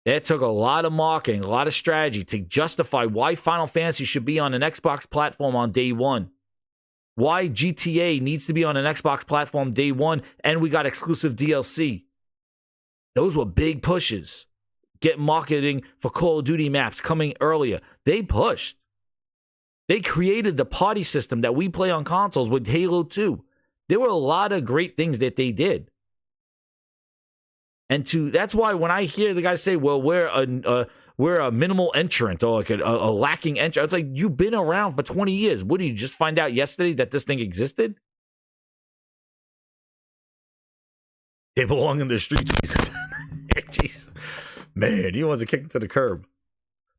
It took a lot of marketing, a lot of strategy to justify why Final Fantasy should be on an Xbox platform on day one. Why GTA needs to be on an Xbox platform day one, and we got exclusive DLC. Those were big pushes. Get marketing for Call of Duty maps coming earlier. They pushed. They created the party system that we play on consoles with Halo 2. There were a lot of great things that they did. And that's why when I hear the guys say, well, we're a minimal entrant or like a lacking entrant, it's like, you've been around for 20 years. What, did you just find out yesterday that this thing existed? They belong in the streets. Jesus. Man, he wants to kick them to the curb.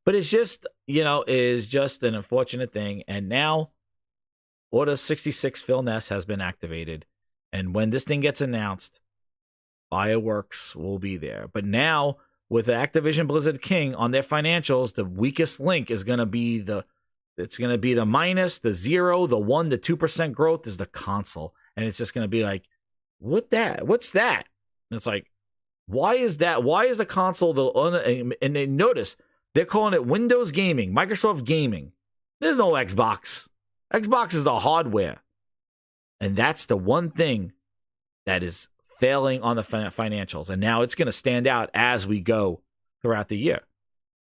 But it's just, is just an unfortunate thing. And now Order 66 Phil Ness has been activated. And when this thing gets announced, Fireworks will be there. But now, with Activision Blizzard King on their financials, the weakest link is going to be the minus, the 0, the 1, the 2% growth is the console. And it's just going to be like, what's that? And it's like, why is that? Why is the console and they notice they're calling it Windows Gaming, Microsoft Gaming. There's no Xbox. Xbox is the hardware. And that's the one thing that is failing on the financials. And now it's going to stand out as we go throughout the year.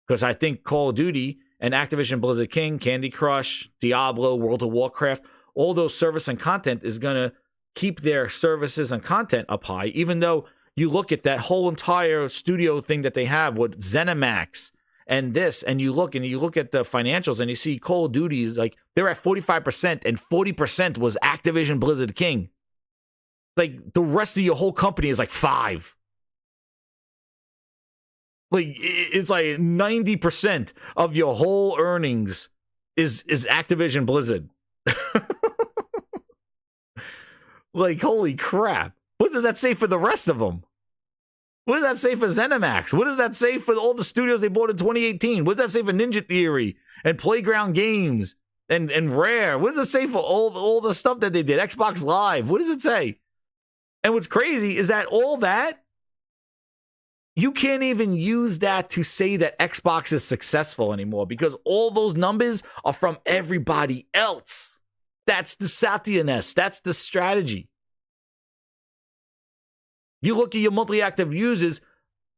Because I think Call of Duty and Activision Blizzard King, Candy Crush, Diablo, World of Warcraft, all those service and content is going to keep their services and content up high, even though you look at that whole entire studio thing that they have with ZeniMax and this, and you look at the financials and you see Call of Duty is like, they're at 45% and 40% was Activision Blizzard King. Like the rest of your whole company is like 5. Like it's like 90% of your whole earnings is Activision Blizzard. Like, holy crap. What does that say for the rest of them? What does that say for ZeniMax? What does that say for all the studios they bought in 2018? What does that say for Ninja Theory and Playground Games and Rare? What does it say for all the stuff that they did? Xbox Live. What does it say? And what's crazy is that all that, you can't even use that to say that Xbox is successful anymore because all those numbers are from everybody else. That's the Satya-ness. That's the strategy. You look at your monthly active users,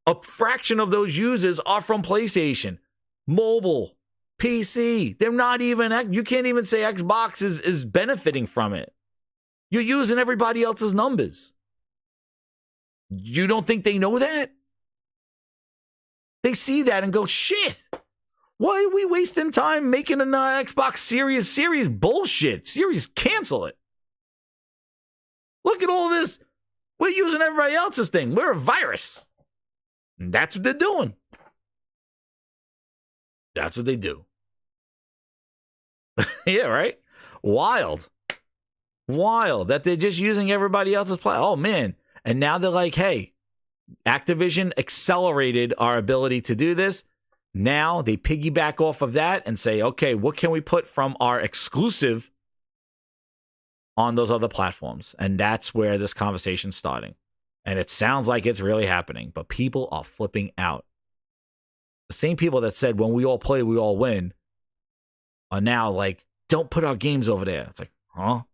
a fraction of those users are from PlayStation, mobile, PC. They're not even, you can't even say Xbox is benefiting from it. You're using everybody else's numbers. You don't think they know that? They see that and go, shit. Why are we wasting time making an Xbox Series bullshit? Series, cancel it. Look at all this. We're using everybody else's thing. We're a virus. And that's what they're doing. That's what they do. Yeah, right? Wild that they're just using everybody else's play. Oh, man. And now they're like, hey, Activision accelerated our ability to do this. Now they piggyback off of that and say, okay, what can we put from our exclusive on those other platforms? And that's where this conversation's starting. And it sounds like it's really happening, but people are flipping out. The same people that said when we all play, we all win are now like, don't put our games over there. It's like, huh?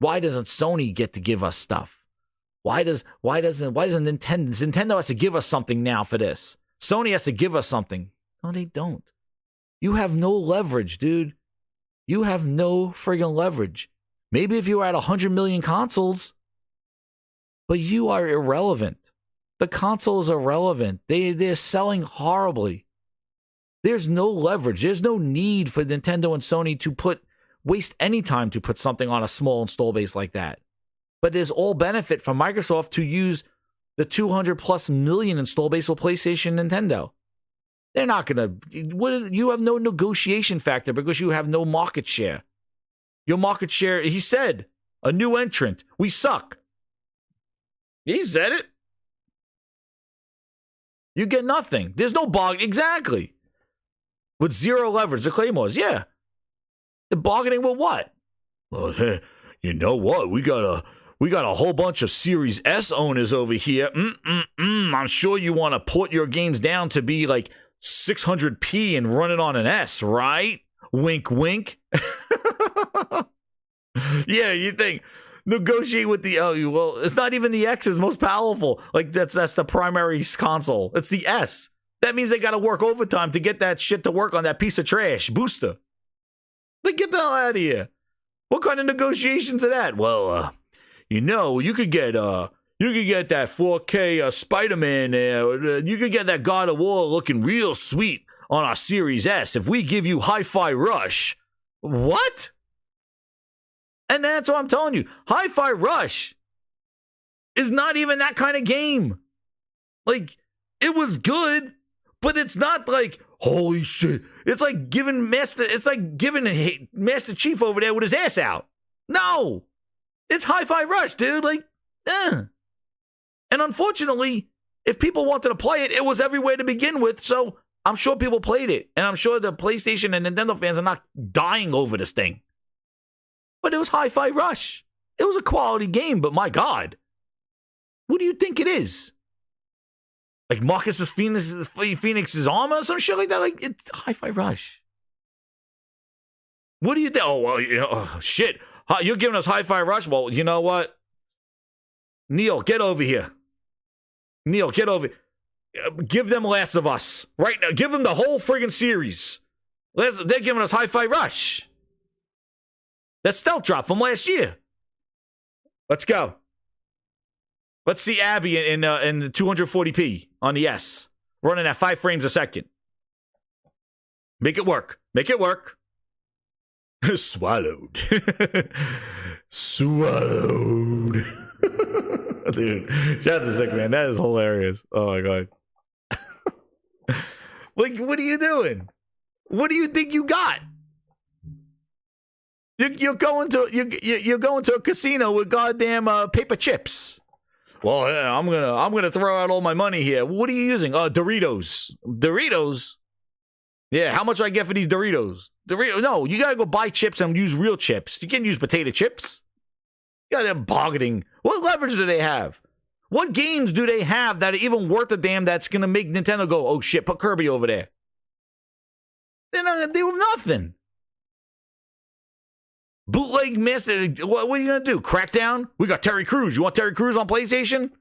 Why doesn't Sony get to give us stuff? Why doesn't Nintendo has to give us something now for this? Sony has to give us something. No, they don't. You have no leverage, dude. You have no friggin' leverage. Maybe if you were at 100 million consoles, but you are irrelevant. The console is irrelevant. They're selling horribly. There's no leverage. There's no need for Nintendo and Sony to waste any time to put something on a small install base like that. But there's all benefit for Microsoft to use the 200 plus million install base for PlayStation and Nintendo. They're not going to... You have no negotiation factor because you have no market share. Your market share, he said, a new entrant. We suck. He said it. You get nothing. There's no bargain. Exactly. With zero leverage, the Claymores, yeah. They're bargaining with what? Well, hey, you know what? We got a whole bunch of Series S owners over here. I'm sure you want to port your games down to be like 600p and run it on an S, right? Wink, wink. Yeah, you think negotiate with the well, it's not even the X is most powerful. Like that's the primary console. It's the S. That means they got to work overtime to get that shit to work on that piece of trash booster. Like, get the hell out of here. What kind of negotiations are that? Well, you could get that 4K Spider-Man. You could get that God of War looking real sweet on our Series S if we give you Hi-Fi Rush. What? And that's what I'm telling you. Hi-Fi Rush is not even that kind of game. Like, it was good, but it's not like, holy shit. It's like giving Master Chief over there with his ass out. No. It's Hi-Fi Rush, dude. Like, And unfortunately, if people wanted to play it, it was everywhere to begin with. So I'm sure people played it. And I'm sure the PlayStation and Nintendo fans are not dying over this thing. But it was Hi-Fi Rush. It was a quality game, but my God. What do you think it is? Like Marcus's Phoenix's armor or some shit like that? Like, it's Hi-Fi Rush. What do you think? Oh, well, shit. You're giving us Hi-Fi Rush? Well, you know what? Neil, get over here. Neil, get over. Give them Last of Us right now. Give them the whole friggin' series. They're giving us Hi-Fi Rush. That stealth drop from last year. Let's go. Let's see Abby in 240p on the S, running at 5 frames a second. Make it work. Make it work. Swallowed. Swallowed. Dude, shout out to Sick Man. That is hilarious. Oh my god. Like, what are you doing? What do you think you got? You're going to a casino with goddamn paper chips. Well, yeah, I'm gonna throw out all my money here. What are you using? Doritos. Doritos. Yeah, how much do I get for these Doritos? No, you gotta go buy chips and use real chips. You can't use potato chips. You gotta bargaining. What leverage do they have? What games do they have that are even worth a damn that's gonna make Nintendo go, oh shit, put Kirby over there? They're not gonna do nothing. Bootleg Master, what are you gonna do? Crackdown? We got Terry Crews. You want Terry Crews on PlayStation?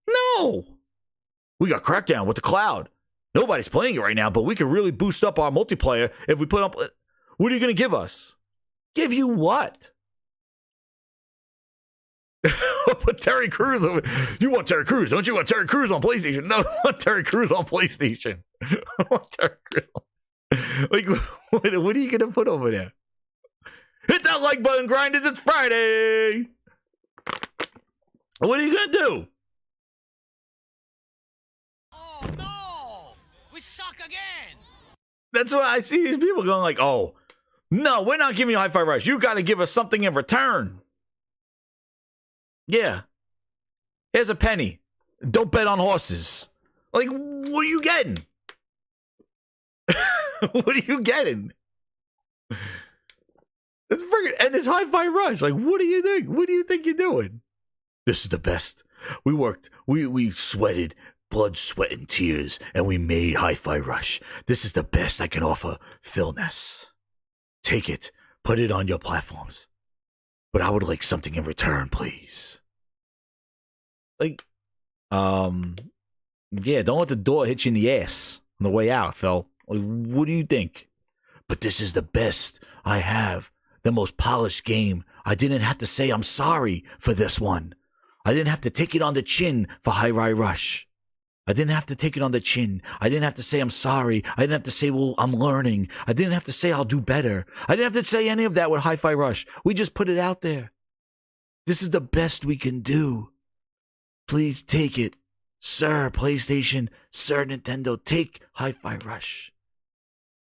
No. We got Crackdown with the cloud. Nobody's playing it right now, but we can really boost up our multiplayer if we put up. What are you gonna give us? Give you what? Put Terry Crews over. You want Terry Crews, don't you? Want Terry Crews on PlayStation? No, I want Terry Crews on PlayStation. I want Terry Crews on... Like, what are you gonna put over there? Hit that like button, grinders. It's Friday. What are you gonna do? Oh no! We suck again. That's why I see these people going like, "Oh, no, we're not giving you Hi-Fi Rush. You got to give us something in return." Yeah. Here's a penny. Don't bet on horses. Like, what are you getting? What are you getting? It's friggin' and it's Hi-Fi Rush. Like, what are you doing? What do you think you're doing? This is the best. We worked. We sweated, blood, sweat, and tears, and we made Hi-Fi Rush. This is the best I can offer, Phil Ness. Take it. Put it on your platforms. But I would like something in return, please. Like, yeah, don't let the door hit you in the ass on the way out, Phil. Like, what do you think? But this is the best I have. The most polished game. I didn't have to say I'm sorry for this one. I didn't have to take it on the chin for Hi-Fi Rush. I didn't have to take it on the chin. I didn't have to say I'm sorry. I didn't have to say, well, I'm learning. I didn't have to say I'll do better. I didn't have to say any of that with Hi-Fi Rush. We just put it out there. This is the best we can do. Please take it. Sir PlayStation, Sir Nintendo, take Hi-Fi Rush.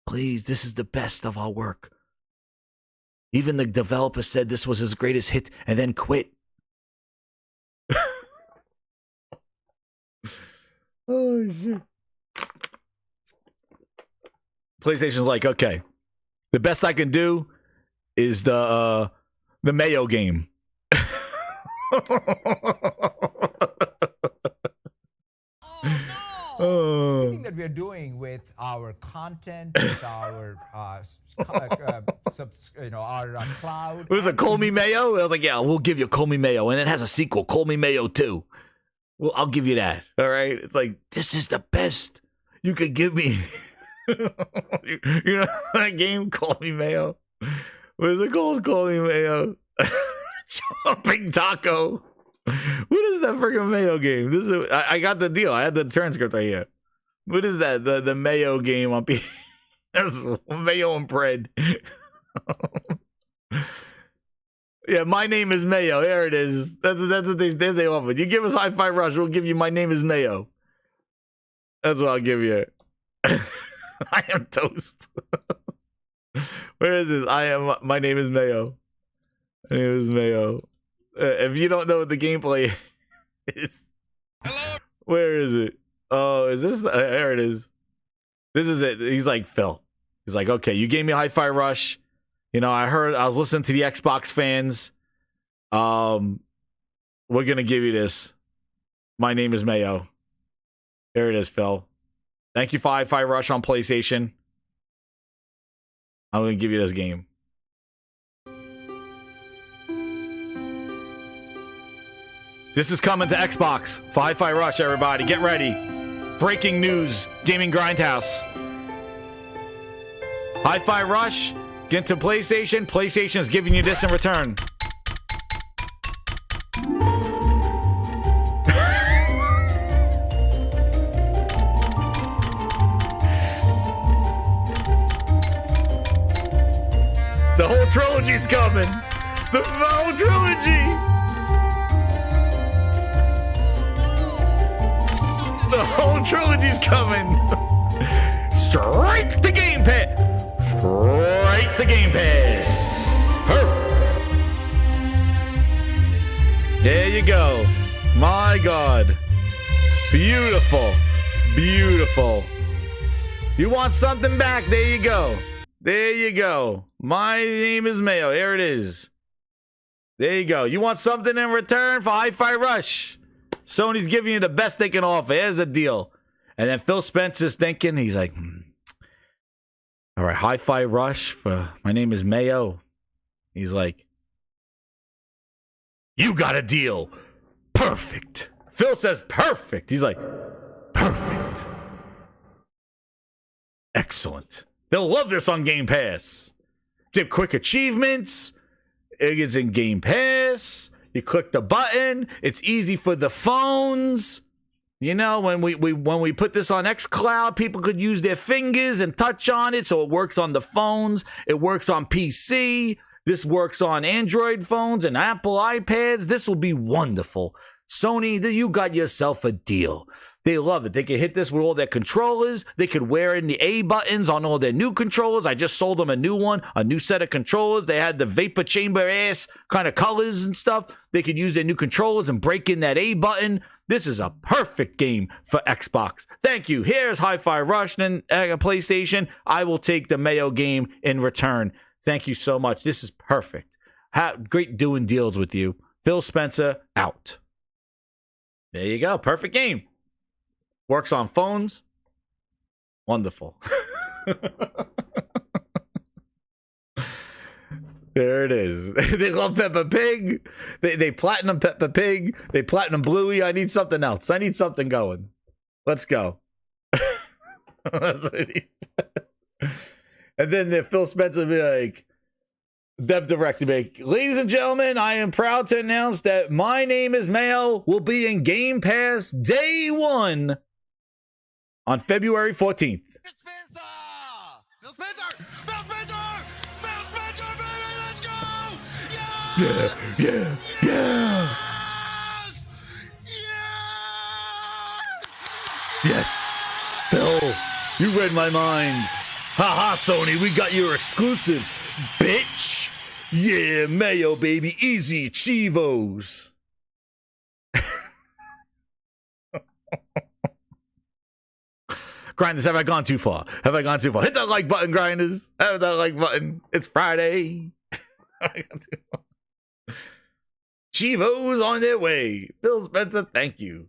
Please, this is the best of our work. Even the developer said this was his greatest hit and then quit. Oh, shit. PlayStation's like, okay, the best I can do is the Mayo game. Everything that we are doing with our content, with our our cloud. What was it, Call Me Mayo? I was like, yeah, we'll give you Call Me Mayo, and it has a sequel, Call Me Mayo 2. Well, I'll give you that. All right, it's like, this is the best you could give me. You know that game, Call Me Mayo? What is it called? Call Me Mayo. Jumping Taco. What is that freaking Mayo game? This is I got the deal. I had the transcript right here. What is that? The Mayo game on P. That's Mayo and bread. Yeah, My Name is Mayo. There it is. That's what they offered. You give us Hi-Fi Rush, we'll give you My Name is Mayo. That's what I'll give you. I am toast. Where is this? My Name is Mayo. My name is Mayo. If you don't know what the gameplay is, hello. Where is it? Oh, is this? There it is. This is it. He's like, Phil. He's like, okay, you gave me Hi-Fi Rush. You know, I was listening to the Xbox fans. We're gonna give you this. My Name is Mayo. There it is, Phil. Thank you for Hi-Fi Rush on PlayStation. I'm gonna give you this game. This is coming to Xbox for Hi-Fi Rush, everybody. Get ready. breaking news, Gaming Grindhouse. Hi-Fi Rush, get to PlayStation. PlayStation is giving you this in return. The whole trilogy's coming. The whole trilogy. The whole trilogy's coming. Straight to Game Pass. Straight to Game Pass. Perfect. There you go. My God. Beautiful. Beautiful. You want something back? There you go. There you go. My name is Mayo. Here it is. There you go. You want something in return for Hi-Fi Rush? Sony's giving you the best they can offer. Here's the deal. And then Phil Spencer's thinking, he's like, all right, Hi-Fi Rush for my name is Mayo. He's like, you got a deal. Perfect. Phil says perfect. He's like, perfect. Excellent. They'll love this on Game Pass. Get quick achievements. It gets in Game Pass. You click the button. It's easy for the phones. You know, when we put this on xCloud, people could use their fingers and touch on it, so it works on the phones. It works on PC. This works on Android phones and Apple iPads. This will be wonderful. Sony, you got yourself a deal. They love it. They can hit this with all their controllers. They could wear in the A buttons on all their new controllers. I just sold them a new one, a new set of controllers. They had the vapor chamber ass kind of colors and stuff. They could use their new controllers and break in that A button. This is a perfect game for Xbox. Thank you. Here's Hi-Fi Rush and PlayStation. I will take the Mayo game in return. Thank you so much. This is perfect. Great doing deals with you. Phil Spencer, out. There you go. Perfect game. Works on phones. Wonderful. There it is. They love Peppa Pig. They platinum Peppa Pig. They platinum Bluey. I need something else. I need something going. Let's go. That's what he said. And then Phil Spencer will be like, Dev Director, ladies and gentlemen, I am proud to announce that My Name is Mayo will be in Game Pass day 1 on February 14th. Phil Spencer! Phil Spencer! Phil Spencer, baby, let's go! Yeah, yeah, yeah. Yes, Phil, you read my mind. Haha, Sony, we got your exclusive, bitch. Yeah, Mayo, baby, easy, Chivos. Grinders, have I gone too far? Have I gone too far? Hit that like button, Grinders. Hit that like button. It's Friday. Chivos on their way. Phil Spencer, thank you.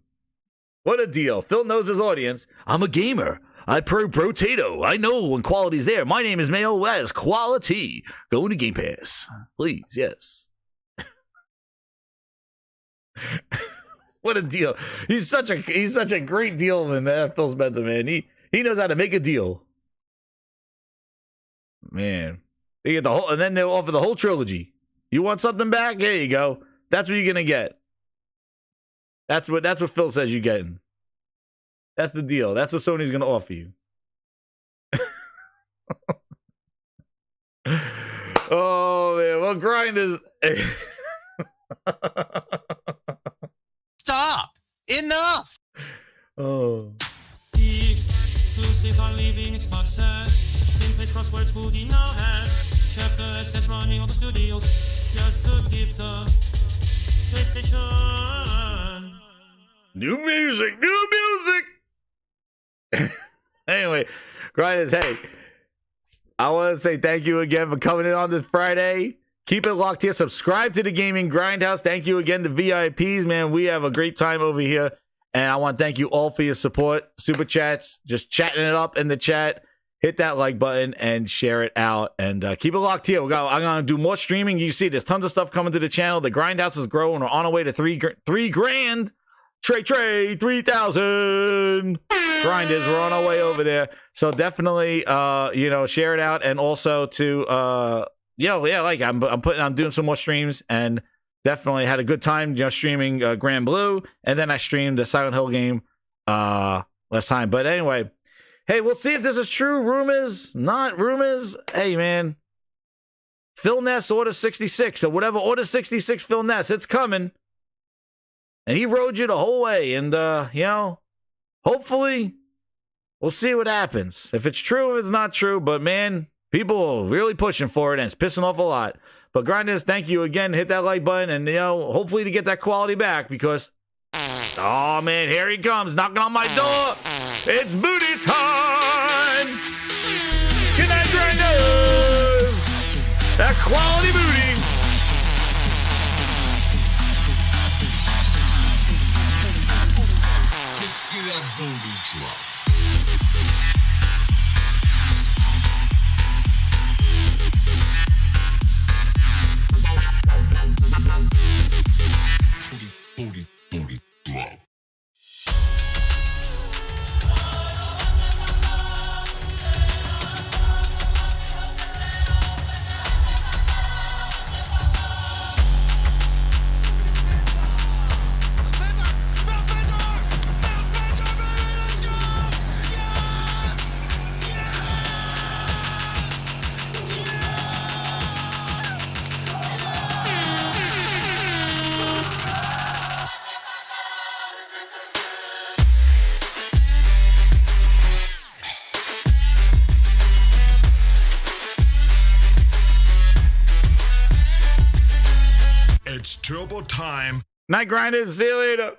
What a deal. Phil knows his audience. I'm a gamer. I pro-potato. I know when quality's there. My name is Mayo. That is quality. Go into Game Pass. Please, yes. What a deal. He's such a great deal, man. Phil Spencer, man. He knows how to make a deal. Man. They get the whole, and then they'll offer the whole trilogy. You want something back? There you go. That's what you're gonna get. That's what Phil says you're getting. That's the deal. That's what Sony's gonna offer you. Oh man, well, Grinders. Stop! Enough! Oh. Are leaving success. In-place crosswords good in our hands. Kept the SS running on the studios just to give the PlayStation. New music. Anyway, Grinders, hey, I want to say thank you again for coming in on this Friday. Keep it locked here. Subscribe to the Gaming Grindhouse. Thank you again to VIPs, man. We have a great time over here. And I want to thank you all for your support. Super chats, just chatting it up in the chat. Hit that like button and share it out. And keep it locked here. I'm going to do more streaming. You see, there's tons of stuff coming to the channel. The Grindhouse is growing. We're on our way to three grand. Trey 3000. Grinders, we're on our way over there. So definitely, share it out, and also to, I'm doing some more streams, and definitely had a good time, streaming Grand Blue, and then I streamed the Silent Hill game last time. But anyway, hey, we'll see if this is true. Rumors, not rumors. Hey, man, Phil Ness Order 66 or whatever Order 66 Phil Ness, it's coming. And he rode you the whole way. And, hopefully we'll see what happens. If it's true, if it's not true. But, man, people are really pushing for it, and it's pissing off a lot. But, Grinders, thank you again. Hit that like button and, hopefully to get that quality back because, oh, man, here he comes knocking on my door. It's booty time. Good night, Grinders. That quality booty. Let's see that booty drop. Booty drop. It's turbo time. Night, Grinders. See you later.